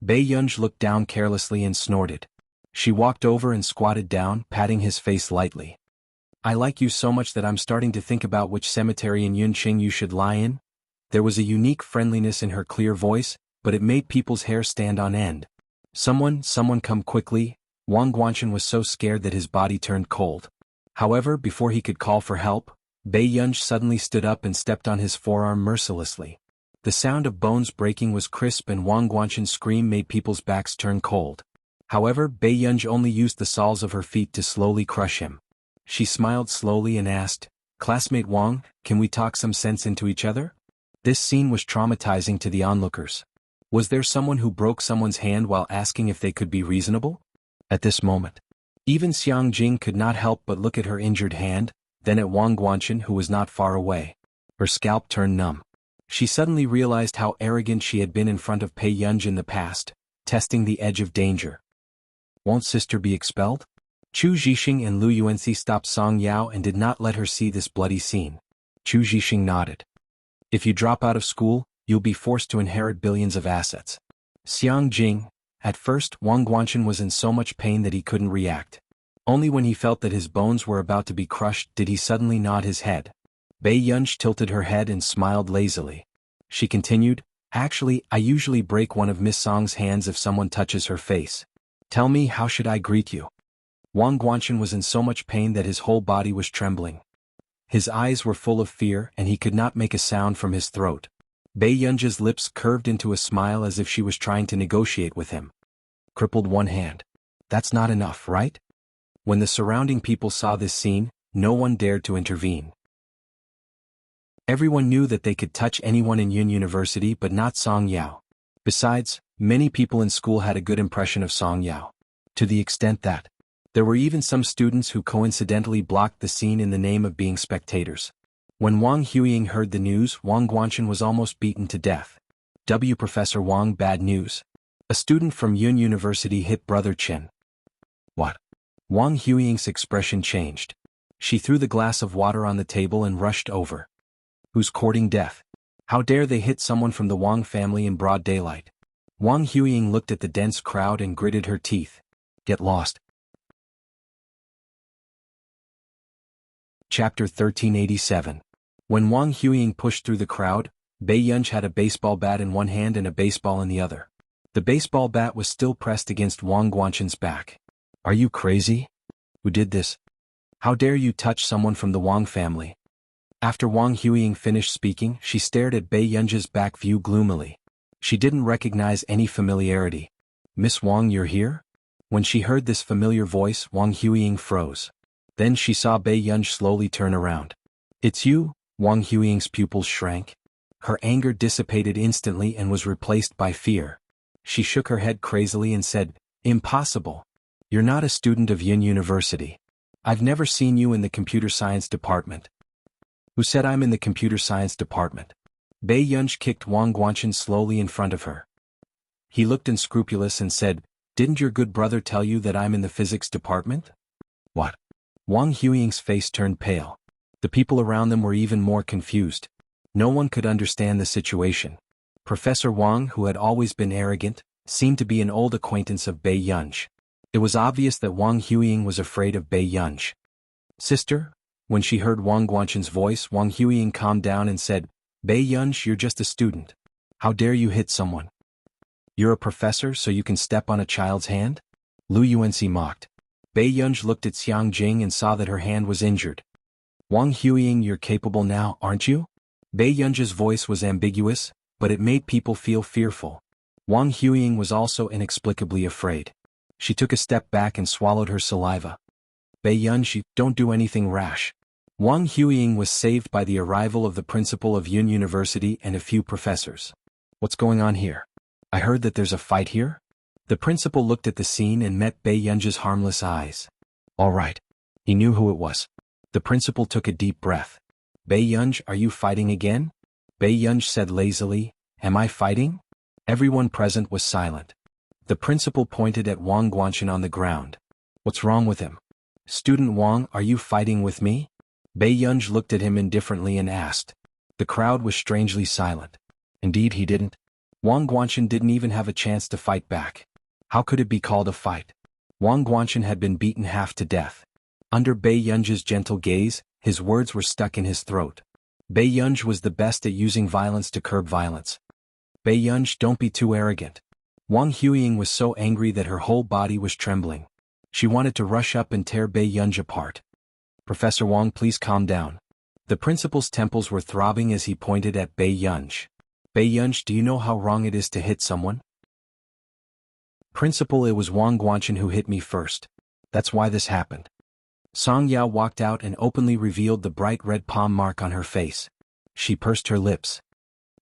Bei Yunji looked down carelessly and snorted. She walked over and squatted down, patting his face lightly. "I like you so much that I'm starting to think about which cemetery in Yunqing you should lie in." There was a unique friendliness in her clear voice, but it made people's hair stand on end. Someone come quickly." Wang Guanchen was so scared that his body turned cold. However, before he could call for help, Bei Yunji suddenly stood up and stepped on his forearm mercilessly. The sound of bones breaking was crisp and Wang Guanchen's scream made people's backs turn cold. However, Bei Yunji only used the soles of her feet to slowly crush him. She smiled slowly and asked, "Classmate Wang, can we talk some sense into each other?" This scene was traumatizing to the onlookers. Was there someone who broke someone's hand while asking if they could be reasonable? At this moment, even Xiang Jing could not help but look at her injured hand, then at Wang Guanchen who was not far away. Her scalp turned numb. She suddenly realized how arrogant she had been in front of Bei Yunji in the past, testing the edge of danger. "Won't sister be expelled?" Chu Zhixing and Lu Yuanxi stopped Song Yao and did not let her see this bloody scene. Chu Zhixing nodded. "If you drop out of school, you'll be forced to inherit billions of assets." Xiang Jing. At first, Wang Guanchen was in so much pain that he couldn't react. Only when he felt that his bones were about to be crushed did he suddenly nod his head. Bei Yunji tilted her head and smiled lazily. She continued, "Actually, I usually break one of Miss Song's hands if someone touches her face. Tell me, how should I greet you?" Wang Guanchen was in so much pain that his whole body was trembling. His eyes were full of fear and he could not make a sound from his throat. Bei Yunji's lips curved into a smile as if she was trying to negotiate with him. Crippled one hand. That's not enough, right? When the surrounding people saw this scene, no one dared to intervene. Everyone knew that they could touch anyone in Yun University but not Song Yao. Besides, many people in school had a good impression of Song Yao. To the extent that there were even some students who coincidentally blocked the scene in the name of being spectators. When Wang Huiying heard the news, Wang Guanchen was almost beaten to death. Professor Wang, bad news. A student from Yun University hit Brother Chen. What? Wang Huiying's expression changed. She threw the glass of water on the table and rushed over. Who's courting death? How dare they hit someone from the Wang family in broad daylight? Wang Huiying looked at the dense crowd and gritted her teeth. Get lost. Chapter 1387. When Wang Huiying pushed through the crowd, Bei Yunji had a baseball bat in one hand and a baseball in the other. The baseball bat was still pressed against Wang Guanchen's back. Are you crazy? Who did this? How dare you touch someone from the Wang family? After Wang Huiying finished speaking, she stared at Bei Yunji's back view gloomily. She didn't recognize any familiarity. Miss Wang, you're here? When she heard this familiar voice, Wang Huiying froze. Then she saw Bei Yunji slowly turn around. It's you? Wang Huiying's pupils shrank. Her anger dissipated instantly and was replaced by fear. She shook her head crazily and said, "Impossible. You're not a student of Yin University. I've never seen you in the computer science department." "Who said I'm in the computer science department?" Bei Yunji kicked Wang Guanchen slowly in front of her. He looked unscrupulous and said, "Didn't your good brother tell you that I'm in the physics department?" "What?" Wang Huiying's face turned pale. The people around them were even more confused. No one could understand the situation. Professor Wang, who had always been arrogant, seemed to be an old acquaintance of Bei Yunji. It was obvious that Wang Huiying was afraid of Bei Yunji. "Sister?" When she heard Wang Guanchen's voice, Wang Huiying calmed down and said, "Bei Yunji, you're just a student. How dare you hit someone? You're a professor, so you can step on a child's hand?" Lu Yuanxi mocked. Bei Yunji looked at Xiang Jing and saw that her hand was injured. "Wang Huiying, you're capable now, aren't you?" Bei Yunji's voice was ambiguous, but it made people feel fearful. Wang Huiying was also inexplicably afraid. She took a step back and swallowed her saliva. "Bei Yunji, don't do anything rash." Wang Huiying was saved by the arrival of the principal of Yun University and a few professors. "What's going on here? I heard that there's a fight here?" The principal looked at the scene and met Bei Yunji's harmless eyes. All right. He knew who it was. The principal took a deep breath. "Bei Yunji, are you fighting again?" Bei Yunji said lazily, "Am I fighting?" Everyone present was silent. The principal pointed at Wang Guanchen on the ground. "What's wrong with him?" "Student Wang, are you fighting with me?" Bei Yunji looked at him indifferently and asked. The crowd was strangely silent. Indeed he didn't. Wang Guanchen didn't even have a chance to fight back. How could it be called a fight? Wang Guanchen had been beaten half to death. Under Bei Yunji's gentle gaze, his words were stuck in his throat. Bei Yunji was the best at using violence to curb violence. "Bei Yunji, don't be too arrogant." Wang Huiying was so angry that her whole body was trembling. She wanted to rush up and tear Bei Yunji apart. "Professor Wang, please calm down." The principal's temples were throbbing as he pointed at Bei Yunji. "Bei Yunji, do you know how wrong it is to hit someone?" "Principal, it was Wang Guanchen who hit me first. That's why this happened." Song Yao walked out and openly revealed the bright red palm mark on her face. She pursed her lips.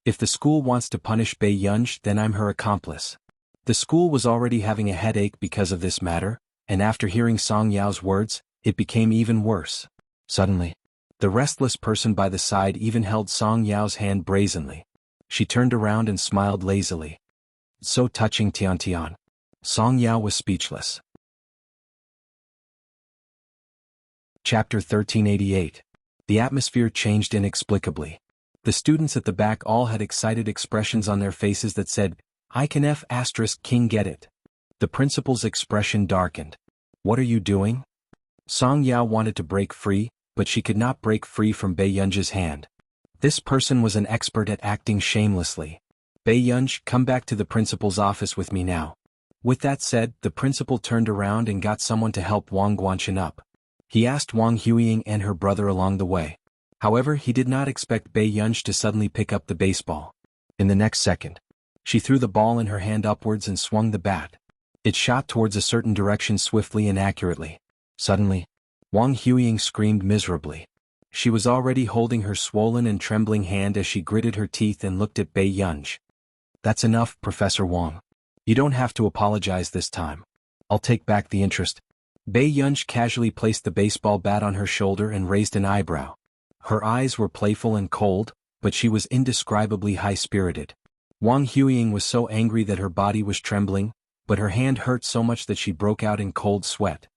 "If the school wants to punish Bei Yunji, then I'm her accomplice." The school was already having a headache because of this matter, and after hearing Song Yao's words, it became even worse. Suddenly, the restless person by the side even held Song Yao's hand brazenly. She turned around and smiled lazily. "So touching, Tian Tian." Song Yao was speechless. Chapter 1388. The atmosphere changed inexplicably. The students at the back all had excited expressions on their faces that said, "I can F*** King get it." The principal's expression darkened. "What are you doing?" Song Yao wanted to break free, but she could not break free from Bei Yunji's hand. This person was an expert at acting shamelessly. "Bei Yunji, come back to the principal's office with me now." With that said, the principal turned around and got someone to help Wang Guanchen up. He asked Wang Huiying and her brother along the way. However, he did not expect Bei Yunji to suddenly pick up the baseball. In the next second, she threw the ball in her hand upwards and swung the bat. It shot towards a certain direction swiftly and accurately. Suddenly, Wang Huiying screamed miserably. She was already holding her swollen and trembling hand as she gritted her teeth and looked at Bei Yunji. "That's enough, Professor Wang. You don't have to apologize this time. I'll take back the interest." Bei Yunji casually placed the baseball bat on her shoulder and raised an eyebrow. Her eyes were playful and cold, but she was indescribably high-spirited. Wang Huiying was so angry that her body was trembling, but her hand hurt so much that she broke out in cold sweat.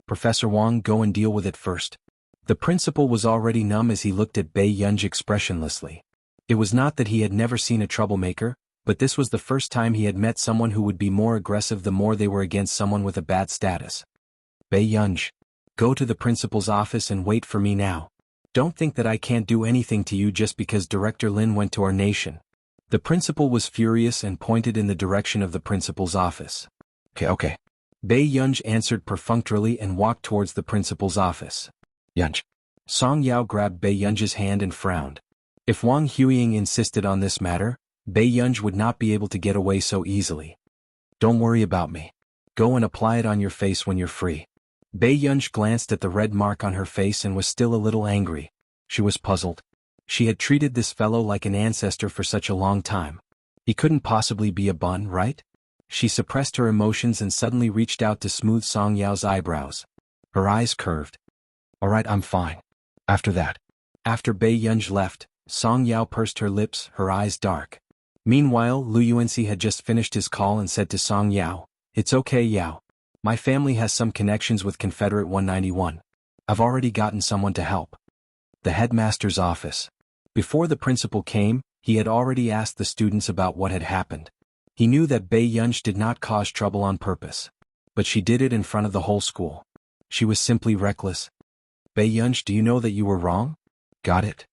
"Professor Wang, go and deal with it first." The principal was already numb as he looked at Bei Yunji expressionlessly. It was not that he had never seen a troublemaker, but this was the first time he had met someone who would be more aggressive the more they were against someone with a bad status. "Bei Yunji, go to the principal's office and wait for me now. Don't think that I can't do anything to you just because Director Lin went to our nation." The principal was furious and pointed in the direction of the principal's office. Okay. Bei Yunji answered perfunctorily and walked towards the principal's office. "Yunji." Song Yao grabbed Bei Yunji's hand and frowned. If Wang Huiying insisted on this matter, Bei Yunji would not be able to get away so easily. "Don't worry about me. Go and apply it on your face when you're free." Bei Yunji glanced at the red mark on her face and was still a little angry. She was puzzled. She had treated this fellow like an ancestor for such a long time. He couldn't possibly be a bun, right? She suppressed her emotions and suddenly reached out to smooth Song Yao's eyebrows. Her eyes curved. All right, I'm fine. After that. After Bei Yunj left, Song Yao pursed her lips, her eyes dark. Meanwhile, Lu Yuanxi had just finished his call and said to Song Yao, "It's okay, Yao. My family has some connections with Confederate 191. I've already gotten someone to help." The headmaster's office. Before the principal came, he had already asked the students about what had happened. He knew that Bei Yunj did not cause trouble on purpose. But she did it in front of the whole school. She was simply reckless. "Bei Yunj, do you know that you were wrong? Got it?"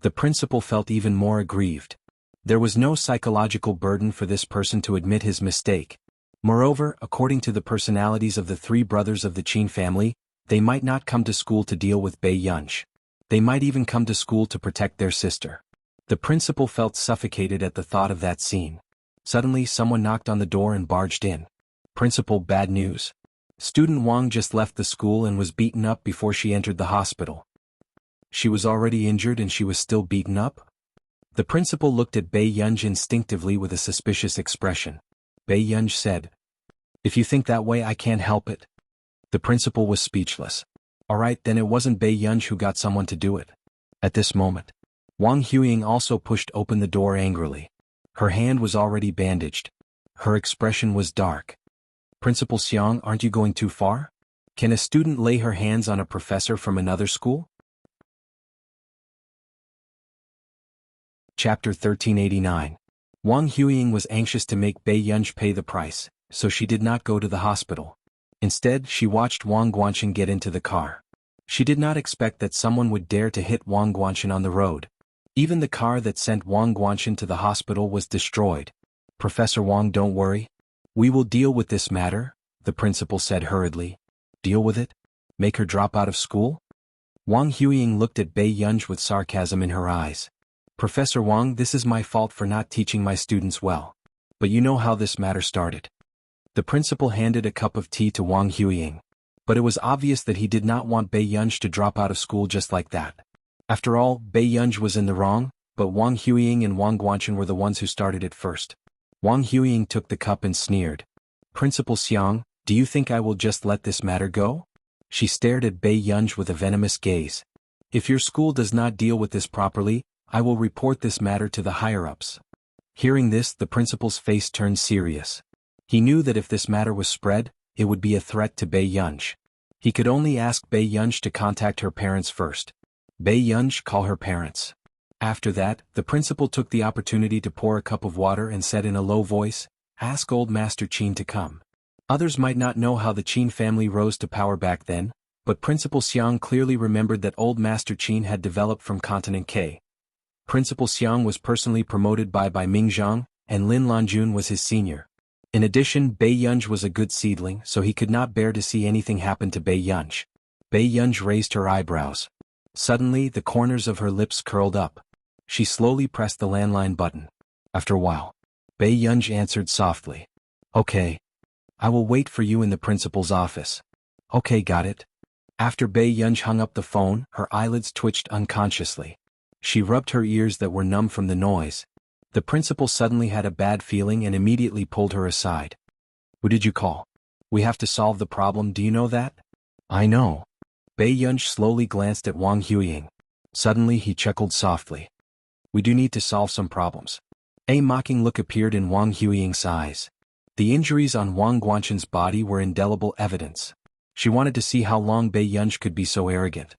The principal felt even more aggrieved. There was no psychological burden for this person to admit his mistake. Moreover, according to the personalities of the three brothers of the Qin family, they might not come to school to deal with Bei Yunj. They might even come to school to protect their sister. The principal felt suffocated at the thought of that scene. Suddenly someone knocked on the door and barged in. "Principal, bad news. Student Wang just left the school and was beaten up before she entered the hospital." She was already injured and she was still beaten up? The principal looked at Bei Yunj instinctively with a suspicious expression. Bei Yunj said, "If you think that way, I can't help it." The principal was speechless. All right, then it wasn't Bei Yunj who got someone to do it. At this moment, Wang Huiying also pushed open the door angrily. Her hand was already bandaged. Her expression was dark. "Principal Xiang, aren't you going too far? Can a student lay her hands on a professor from another school?" Chapter 1389. Wang Huiying was anxious to make Bei Yunj pay the price, so she did not go to the hospital. Instead, she watched Wang Guanxin get into the car. She did not expect that someone would dare to hit Wang Guanxin on the road. Even the car that sent Wang Guanxin to the hospital was destroyed. "Professor Wang, don't worry. We will deal with this matter," the principal said hurriedly. "Deal with it? Make her drop out of school?" Wang Huiying looked at Bei Yunj with sarcasm in her eyes. "Professor Wang, this is my fault for not teaching my students well. But you know how this matter started." The principal handed a cup of tea to Wang Huiying. But it was obvious that he did not want Bei Yunj to drop out of school just like that. After all, Bei Yunj was in the wrong, but Wang Huiying and Wang Guanxin were the ones who started it first. Wang Huiying took the cup and sneered. "Principal Xiang, do you think I will just let this matter go?" She stared at Bei Yunj with a venomous gaze. "If your school does not deal with this properly, I will report this matter to the higher-ups." Hearing this, the principal's face turned serious. He knew that if this matter was spread, it would be a threat to Bei Yunj. He could only ask Bei Yunj to contact her parents first. "Bei Yunj, call her parents." After that, the principal took the opportunity to pour a cup of water and said in a low voice, "Ask old Master Qin to come." Others might not know how the Qin family rose to power back then, but Principal Xiang clearly remembered that old Master Qin had developed from Continent K. Principal Xiang was personally promoted by Mingzhang, and Lin Lanjun was his senior. In addition, Bei Yunj was a good seedling, so he could not bear to see anything happen to Bei Yunj. Bei Yunj raised her eyebrows. Suddenly, the corners of her lips curled up. She slowly pressed the landline button. After a while, Bei Yunj answered softly. "Okay. I will wait for you in the principal's office." "Okay, got it." After Bei Yunj hung up the phone, her eyelids twitched unconsciously. She rubbed her ears that were numb from the noise. The principal suddenly had a bad feeling and immediately pulled her aside. "Who did you call? We have to solve the problem, do you know that?" "I know." Bei Yunj slowly glanced at Wang Huiying. Suddenly he chuckled softly. "We do need to solve some problems." A mocking look appeared in Wang Huiying's eyes. The injuries on Wang Guanxin's body were indelible evidence. She wanted to see how long Bei Yunj could be so arrogant.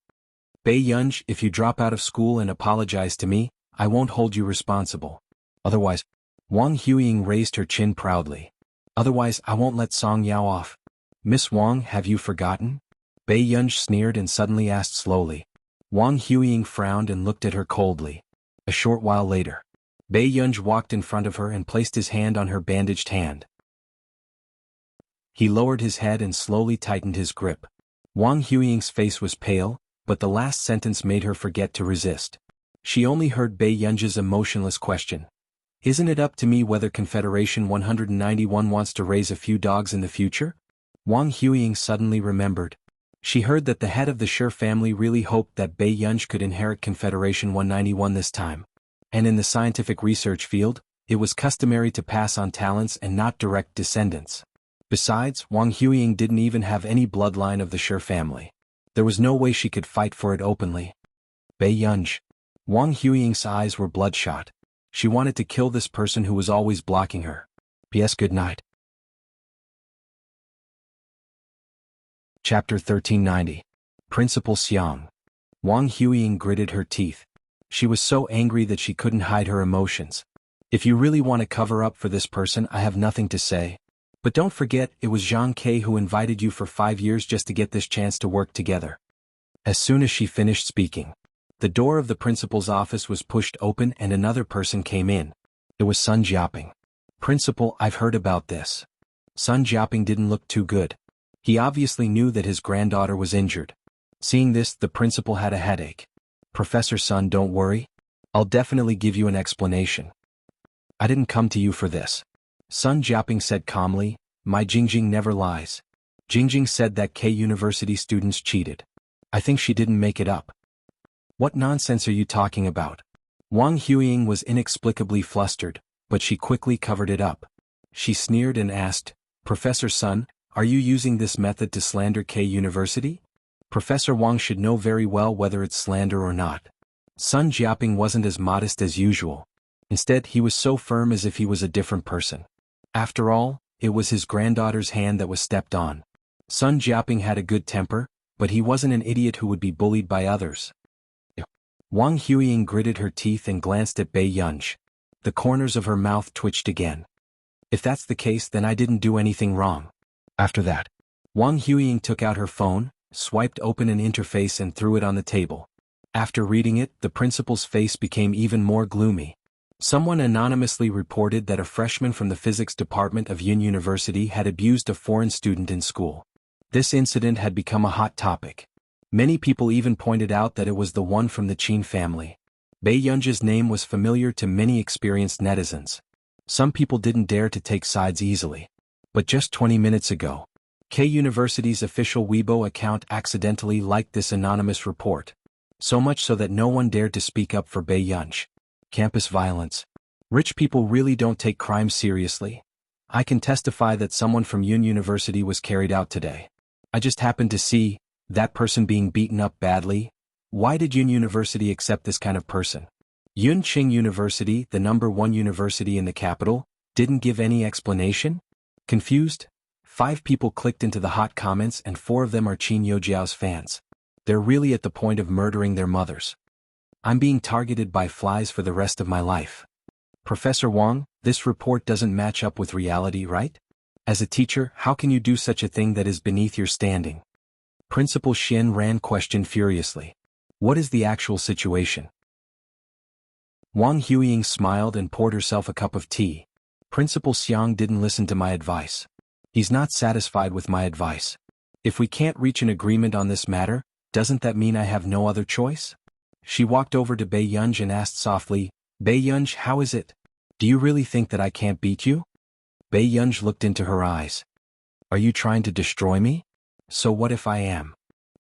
"Bei Yunj, if you drop out of school and apologize to me, I won't hold you responsible. Otherwise," Wang Huiying raised her chin proudly. "Otherwise, I won't let Song Yao off." "Miss Wang, have you forgotten?" Bei Yunj sneered and suddenly asked slowly. Wang Huiying frowned and looked at her coldly. A short while later, Bei Yunj walked in front of her and placed his hand on her bandaged hand. He lowered his head and slowly tightened his grip. Wang Huiying's face was pale, but the last sentence made her forget to resist. She only heard Bei Yunj's emotionless question. "Isn't it up to me whether Confederation 191 wants to raise a few dogs in the future?" Wang Huiying suddenly remembered. She heard that the head of the Shi family really hoped that Bei Yunj could inherit Confederation 191 this time. And in the scientific research field, it was customary to pass on talents and not direct descendants. Besides, Wang Huiying didn't even have any bloodline of the Shi family. There was no way she could fight for it openly. Bei Yunj. Wang Huiying's eyes were bloodshot. She wanted to kill this person who was always blocking her. P.S. Good night. Chapter 1390. Principal Xiang. Wang Huiying gritted her teeth. She was so angry that she couldn't hide her emotions. If you really want to cover up for this person, I have nothing to say. But don't forget, it was Zhang Ke who invited you for 5 years just to get this chance to work together. As soon as she finished speaking, the door of the principal's office was pushed open and another person came in. It was Sun Jiaping. Principal, I've heard about this. Sun Jiaping didn't look too good. He obviously knew that his granddaughter was injured. Seeing this, the principal had a headache. Professor Sun, don't worry. I'll definitely give you an explanation. I didn't come to you for this. Sun Jiaping said calmly, my Jingjing never lies. Jingjing said that K University students cheated. I think she didn't make it up. What nonsense are you talking about? Wang Huiying was inexplicably flustered, but she quickly covered it up. She sneered and asked, Professor Sun, are you using this method to slander K University? Professor Wang should know very well whether it's slander or not. Sun Jiaping wasn't as modest as usual. Instead, he was so firm as if he was a different person. After all, it was his granddaughter's hand that was stepped on. Sun Jiaping had a good temper, but he wasn't an idiot who would be bullied by others. Wang Huiying gritted her teeth and glanced at Bei Yunj. The corners of her mouth twitched again. If that's the case, then I didn't do anything wrong. After that, Wang Huiying took out her phone, swiped open an interface and threw it on the table. After reading it, the principal's face became even more gloomy. Someone anonymously reported that a freshman from the physics department of Yun University had abused a foreign student in school. This incident had become a hot topic. Many people even pointed out that it was the one from the Qin family. Bei Yunj's name was familiar to many experienced netizens. Some people didn't dare to take sides easily. But just 20 minutes ago, K University's official Weibo account accidentally liked this anonymous report. So much so that no one dared to speak up for Bei Yunj. Campus violence. Rich people really don't take crime seriously. I can testify that someone from Yun University was carried out today. I just happened to see that person being beaten up badly. Why did Yun University accept this kind of person? Yun Qing University, the #1 university in the capital, didn't give any explanation? Confused? 5 people clicked into the hot comments and 4 of them are Qin Youjiao's fans. They're really at the point of murdering their mothers. I'm being targeted by flies for the rest of my life. Professor Wang, this report doesn't match up with reality, right? As a teacher, how can you do such a thing that is beneath your standing? Principal Xian Ran questioned furiously. What is the actual situation? Wang Huiying smiled and poured herself a cup of tea. Principal Xiang didn't listen to my advice. He's not satisfied with my advice. If we can't reach an agreement on this matter, doesn't that mean I have no other choice? She walked over to Bei Yunj and asked softly, Bei Yunj, how is it? Do you really think that I can't beat you? Bei Yunj looked into her eyes. Are you trying to destroy me? So what if I am?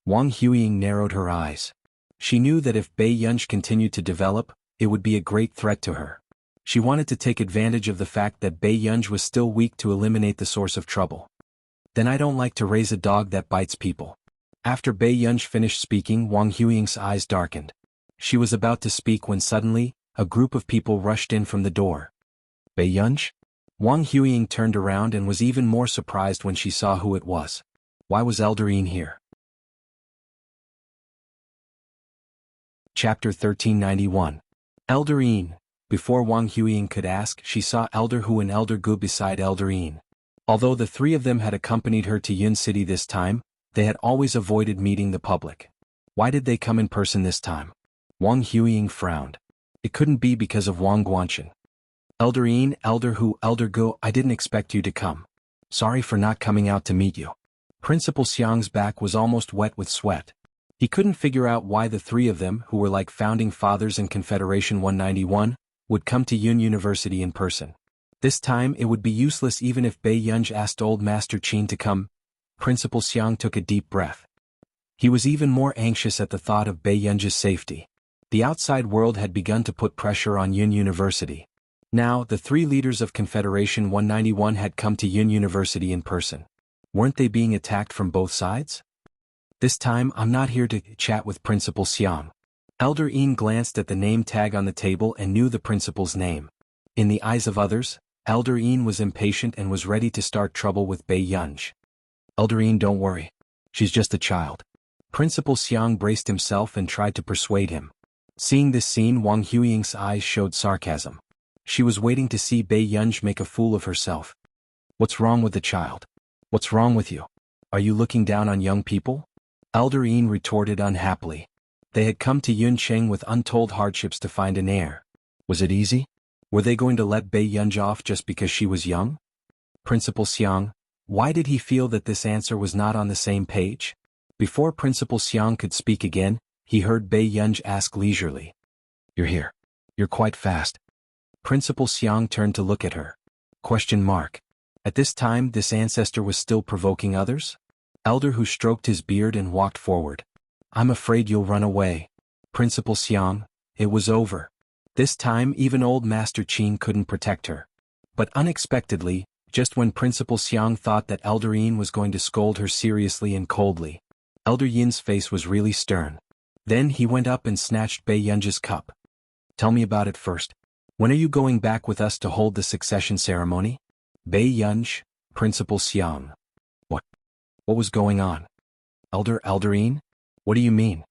Wang Huiying narrowed her eyes. She knew that if Bei Yunj continued to develop, it would be a great threat to her. She wanted to take advantage of the fact that Bei Yunj was still weak to eliminate the source of trouble. Then I don't like to raise a dog that bites people. After Bei Yunj finished speaking, Wang Huiying's eyes darkened. She was about to speak when suddenly, a group of people rushed in from the door. Bei Yunj? Wang Huiying turned around and was even more surprised when she saw who it was. Why was Elderine here? Chapter 1391. Elderine. Before Wang Huiying could ask, she saw Elder Hu and Elder Gu beside Elderine. Although the 3 of them had accompanied her to Yun City this time, they had always avoided meeting the public. Why did they come in person this time? Wang Huiying frowned. It couldn't be because of Wang Guanchen. Elderine, Elder Hu, Elder Gu, I didn't expect you to come. Sorry for not coming out to meet you. Principal Xiang's back was almost wet with sweat. He couldn't figure out why the 3 of them, who were like founding fathers in Confederation 191, would come to Yun University in person. This time it would be useless even if Bei Yunj asked Old Master Qin to come. Principal Xiang took a deep breath. He was even more anxious at the thought of Bei Yunji's safety. The outside world had begun to put pressure on Yun University. Now, the 3 leaders of Confederation 191 had come to Yun University in person. Weren't they being attacked from both sides? This time, I'm not here to chat with Principal Xiang. Elder Yin glanced at the name tag on the table and knew the principal's name. In the eyes of others, Elder Yin was impatient and was ready to start trouble with Bei Yunji. Elder Yin, don't worry. She's just a child. Principal Xiang braced himself and tried to persuade him. Seeing this scene, Wang Huiying's eyes showed sarcasm. She was waiting to see Bei Yunji make a fool of herself. What's wrong with the child? What's wrong with you? Are you looking down on young people? Elder Yin retorted unhappily. They had come to Yuncheng with untold hardships to find an heir. Was it easy? Were they going to let Bei Yunji off just because she was young? Principal Xiang, why did he feel that this answer was not on the same page? Before Principal Xiang could speak again, he heard Bei Yunji ask leisurely. You're here. You're quite fast. Principal Xiang turned to look at her. Question mark. At this time, this ancestor was still provoking others? Elder Hu stroked his beard and walked forward. I'm afraid you'll run away. Principal Xiang, it was over. This time, even old Master Qin couldn't protect her. But unexpectedly, just when Principal Xiang thought that Elder Yin was going to scold her seriously and coldly, Elder Yin's face was really stern. Then he went up and snatched Bei Yunji's cup. Tell me about it first. When are you going back with us to hold the succession ceremony? Bei Yunji, Principal Xiang. What was going on? Elder Yin? What do you mean?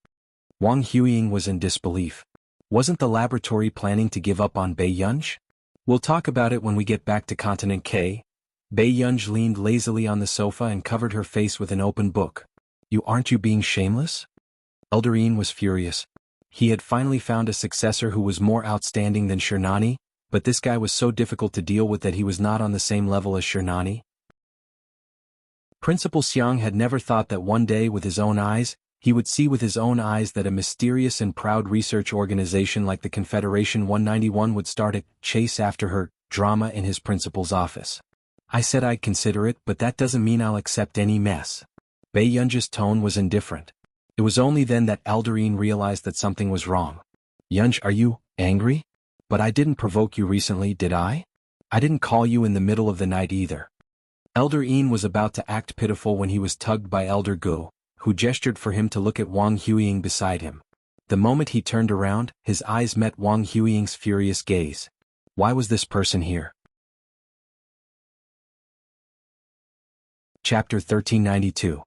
Wang Huiying was in disbelief. Wasn't the laboratory planning to give up on Bei Yunji? We'll talk about it when we get back to Continent K. Bei Yunji leaned lazily on the sofa and covered her face with an open book. Aren't you being shameless? Elder Yin was furious. He had finally found a successor who was more outstanding than Shernani, but this guy was so difficult to deal with that he was not on the same level as Shernani. Principal Xiang had never thought that one day with his own eyes, he would see with his own eyes that a mysterious and proud research organization like the Confederation 191 would start a chase after her drama in his principal's office. I said I'd consider it, but that doesn't mean I'll accept any mess. Bei Yunji's tone was indifferent. It was only then that Elder Yin realized that something was wrong. Yunji, are you angry? But I didn't provoke you recently, did I? I didn't call you in the middle of the night either. Elder Yin was about to act pitiful when he was tugged by Elder Gu, who gestured for him to look at Wang Huiying beside him. The moment he turned around, his eyes met Wang Huiying's furious gaze. Why was this person here? Chapter 1392.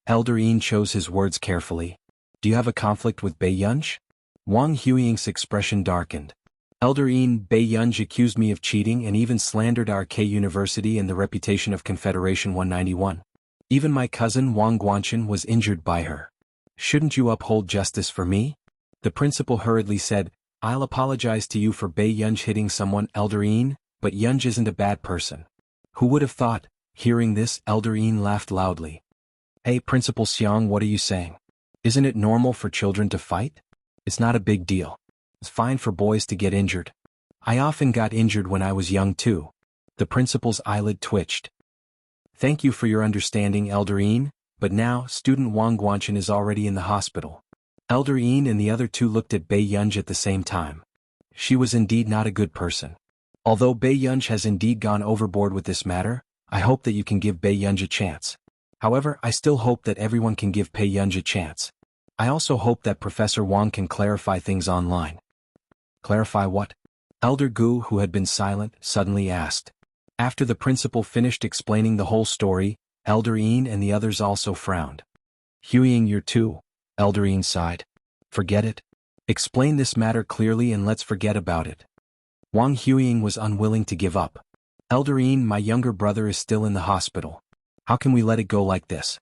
Elder Yin chose his words carefully. Do you have a conflict with Bei Yunji? Wang Huiying's expression darkened. Elder Yin, Bei Yunji accused me of cheating and even slandered our K University and the reputation of Confederation 191. Even my cousin Wang Guanchen was injured by her. Shouldn't you uphold justice for me? The principal hurriedly said, I'll apologize to you for Bei Yunji hitting someone, Elder Yin, but Yunji isn't a bad person. Who would have thought? Hearing this, Elder Yin laughed loudly. Hey, Principal Xiang, what are you saying? Isn't it normal for children to fight? It's not a big deal. It's fine for boys to get injured. I often got injured when I was young too. The principal's eyelid twitched. Thank you for your understanding, Elder Yin, but now, student Wang Guanchen is already in the hospital. Elder Yin and the other two looked at Bei Yunji at the same time. She was indeed not a good person. Although Bei Yunji has indeed gone overboard with this matter, I hope that you can give Bei Yunji a chance. However, I still hope that everyone can give Bei Yunji a chance. I also hope that Professor Wang can clarify things online. Clarify what? Elder Gu, who had been silent, suddenly asked. After the principal finished explaining the whole story, Elder Yin and the others also frowned. Huiying, you're too. Elder Yin sighed. Forget it. Explain this matter clearly and let's forget about it. Wang Huiying was unwilling to give up. Elder Yin, my younger brother is still in the hospital. How can we let it go like this?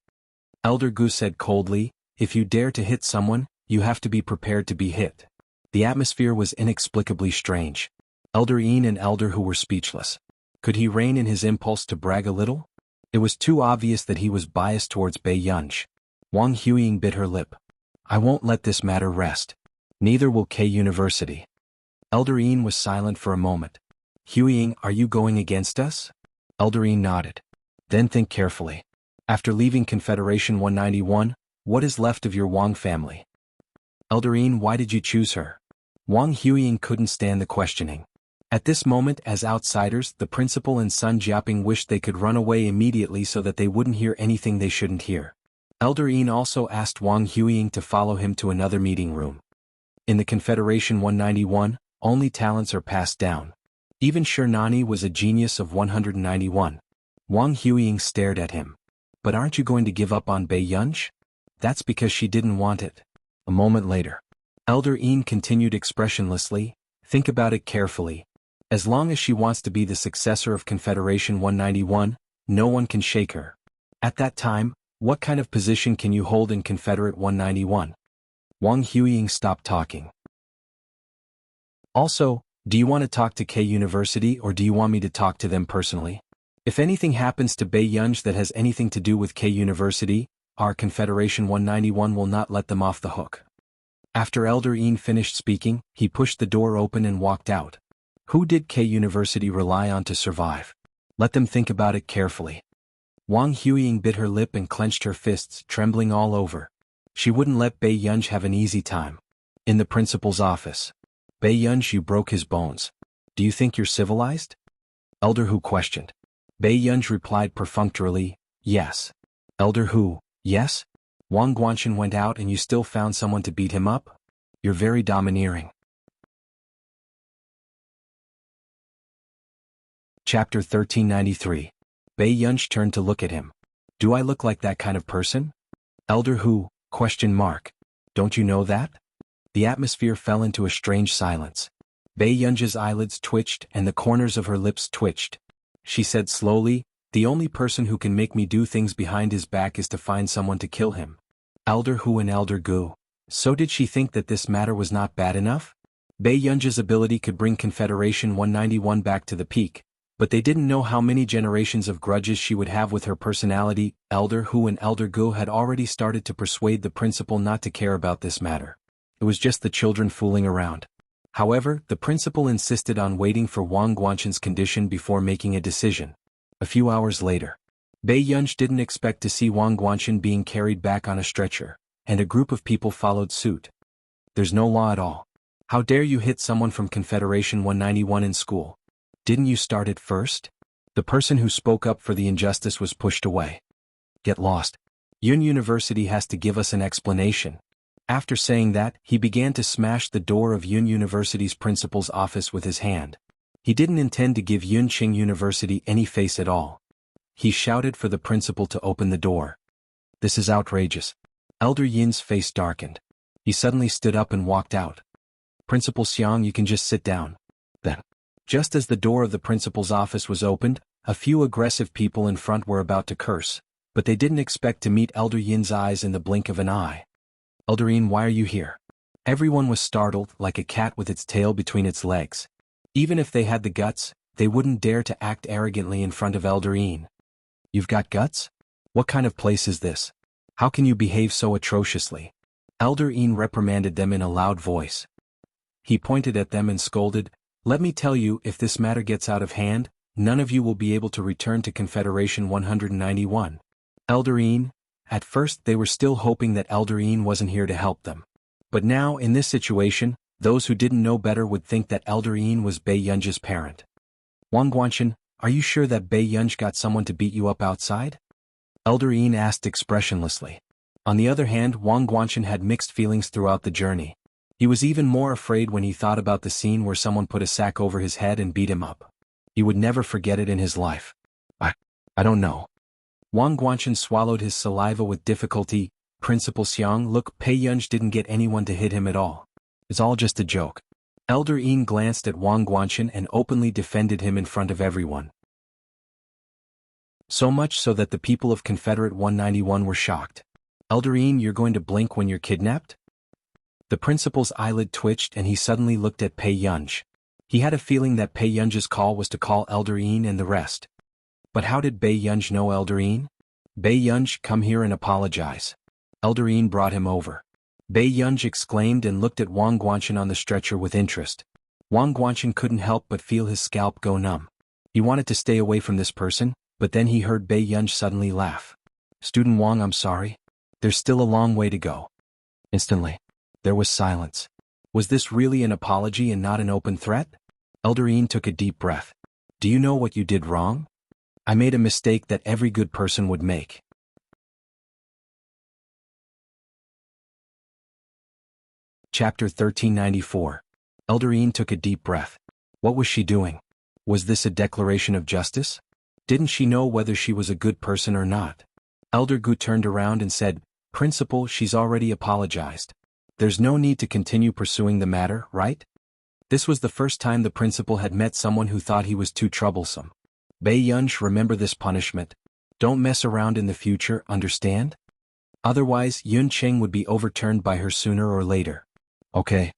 Elder Gu said coldly, if you dare to hit someone, you have to be prepared to be hit. The atmosphere was inexplicably strange. Elder Yin and Elder Hu were speechless. Could he rein in his impulse to brag a little? It was too obvious that he was biased towards Bei Yunji. Wang Huiying bit her lip. I won't let this matter rest. Neither will K University. Elder Yin was silent for a moment. Huiying, are you going against us? Elder Yin nodded. Then think carefully. After leaving Confederation 191, What is left of your Wang family? Elderine, why did you choose her? Wang Huiying couldn't stand the questioning. At this moment, as outsiders, the principal and Sun Jiaping wished they could run away immediately so that they wouldn't hear anything they shouldn't hear. Elderine also asked Wang Huiying to follow him to another meeting room. In the Confederation 191, only talents are passed down. Even Shernani was a genius of 191. Wang Huiying stared at him. But aren't you going to give up on Bei Yunj? That's because she didn't want it. A moment later. Elder Yin continued expressionlessly, think about it carefully. As long as she wants to be the successor of Confederation 191, no one can shake her. At that time, what kind of position can you hold in Confederate 191? Wang Huiying stopped talking. Also, do you want to talk to K University or do you want me to talk to them personally? If anything happens to Bei Yunj that has anything to do with K University, our Confederation 191 will not let them off the hook. After Elder Yin finished speaking, he pushed the door open and walked out. Who did K University rely on to survive? Let them think about it carefully. Wang Huiying bit her lip and clenched her fists, trembling all over. She wouldn't let Bei Yunj have an easy time. In the principal's office. Bei Yunj, you broke his bones. Do you think you're civilized? Elder Hu questioned. Bei Yunj replied perfunctorily, yes. Elder Hu, yes? Wang Guanchen went out and you still found someone to beat him up? You're very domineering. Chapter 1393. Bei Yunj turned to look at him. Do I look like that kind of person? Elder Hu, ? Don't you know that? The atmosphere fell into a strange silence. Bei Yunj's eyelids twitched and the corners of her lips twitched. She said slowly, the only person who can make me do things behind his back is to find someone to kill him. Elder Hu and Elder Gu. So did she think that this matter was not bad enough? Bei Yunj's ability could bring Confederation 191 back to the peak, but they didn't know how many generations of grudges she would have with her personality. Elder Hu and Elder Gu had already started to persuade the principal not to care about this matter. It was just the children fooling around. However, the principal insisted on waiting for Wang Guanchen's condition before making a decision. A few hours later. Bei Yunj didn't expect to see Wang Guanchen being carried back on a stretcher, and a group of people followed suit. There's no law at all. How dare you hit someone from Confederation 191 in school? Didn't you start it first? The person who spoke up for the injustice was pushed away. Get lost. Yun University has to give us an explanation. After saying that, he began to smash the door of Yun University's principal's office with his hand. He didn't intend to give Yun Qing University any face at all. He shouted for the principal to open the door. This is outrageous. Elder Yin's face darkened. He suddenly stood up and walked out. Principal Xiang, you can just sit down. Then, just as the door of the principal's office was opened, a few aggressive people in front were about to curse, but they didn't expect to meet Elder Yin's eyes in the blink of an eye. Elder Yin, why are you here? Everyone was startled, like a cat with its tail between its legs. Even if they had the guts, they wouldn't dare to act arrogantly in front of Elder Yin. You've got guts? What kind of place is this? How can you behave so atrociously? Elder Yin reprimanded them in a loud voice. He pointed at them and scolded, let me tell you, if this matter gets out of hand, none of you will be able to return to Confederation 191. Elder Yin. At first they were still hoping that Elder Yin wasn't here to help them. But now, in this situation, those who didn't know better would think that Elder Yin was Bei Yunj's parent. Wang Guanchen, are you sure that Bei Yunj got someone to beat you up outside? Elder Yin asked expressionlessly. On the other hand, Wang Guanchen had mixed feelings throughout the journey. He was even more afraid when he thought about the scene where someone put a sack over his head and beat him up. He would never forget it in his life. I don't know. Wang Guanchen swallowed his saliva with difficulty. Principal Xiang, look, Bei Yunj didn't get anyone to hit him at all. It's all just a joke. Elder Yin glanced at Wang Guanchen and openly defended him in front of everyone. So much so that the people of Confederate 191 were shocked. Elder Yin, you're going to blink when you're kidnapped? The principal's eyelid twitched and he suddenly looked at Bei Yunj. He had a feeling that Bei Yunj's call was to call Elder Yin and the rest. But how did Bei Yunj know Elder Yin? Bei Yunj, come here and apologize. Elder Yin brought him over. Bei Yunj exclaimed and looked at Wang Guanchen on the stretcher with interest. Wang Guanchen couldn't help but feel his scalp go numb. He wanted to stay away from this person, but then he heard Bei Yunj suddenly laugh. Student Wang, I'm sorry. There's still a long way to go. Instantly, there was silence. Was this really an apology and not an open threat? Eldarine took a deep breath. Do you know what you did wrong? I made a mistake that every good person would make. Chapter 1394. Eldarine took a deep breath. What was she doing? Was this a declaration of justice? Didn't she know whether she was a good person or not? Elder Gu turned around and said, Principal, she's already apologized. There's no need to continue pursuing the matter, right? This was the first time the principal had met someone who thought he was too troublesome. Bei Yunsh, remember this punishment. Don't mess around in the future, understand? Otherwise, Yun Qing would be overturned by her sooner or later. Okay.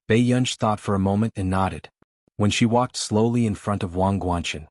Bei Yunsh thought for a moment and nodded. When she walked slowly in front of Wang Guanchen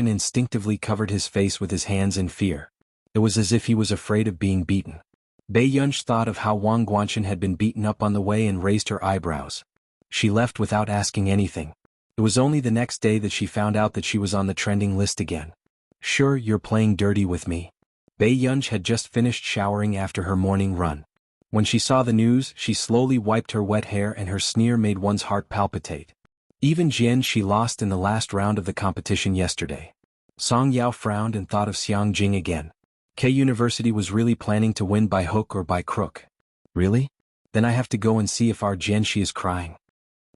instinctively covered his face with his hands in fear. It was as if he was afraid of being beaten. Bei Yunsh thought of how Wang Guanchen had been beaten up on the way and raised her eyebrows. She left without asking anything. It was only the next day that she found out that she was on the trending list again. Sure, you're playing dirty with me. Bei Yunsh had just finished showering after her morning run. When she saw the news, she slowly wiped her wet hair and her sneer made one's heart palpitate. Even Jian she lost in the last round of the competition yesterday. Song Yao frowned and thought of Xiang Jing again. K University was really planning to win by hook or by crook. Really? Then I have to go and see if our Jianxi is crying.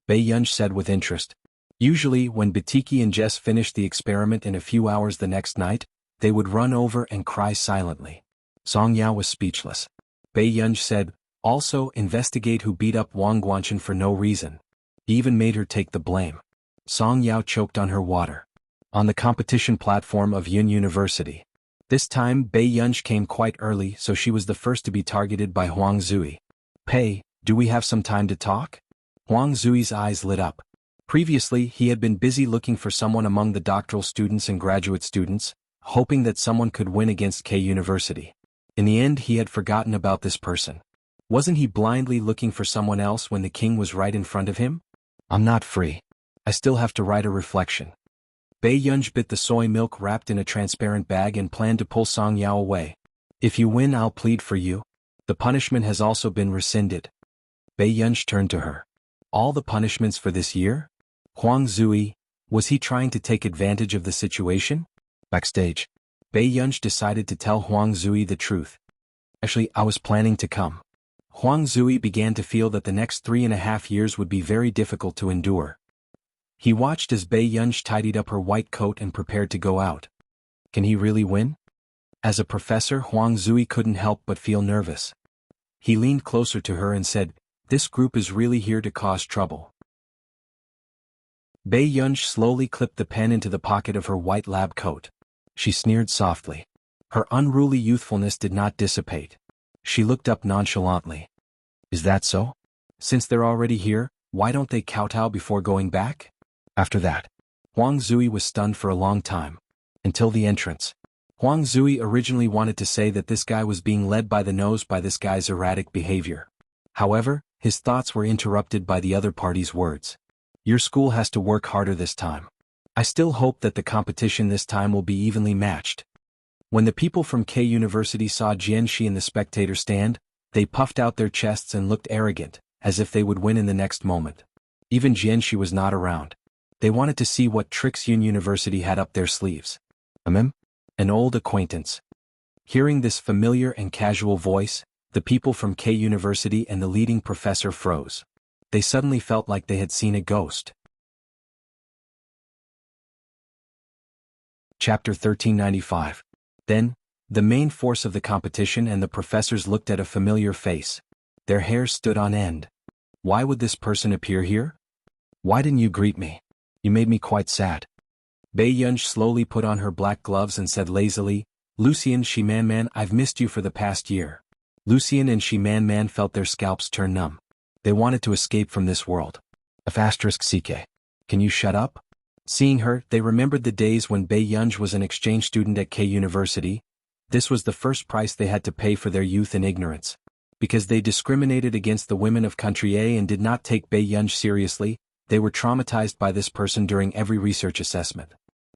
Bei Yunsh said with interest. Usually, when Batiki and Jess finished the experiment in a few hours the next night, they would run over and cry silently. Song Yao was speechless. Bei Yunsh said, also investigate who beat up Wang Guanchen for no reason. He even made her take the blame. Song Yao choked on her water. On the competition platform of Yun University. This time Bei Yunsh came quite early, so she was the first to be targeted by Huang Zui. Pei, do we have some time to talk? Huang Zui's eyes lit up. Previously, he had been busy looking for someone among the doctoral students and graduate students, hoping that someone could win against K University. In the end, he had forgotten about this person. Wasn't he blindly looking for someone else when the king was right in front of him? I'm not free. I still have to write a reflection. Bei Yunsh bit the soy milk wrapped in a transparent bag and planned to pull Song Yao away. If you win, I'll plead for you. The punishment has also been rescinded. Bei Yunsh turned to her. All the punishments for this year? Huang Zui, was he trying to take advantage of the situation? Backstage, Bei Yunsh decided to tell Huang Zui the truth. Actually, I was planning to come. Huang Zui began to feel that the next 3.5 years would be very difficult to endure. He watched as Bei Yunsh tidied up her white coat and prepared to go out. Can he really win? As a professor, Huang Zui couldn't help but feel nervous. He leaned closer to her and said, this group is really here to cause trouble. Bei Yunsh slowly clipped the pen into the pocket of her white lab coat. She sneered softly. Her unruly youthfulness did not dissipate. She looked up nonchalantly. Is that so? Since they're already here, why don't they kowtow before going back? After that, Huang Zui was stunned for a long time. Until the entrance. Huang Zui originally wanted to say that this guy was being led by the nose by this guy's erratic behavior. However, his thoughts were interrupted by the other party's words. Your school has to work harder this time. I still hope that the competition this time will be evenly matched. When the people from K University saw Jianxi in the spectator stand, they puffed out their chests and looked arrogant, as if they would win in the next moment. Even Jianxi was not around. They wanted to see what tricks Yun University had up their sleeves. An old acquaintance. Hearing this familiar and casual voice, the people from K University and the leading professor froze. They suddenly felt like they had seen a ghost. Chapter 1395. Then, the main force of the competition and the professors looked at a familiar face. Their hair stood on end. Why would this person appear here? Why didn't you greet me? You made me quite sad. Bei Yunsh slowly put on her black gloves and said lazily, Lucien Shimanman, I've missed you for the past year. Lucien and Shimanman felt their scalps turn numb. They wanted to escape from this world. *CK. Can you shut up? Seeing her, they remembered the days when Bei Yunsh was an exchange student at K University. This was the first price they had to pay for their youth and ignorance. Because they discriminated against the women of Country A and did not take Bei Yunsh seriously, they were traumatized by this person during every research assessment.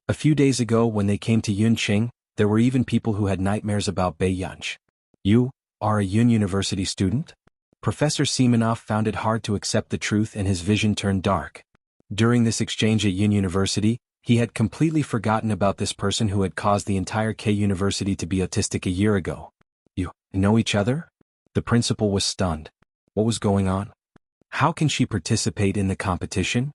A few days ago when they came to Yunqing, there were even people who had nightmares about Bei Yunsh. You, are a Yun University student? Professor Semenov found it hard to accept the truth and his vision turned dark. During this exchange at Yun University, he had completely forgotten about this person who had caused the entire K University to be autistic a year ago. You know each other? The principal was stunned. What was going on? How can she participate in the competition?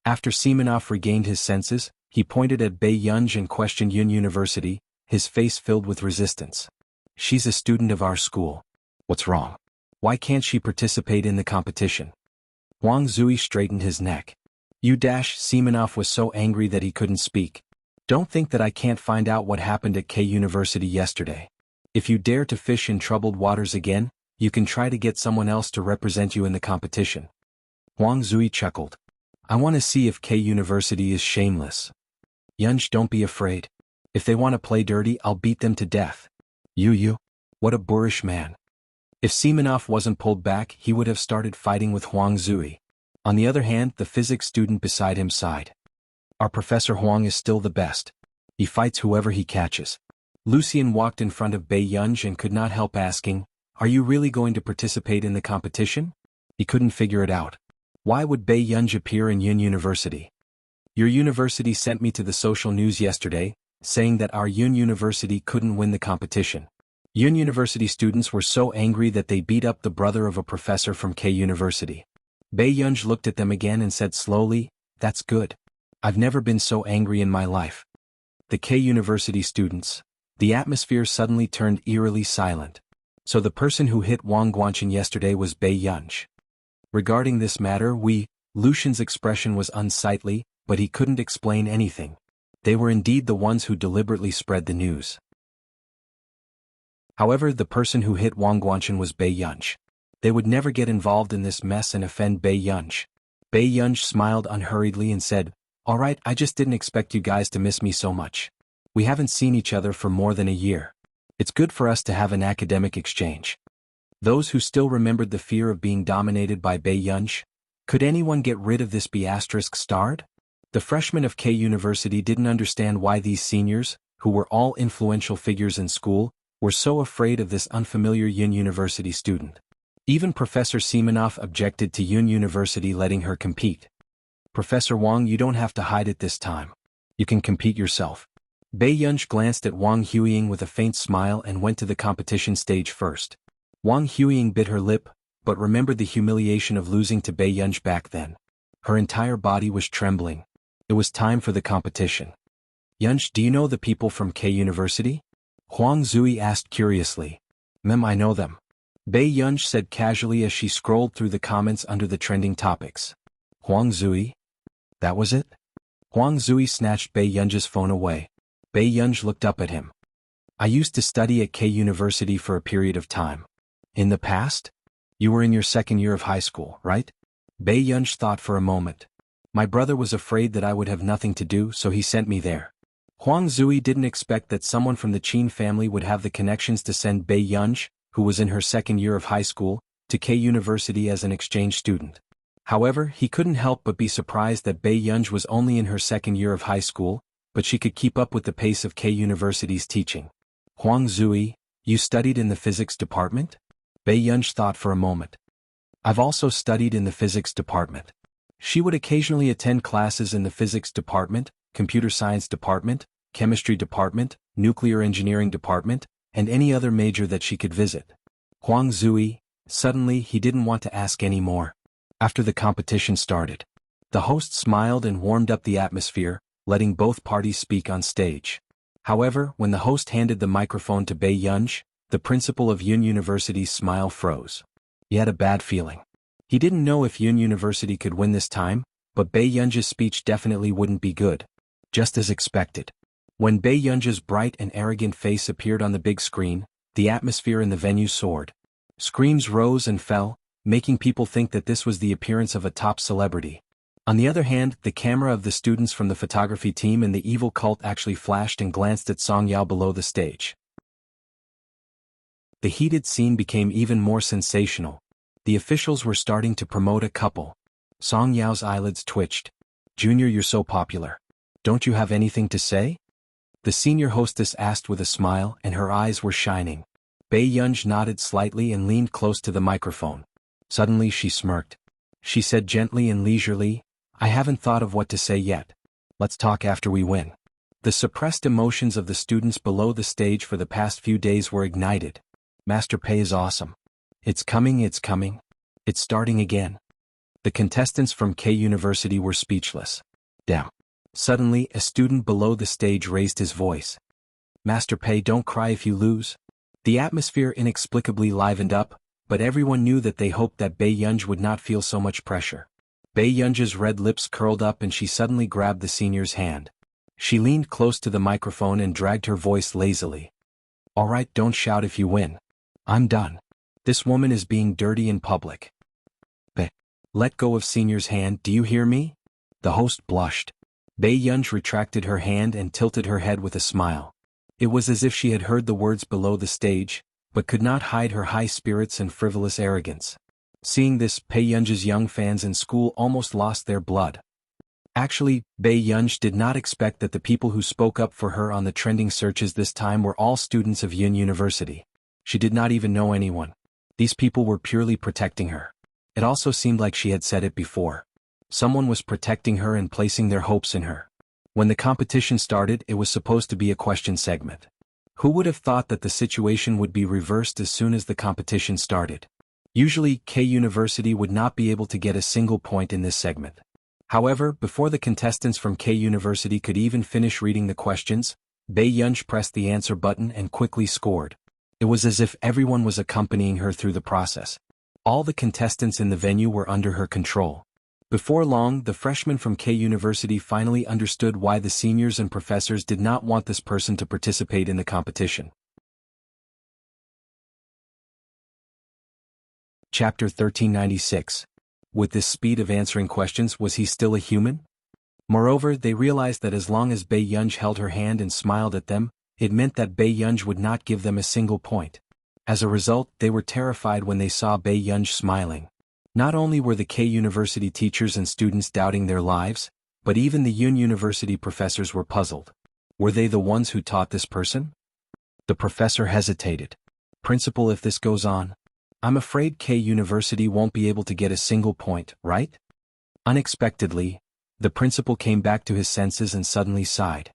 After Semenov regained his senses, he pointed at Bei Yunj and questioned Yun University, his face filled with resistance. She's a student of our school. What's wrong? Why can't she participate in the competition? Huang Zui straightened his neck. Semenov was so angry that he couldn't speak. Don't think that I can't find out what happened at K University yesterday. If you dare to fish in troubled waters again, you can try to get someone else to represent you in the competition. Huang Zui chuckled. I want to see if K University is shameless. Yunj, don't be afraid. If they want to play dirty, I'll beat them to death. You. What a boorish man. If Semenov wasn't pulled back, he would have started fighting with Huang Zui. On the other hand, the physics student beside him sighed. Our Professor Huang is still the best. He fights whoever he catches. Lucien walked in front of Bei Yunj and could not help asking, are you really going to participate in the competition? He couldn't figure it out. Why would Bei Yunj appear in Yun University? Your university sent me to the social news yesterday, saying that our Yun University couldn't win the competition. Yun University students were so angry that they beat up the brother of a professor from K University. Bei Yunj looked at them again and said slowly, that's good. I've never been so angry in my life. The K University students. The atmosphere suddenly turned eerily silent. So the person who hit Wang Guanqin yesterday was Bei Yunj. Regarding this matter, Lucian's expression was unsightly, but he couldn't explain anything. They were indeed the ones who deliberately spread the news. However, the person who hit Wang Guanqin was Bei Yunj. They would never get involved in this mess and offend Bei Yunj. Bei Yunj smiled unhurriedly and said, all right, I just didn't expect you guys to miss me so much. We haven't seen each other for more than a year. It's good for us to have an academic exchange. Those who still remembered the fear of being dominated by Bei Yunj, could anyone get rid of this B*****? The freshmen of K University didn't understand why these seniors, who were all influential figures in school, were so afraid of this unfamiliar Yun University student. Even Professor Semenov objected to Yun University letting her compete. Professor Wang, you don't have to hide it this time. You can compete yourself. Bei Yunj glanced at Wang Huiying with a faint smile and went to the competition stage first. Wang Huiying bit her lip, but remembered the humiliation of losing to Bei Yunj back then. Her entire body was trembling. It was time for the competition. Yunj, do you know the people from K University? Huang Zui asked curiously. I know them. Bei Yunj said casually as she scrolled through the comments under the trending topics. Huang Zui? That was it? Huang Zui snatched Bei Yunj's phone away. Bei Yunj looked up at him. I used to study at K University for a period of time. In the past? You were in your second year of high school, right? Bei Yunj thought for a moment. My brother was afraid that I would have nothing to do, so he sent me there. Huang Zui didn't expect that someone from the Qin family would have the connections to send Bei Yunj, who was in her second year of high school, to K University as an exchange student. However, he couldn't help but be surprised that Bei Yunj was only in her second year of high school, but she could keep up with the pace of K University's teaching. Huang Zui, you studied in the physics department? Bei Yunj thought for a moment. I've also studied in the physics department. She would occasionally attend classes in the physics department, computer science department, chemistry department, nuclear engineering department, and any other major that she could visit. Huang Zui, suddenly he didn't want to ask any more. After the competition started, the host smiled and warmed up the atmosphere, letting both parties speak on stage. However, when the host handed the microphone to Bei Yunj, the principal of Yun University's smile froze. He had a bad feeling. He didn't know if Yun University could win this time, but Bei Yunj's speech definitely wouldn't be good. Just as expected. When Bei Yunj's bright and arrogant face appeared on the big screen, the atmosphere in the venue soared. Screams rose and fell, making people think that this was the appearance of a top celebrity. On the other hand, the camera of the students from the photography team and the evil cult actually flashed and glanced at Song Yao below the stage. The heated scene became even more sensational. The officials were starting to promote a couple. Song Yao's eyelids twitched. Junior, you're so popular. Don't you have anything to say? The senior hostess asked with a smile, and her eyes were shining. Bei Yunj nodded slightly and leaned close to the microphone. Suddenly she smirked. She said gently and leisurely, "I haven't thought of what to say yet. Let's talk after we win." The suppressed emotions of the students below the stage for the past few days were ignited. Master Pei is awesome. It's coming, it's coming. It's starting again. The contestants from K University were speechless. Damn. Suddenly, a student below the stage raised his voice. "Master Pei, don't cry if you lose." The atmosphere inexplicably livened up, but everyone knew that they hoped that Bei Yunj would not feel so much pressure. Bei Yunj's red lips curled up and she suddenly grabbed the senior's hand. She leaned close to the microphone and dragged her voice lazily. "All right, don't shout if you win. I'm done. This woman is being dirty in public." Bei, let go of senior's hand, do you hear me? The host blushed. Bei Yunj retracted her hand and tilted her head with a smile. It was as if she had heard the words below the stage, but could not hide her high spirits and frivolous arrogance. Seeing this, Bei Yunj's young fans in school almost lost their blood. Actually, Bei Yunj did not expect that the people who spoke up for her on the trending searches this time were all students of Yun University. She did not even know anyone. These people were purely protecting her. It also seemed like she had said it before. Someone was protecting her and placing their hopes in her. When the competition started, it was supposed to be a question segment. Who would have thought that the situation would be reversed as soon as the competition started? Usually, K University would not be able to get a single point in this segment. However, before the contestants from K University could even finish reading the questions, Bei Yunj pressed the answer button and quickly scored. It was as if everyone was accompanying her through the process. All the contestants in the venue were under her control. Before long, the freshmen from K University finally understood why the seniors and professors did not want this person to participate in the competition. Chapter 1396. With this speed of answering questions, was he still a human? Moreover, they realized that as long as Bei Yunj held her hand and smiled at them, it meant that Bei Yunj would not give them a single point. As a result, they were terrified when they saw Bei Yunj smiling. Not only were the K University teachers and students doubting their lives, but even the Yun University professors were puzzled. Were they the ones who taught this person? The professor hesitated. "Principal, if this goes on, I'm afraid K University won't be able to get a single point, right?" Unexpectedly, the principal came back to his senses and suddenly sighed.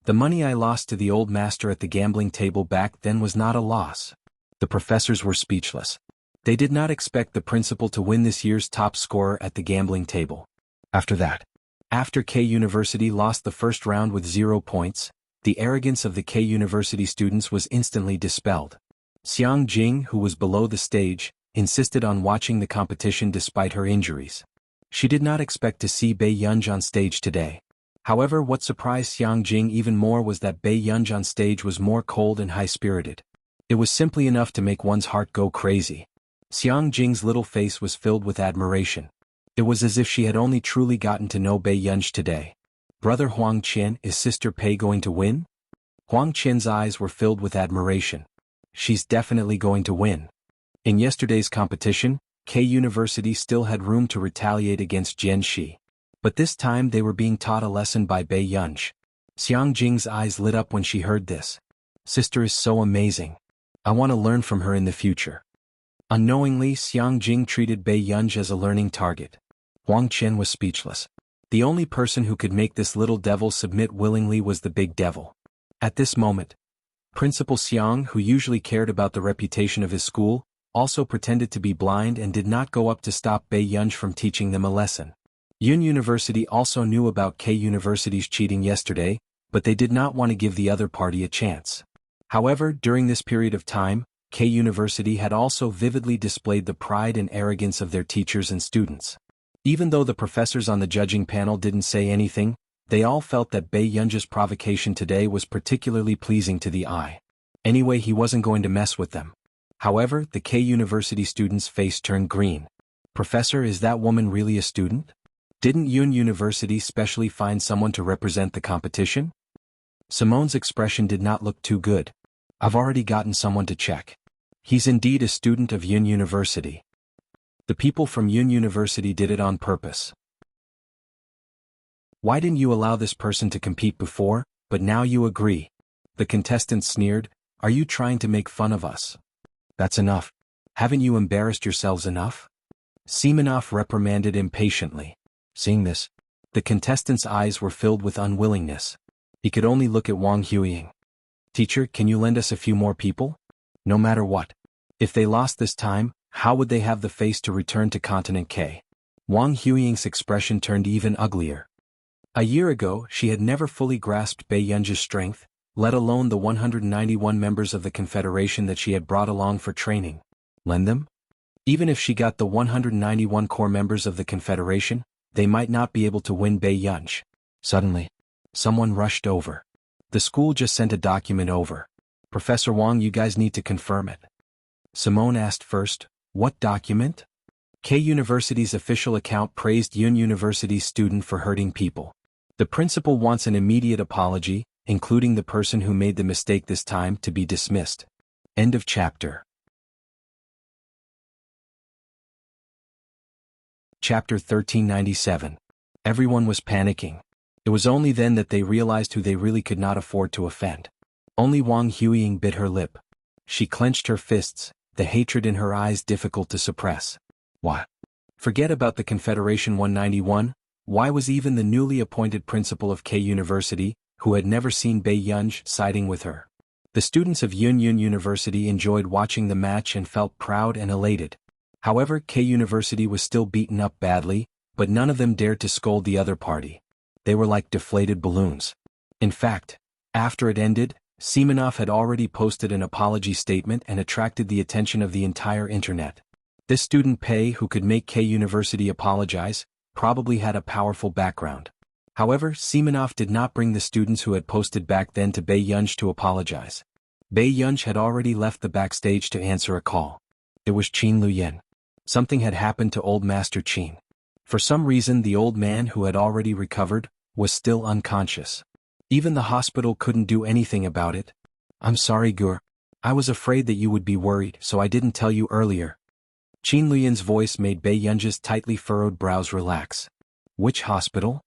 "The money I lost to the old master at the gambling table back then was not a loss." The professors were speechless. They did not expect the principal to win this year's top scorer at the gambling table. After K University lost the first round with 0 points, the arrogance of the K University students was instantly dispelled. Xiang Jing, who was below the stage, insisted on watching the competition despite her injuries. She did not expect to see Bei Yunj on stage today. However, what surprised Xiang Jing even more was that Bei Yunj on stage was more cold and high-spirited. It was simply enough to make one's heart go crazy. Xiang Jing's little face was filled with admiration. It was as if she had only truly gotten to know Bei Yunj today. "Brother Huang Qian, is Sister Pei going to win?" Huang Qian's eyes were filled with admiration. "She's definitely going to win." In yesterday's competition, K University still had room to retaliate against Jian Shi. But this time they were being taught a lesson by Bei Yunj. Xiang Jing's eyes lit up when she heard this. "Sister is so amazing. I want to learn from her in the future." Unknowingly, Xiang Jing treated Bei Yunj as a learning target. Huang Qian was speechless. The only person who could make this little devil submit willingly was the big devil. At this moment, Principal Xiang, who usually cared about the reputation of his school, also pretended to be blind and did not go up to stop Bei Yunj from teaching them a lesson. Yun University also knew about K University's cheating yesterday, but they did not want to give the other party a chance. However, during this period of time, K University had also vividly displayed the pride and arrogance of their teachers and students. Even though the professors on the judging panel didn't say anything, they all felt that Bei Yunj's provocation today was particularly pleasing to the eye. Anyway, he wasn't going to mess with them. However, the K University student's face turned green. "Professor, is that woman really a student? Didn't Yun University specially find someone to represent the competition?" Simone's expression did not look too good. "I've already gotten someone to check. He's indeed a student of Yun University. The people from Yun University did it on purpose. Why didn't you allow this person to compete before, but now you agree?" The contestant sneered. "Are you trying to make fun of us?" That's enough. Haven't you embarrassed yourselves enough? Semenov reprimanded impatiently. Seeing this, the contestant's eyes were filled with unwillingness. He could only look at Wang Huiying. Teacher, can you lend us a few more people? No matter what. If they lost this time, how would they have the face to return to Continent K? Wang Huiying's expression turned even uglier. A year ago, she had never fully grasped Bei Yunji's strength, let alone the 191 members of the Confederation that she had brought along for training. Lend them? Even if she got the 191 core members of the Confederation, they might not be able to win Bei Yunji. Suddenly, someone rushed over. The school just sent a document over. Professor Wang, you guys need to confirm it. Simone asked first, what document? K University's official account praised Yun University's student for hurting people. The principal wants an immediate apology, including the person who made the mistake this time, to be dismissed. End of chapter. Chapter 1397. Everyone was panicking. It was only then that they realized who they really could not afford to offend. Only Wang Huiying bit her lip. She clenched her fists, the hatred in her eyes difficult to suppress. What? Forget about the Confederation 191? Why was even the newly appointed principal of K University, who had never seen Bei Yunji, siding with her? The students of Yun University enjoyed watching the match and felt proud and elated. However, K University was still beaten up badly, but none of them dared to scold the other party. They were like deflated balloons. In fact, after it ended, Semenov had already posted an apology statement and attracted the attention of the entire internet. This student Pei, who could make K University apologize, probably had a powerful background. However, Semenov did not bring the students who had posted back then to Bei Yunji to apologize. Bei Yunji had already left the backstage to answer a call. It was Qin Luyan. Something had happened to old Master Qin. For some reason, the old man, who had already recovered, was still unconscious. Even the hospital couldn't do anything about it. I'm sorry, Gur. I was afraid that you would be worried, so I didn't tell you earlier. Qin Luyan's voice made Bei Yunji's tightly furrowed brows relax. Which hospital?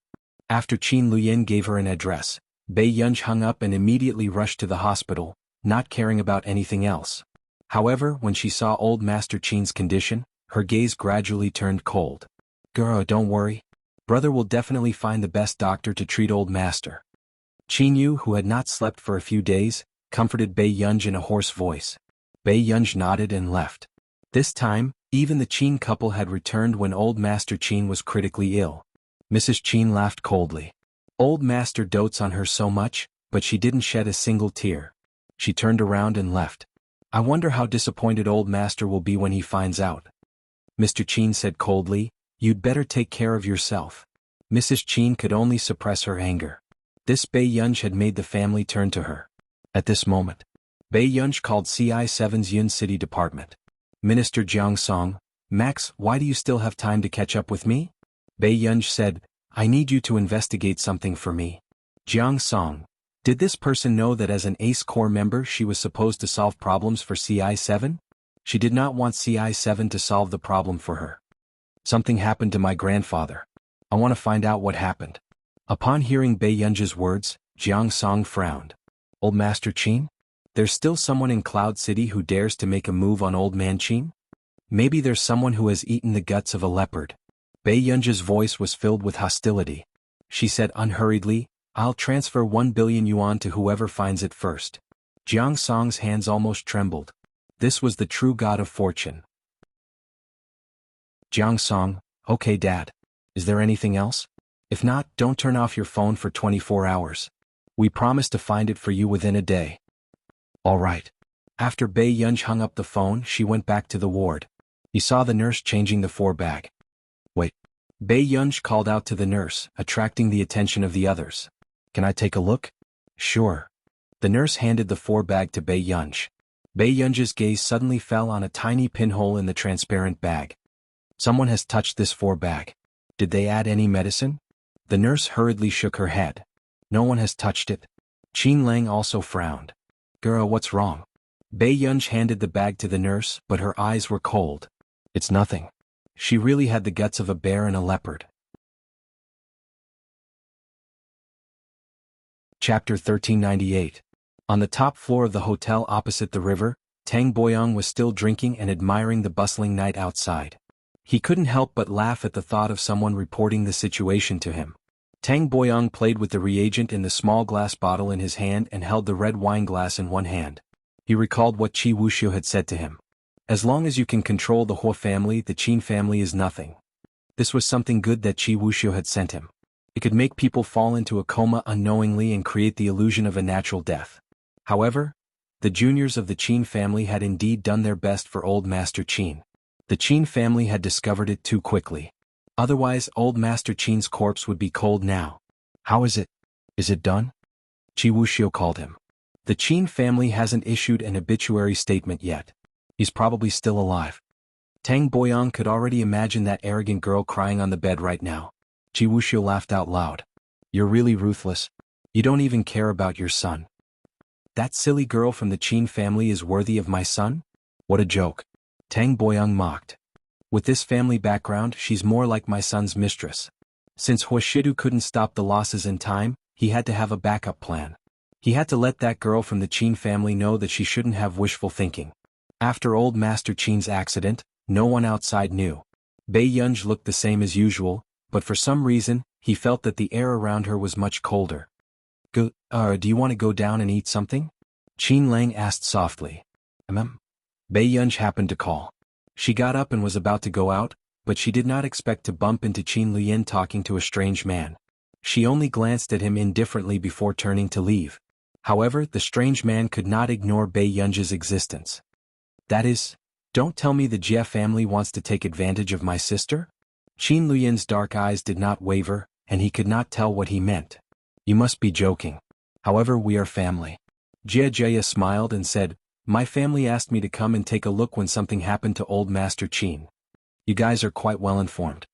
After Qin Luyan gave her an address, Bei Yunji hung up and immediately rushed to the hospital, not caring about anything else. However, when she saw old Master Qin's condition, her gaze gradually turned cold. Girl, don't worry. Brother will definitely find the best doctor to treat old master. Qin Yu, who had not slept for a few days, comforted Bei Yunji in a hoarse voice. Bei Yunji nodded and left. This time, even the Qin couple had returned when old Master Qin was critically ill. Mrs. Qin laughed coldly. Old Master dotes on her so much, but she didn't shed a single tear. She turned around and left. I wonder how disappointed old Master will be when he finds out. Mr. Qin said coldly, you'd better take care of yourself. Mrs. Qin could only suppress her anger. This Bei Yunji had made the family turn to her. At this moment, Bei Yunji called CI7's Yun City Department. Minister Jiang Song, Max, why do you still have time to catch up with me? Bei Yunji said, I need you to investigate something for me. Jiang Song, did this person know that as an ACE Corps member she was supposed to solve problems for CI7? She did not want CI7 to solve the problem for her. Something happened to my grandfather. I want to find out what happened. Upon hearing Bei Yunji's words, Jiang Song frowned. Old Master Qin? There's still someone in Cloud City who dares to make a move on old man Qin? Maybe there's someone who has eaten the guts of a leopard. Bei Yunji's voice was filled with hostility. She said unhurriedly, I'll transfer 1 billion yuan to whoever finds it first. Jiang Song's hands almost trembled. This was the true god of fortune. Jiang Song, okay Dad. Is there anything else? If not, don't turn off your phone for 24 hours. We promise to find it for you within a day. All right. After Bei Yunji hung up the phone, she went back to the ward. He saw the nurse changing the 4-bag. Wait. Bei Yunji called out to the nurse, attracting the attention of the others. Can I take a look? Sure. The nurse handed the 4-bag to Bei Yunji. Bei Yunji's gaze suddenly fell on a tiny pinhole in the transparent bag. Someone has touched this 4-bag. Did they add any medicine? The nurse hurriedly shook her head. No one has touched it. Qin Lang also frowned. Girl, what's wrong? Bei Yunji handed the bag to the nurse, but her eyes were cold. It's nothing. She really had the guts of a bear and a leopard. Chapter 1398. On the top floor of the hotel opposite the river, Tang Boyong was still drinking and admiring the bustling night outside. He couldn't help but laugh at the thought of someone reporting the situation to him. Tang Boyong played with the reagent in the small glass bottle in his hand and held the red wine glass in one hand. He recalled what Qi Wuxiu had said to him. As long as you can control the Hua family, the Qin family is nothing. This was something good that Qi Wuxiu had sent him. It could make people fall into a coma unknowingly and create the illusion of a natural death. However, the juniors of the Qin family had indeed done their best for Old Master Qin. The Qin family had discovered it too quickly. Otherwise, Old Master Qin's corpse would be cold now. How is it? Is it done? Qi Wuxiu called him. The Qin family hasn't issued an obituary statement yet. He's probably still alive. Tang Boyong could already imagine that arrogant girl crying on the bed right now. Qi Wuxiu laughed out loud. You're really ruthless. You don't even care about your son. That silly girl from the Qin family is worthy of my son? What a joke. Tang Boyong mocked. With this family background, she's more like my son's mistress. Since Hua Shidu couldn't stop the losses in time, he had to have a backup plan. He had to let that girl from the Qin family know that she shouldn't have wishful thinking. After Old Master Qin's accident, no one outside knew. Bei Yunj looked the same as usual, but for some reason, he felt that the air around her was much colder. Do you want to go down and eat something? Qin Lang asked softly. Bei Yunj happened to call. She got up and was about to go out, but she did not expect to bump into Qin Luyin talking to a strange man. She only glanced at him indifferently before turning to leave. However, the strange man could not ignore Bei Yunj's existence. That is, don't tell me the Jie family wants to take advantage of my sister? Qin Luyin's dark eyes did not waver, and he could not tell what he meant. You must be joking. However, we are family. Jie smiled and said, my family asked me to come and take a look when something happened to Old Master Qin. You guys are quite well informed.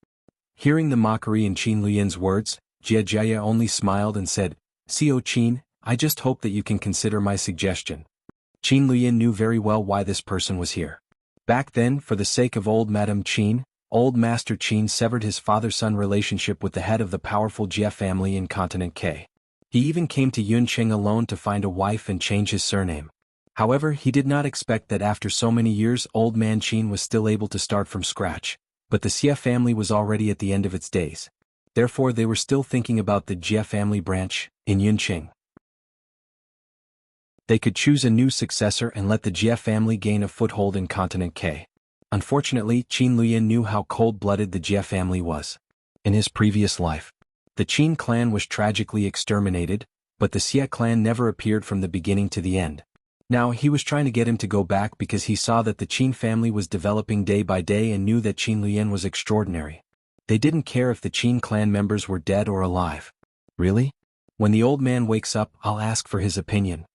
Hearing the mockery in Qin Luyin's words, Jie only smiled and said, Co Qin, I just hope that you can consider my suggestion. Qin Luyin knew very well why this person was here. Back then, for the sake of old Madame Qin, Old Master Qin severed his father-son relationship with the head of the powerful Jie family in Continent K. He even came to Yunqing alone to find a wife and change his surname. However, he did not expect that after so many years Old Man Qin was still able to start from scratch, but the Xie family was already at the end of its days. Therefore they were still thinking about the Jie family branch, in Yunqing. They could choose a new successor and let the Jie family gain a foothold in Continent K. Unfortunately, Qin Luyin knew how cold-blooded the Jie family was. In his previous life, the Qin clan was tragically exterminated, but the Xie clan never appeared from the beginning to the end. Now he was trying to get him to go back because he saw that the Qin family was developing day by day and knew that Qin Luyin was extraordinary. They didn't care if the Qin clan members were dead or alive. Really? When the old man wakes up, I'll ask for his opinion.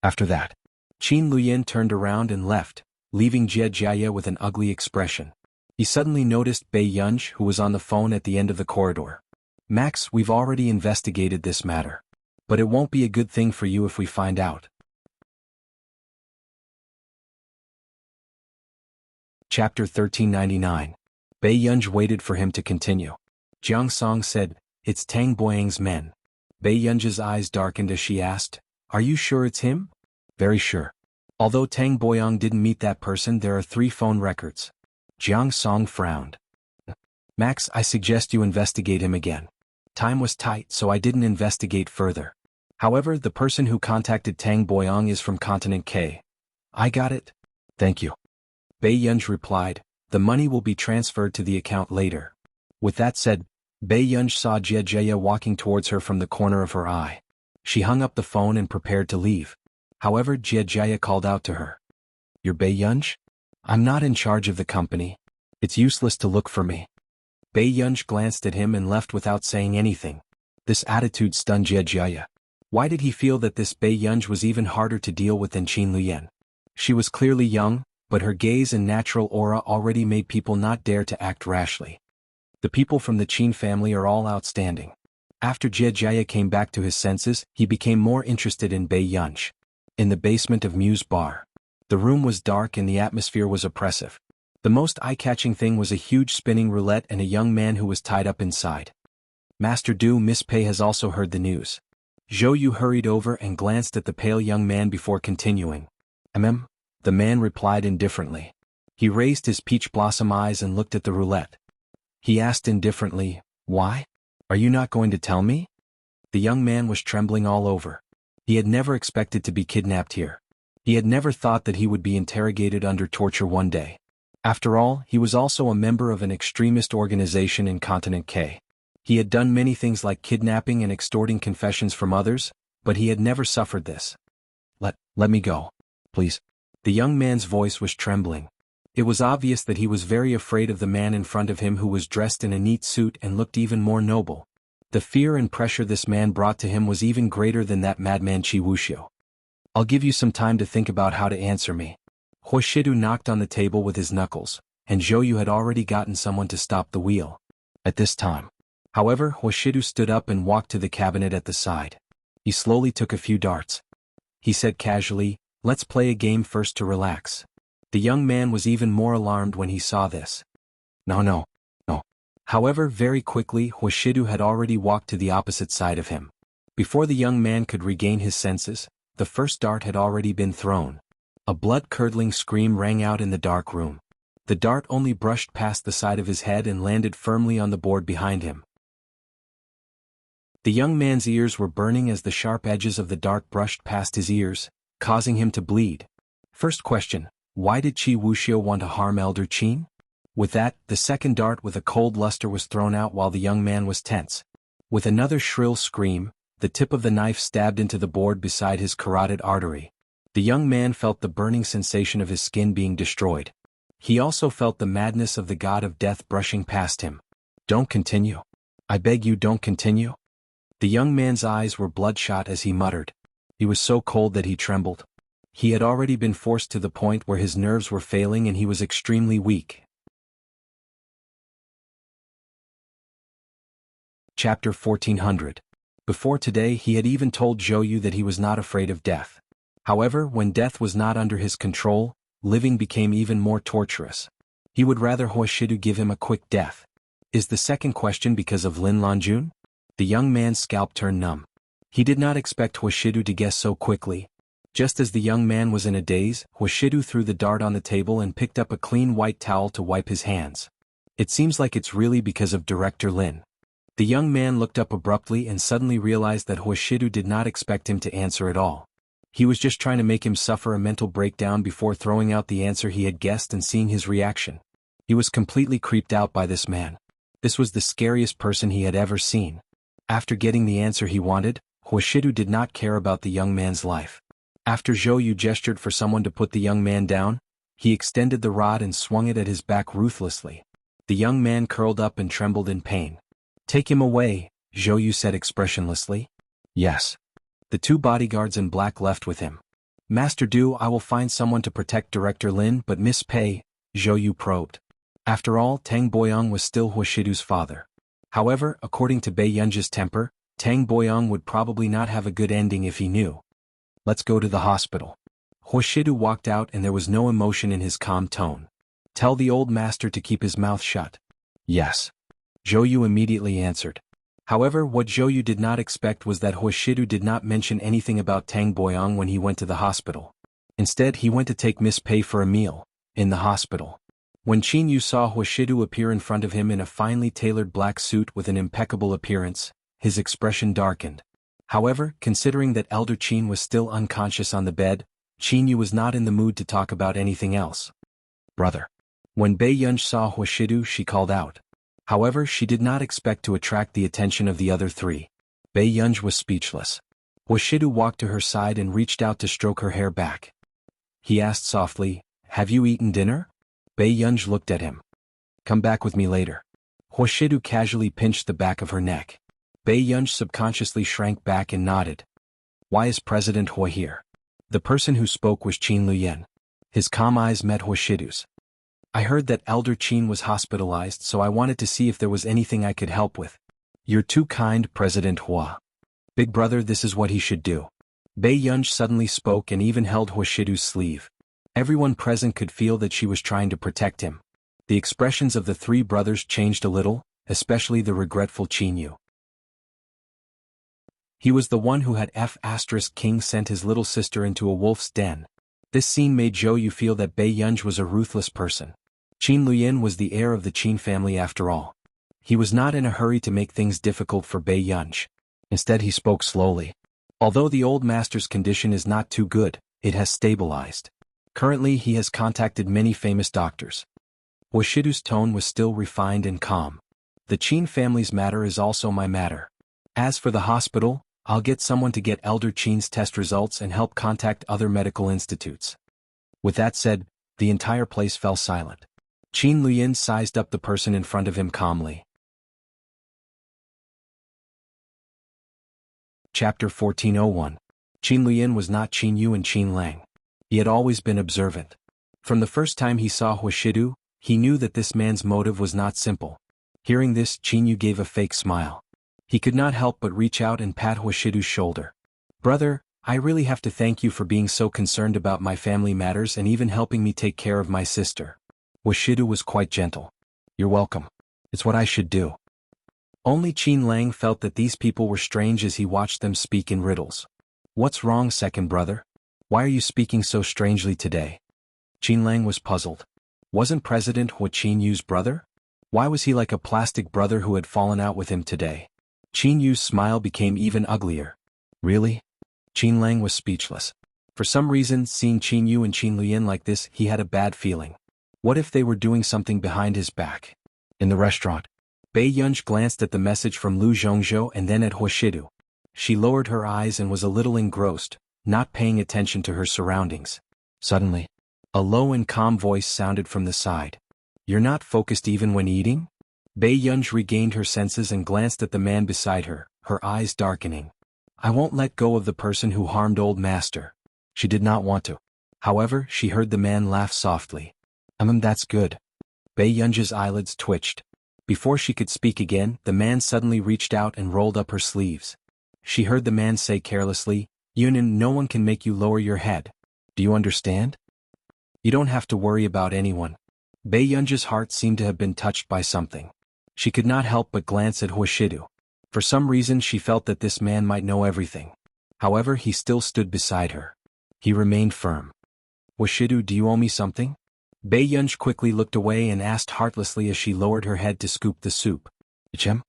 After that, Qin Luyin turned around and left, leaving Jie with an ugly expression. He suddenly noticed Bei Yunj, who was on the phone at the end of the corridor. Max, we've already investigated this matter. But it won't be a good thing for you if we find out. Chapter 1399. Bei Yunj waited for him to continue. Jiang Song said, It's Tang Boyang's men. Bei Yunj's eyes darkened as she asked, Are you sure it's him? Very sure. Although Tang Boyang didn't meet that person, there are 3 phone records. Jiang Song frowned. Max, I suggest you investigate him again. Time was tight, so I didn't investigate further. However, the person who contacted Tang Boyang is from Continent K. I got it. Thank you. Bei Yunj replied, The money will be transferred to the account later. With that said, Bei Yunj saw Jie walking towards her from the corner of her eye. She hung up the phone and prepared to leave. However, Jie called out to her. You're Bei Yunj? I'm not in charge of the company. It's useless to look for me. Bei Yunj glanced at him and left without saying anything. This attitude stunned Jie. Why did he feel that this Bei Yunj was even harder to deal with than Qin Luyin? She was clearly young, but her gaze and natural aura already made people not dare to act rashly. The people from the Qin family are all outstanding. After Jie came back to his senses, he became more interested in Bei Yunj. In the basement of Mu's bar. The room was dark and the atmosphere was oppressive. The most eye-catching thing was a huge spinning roulette and a young man who was tied up inside. Master Du, Miss Pei has also heard the news. Zhou Yu hurried over and glanced at the pale young man before continuing. The man replied indifferently. He raised his peach blossom eyes and looked at the roulette. He asked indifferently, "Why? Are you not going to tell me?" The young man was trembling all over. He had never expected to be kidnapped here. He had never thought that he would be interrogated under torture one day. After all, he was also a member of an extremist organization in Continent K. He had done many things like kidnapping and extorting confessions from others, but he had never suffered this. Let me go. Please. The young man's voice was trembling. It was obvious that he was very afraid of the man in front of him who was dressed in a neat suit and looked even more noble. The fear and pressure this man brought to him was even greater than that madman Chi Wuxia. "I'll give you some time to think about how to answer me." Huashidu knocked on the table with his knuckles, and Zhou had already gotten someone to stop the wheel. At this time, however, Huashidu stood up and walked to the cabinet at the side. He slowly took a few darts. He said casually, "Let's play a game first to relax." The young man was even more alarmed when he saw this. No. However, very quickly Huashidu had already walked to the opposite side of him. Before the young man could regain his senses, the first dart had already been thrown. A blood-curdling scream rang out in the dark room. The dart only brushed past the side of his head and landed firmly on the board behind him. The young man's ears were burning as the sharp edges of the dart brushed past his ears, causing him to bleed. First question: why did Chi Wuxia want to harm Elder Qin? With that, the second dart with a cold luster was thrown out while the young man was tense. With another shrill scream, the tip of the knife stabbed into the board beside his carotid artery. The young man felt the burning sensation of his skin being destroyed. He also felt the madness of the god of death brushing past him. "Don't continue. I beg you, don't continue." The young man's eyes were bloodshot as he muttered. He was so cold that he trembled. He had already been forced to the point where his nerves were failing and he was extremely weak. Chapter 1400. Before today he had even told Zhou that he was not afraid of death. However, when death was not under his control, living became even more torturous. He would rather Huashidu give him a quick death. Is the second question because of Lin Lanjun? The young man's scalp turned numb. He did not expect Huashidu to guess so quickly. Just as the young man was in a daze, Huashidu threw the dart on the table and picked up a clean white towel to wipe his hands. "It seems like it's really because of Director Lin." The young man looked up abruptly and suddenly realized that Huashidu did not expect him to answer at all. He was just trying to make him suffer a mental breakdown before throwing out the answer he had guessed and seeing his reaction. He was completely creeped out by this man. This was the scariest person he had ever seen. After getting the answer he wanted, Huashidu did not care about the young man's life. After Zhou gestured for someone to put the young man down, he extended the rod and swung it at his back ruthlessly. The young man curled up and trembled in pain. "Take him away," Zhou said expressionlessly. "Yes." The two bodyguards in black left with him. "Master Du, I will find someone to protect Director Lin, but Miss Pei," Zhou probed. After all, Tang Boyong was still Huashidu's father. However, according to Bei Yunji's temper, Tang Boyong would probably not have a good ending if he knew. "Let's go to the hospital." Huashidu walked out and there was no emotion in his calm tone. "Tell the old master to keep his mouth shut." "Yes." Zhou immediately answered. However, what Zhou did not expect was that Huashidu did not mention anything about Tang Boyong when he went to the hospital. Instead, he went to take Miss Pei for a meal, in the hospital. When Qin Yu saw Huashidu appear in front of him in a finely tailored black suit with an impeccable appearance, his expression darkened. However, considering that Elder Qin was still unconscious on the bed, Qin Yu was not in the mood to talk about anything else. "Brother." When Bei Yunji saw Huashidu, she called out. However, she did not expect to attract the attention of the other three. Bei Yunji was speechless. Huashidu walked to her side and reached out to stroke her hair back. He asked softly, "Have you eaten dinner?" Bei Yunji looked at him. "Come back with me later." Huashidu casually pinched the back of her neck. Bei Yunji subconsciously shrank back and nodded. "Why is President Hua here?" The person who spoke was Qin Luyan. His calm eyes met Huashidu's. "I heard that Elder Qin was hospitalized, so I wanted to see if there was anything I could help with." "You're too kind, President Hua. Big brother, this is what he should do." Bei Yunji suddenly spoke and even held Huashidu's sleeve. Everyone present could feel that she was trying to protect him. The expressions of the three brothers changed a little, especially the regretful Qin Yu. He was the one who had King sent his little sister into a wolf's den. This scene made Zhou Yu feel that Bei Yunj was a ruthless person. Qin Luyin was the heir of the Qin family after all. He was not in a hurry to make things difficult for Bei Yunj. Instead he spoke slowly. Although the old master's condition is not too good, it has stabilized. Currently he has contacted many famous doctors. Washidu's tone was still refined and calm. The Qin family's matter is also my matter. As for the hospital, I'll get someone to get Elder Qin's test results and help contact other medical institutes. With that said, the entire place fell silent. Qin Luyin sized up the person in front of him calmly. Chapter 1401. Qin Luyin was not Qin Yu and Qin Lang. He had always been observant. From the first time he saw Washidu, he knew that this man's motive was not simple. Hearing this, Qin Yu gave a fake smile. He could not help but reach out and pat Washidu's shoulder. "Brother, I really have to thank you for being so concerned about my family matters and even helping me take care of my sister." Washidu was quite gentle. "You're welcome. It's what I should do." Only Qin Lang felt that these people were strange as he watched them speak in riddles. "What's wrong, second brother? Why are you speaking so strangely today?" Qin Lang was puzzled. Wasn't President Hua Qin Yu's brother? Why was he like a plastic brother who had fallen out with him today? Qin Yu's smile became even uglier. "Really?" Qin Lang was speechless. For some reason, seeing Qin Yu and Qin Luyin like this, he had a bad feeling. What if they were doing something behind his back? In the restaurant, Bei Yunj glanced at the message from Lu Zhongzhou and then at Washidu. She lowered her eyes and was a little engrossed, not paying attention to her surroundings. Suddenly, a low and calm voice sounded from the side. "You're not focused even when eating?" Bei Yunj regained her senses and glanced at the man beside her, her eyes darkening. "I won't let go of the person who harmed old master." She did not want to. However, she heard the man laugh softly. That's good." Bei Yunj's eyelids twitched. Before she could speak again, the man suddenly reached out and rolled up her sleeves. She heard the man say carelessly, "Yunin, no one can make you lower your head. Do you understand? You don't have to worry about anyone." Bei Yunj's heart seemed to have been touched by something. She could not help but glance at Washidu. For some reason she felt that this man might know everything. However, he still stood beside her. He remained firm. "Washidu, do you owe me something?" Bei Yunj quickly looked away and asked heartlessly as she lowered her head to scoop the soup. "Chem?"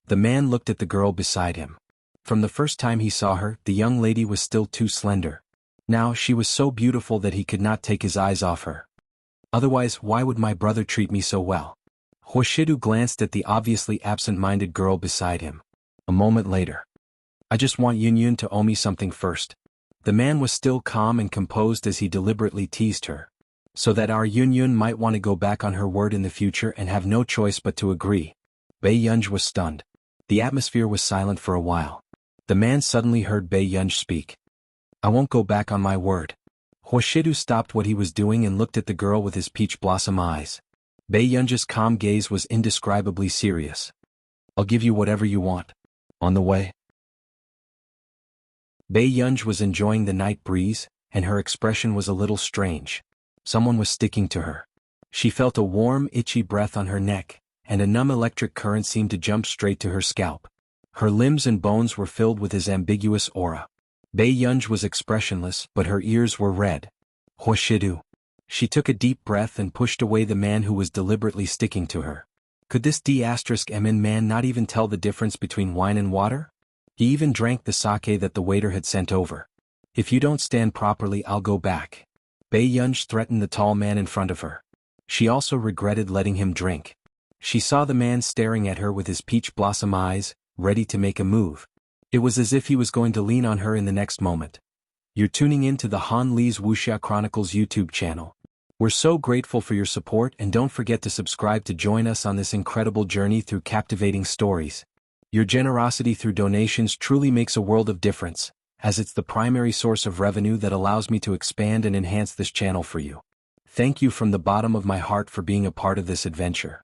The man looked at the girl beside him. From the first time he saw her, the young lady was still too slender. Now she was so beautiful that he could not take his eyes off her. "Otherwise, why would my brother treat me so well?" Washidu glanced at the obviously absent-minded girl beside him. A moment later. "I just want Yunyun to owe me something first." The man was still calm and composed as he deliberately teased her. "So that our Yunyun might want to go back on her word in the future and have no choice but to agree." Bei Yunj was stunned. The atmosphere was silent for a while. The man suddenly heard Bei Yunj speak. "I won't go back on my word." Washidu stopped what he was doing and looked at the girl with his peach blossom eyes. Bei Yunj's calm gaze was indescribably serious. "I'll give you whatever you want. On the way." Bei Yunj was enjoying the night breeze, and her expression was a little strange. Someone was sticking to her. She felt a warm, itchy breath on her neck, and a numb electric current seemed to jump straight to her scalp. Her limbs and bones were filled with his ambiguous aura. Bei Yunj was expressionless, but her ears were red. "Washidu." She took a deep breath and pushed away the man who was deliberately sticking to her. Could this D*MN man not even tell the difference between wine and water? He even drank the sake that the waiter had sent over. "If you don't stand properly, I'll go back." Bei Yunj threatened the tall man in front of her. She also regretted letting him drink. She saw the man staring at her with his peach blossom eyes, ready to make a move. It was as if he was going to lean on her in the next moment. You're tuning in to the Han Lee's Wuxia Chronicles YouTube channel. We're so grateful for your support, and don't forget to subscribe to join us on this incredible journey through captivating stories. Your generosity through donations truly makes a world of difference, as it's the primary source of revenue that allows me to expand and enhance this channel for you. Thank you from the bottom of my heart for being a part of this adventure.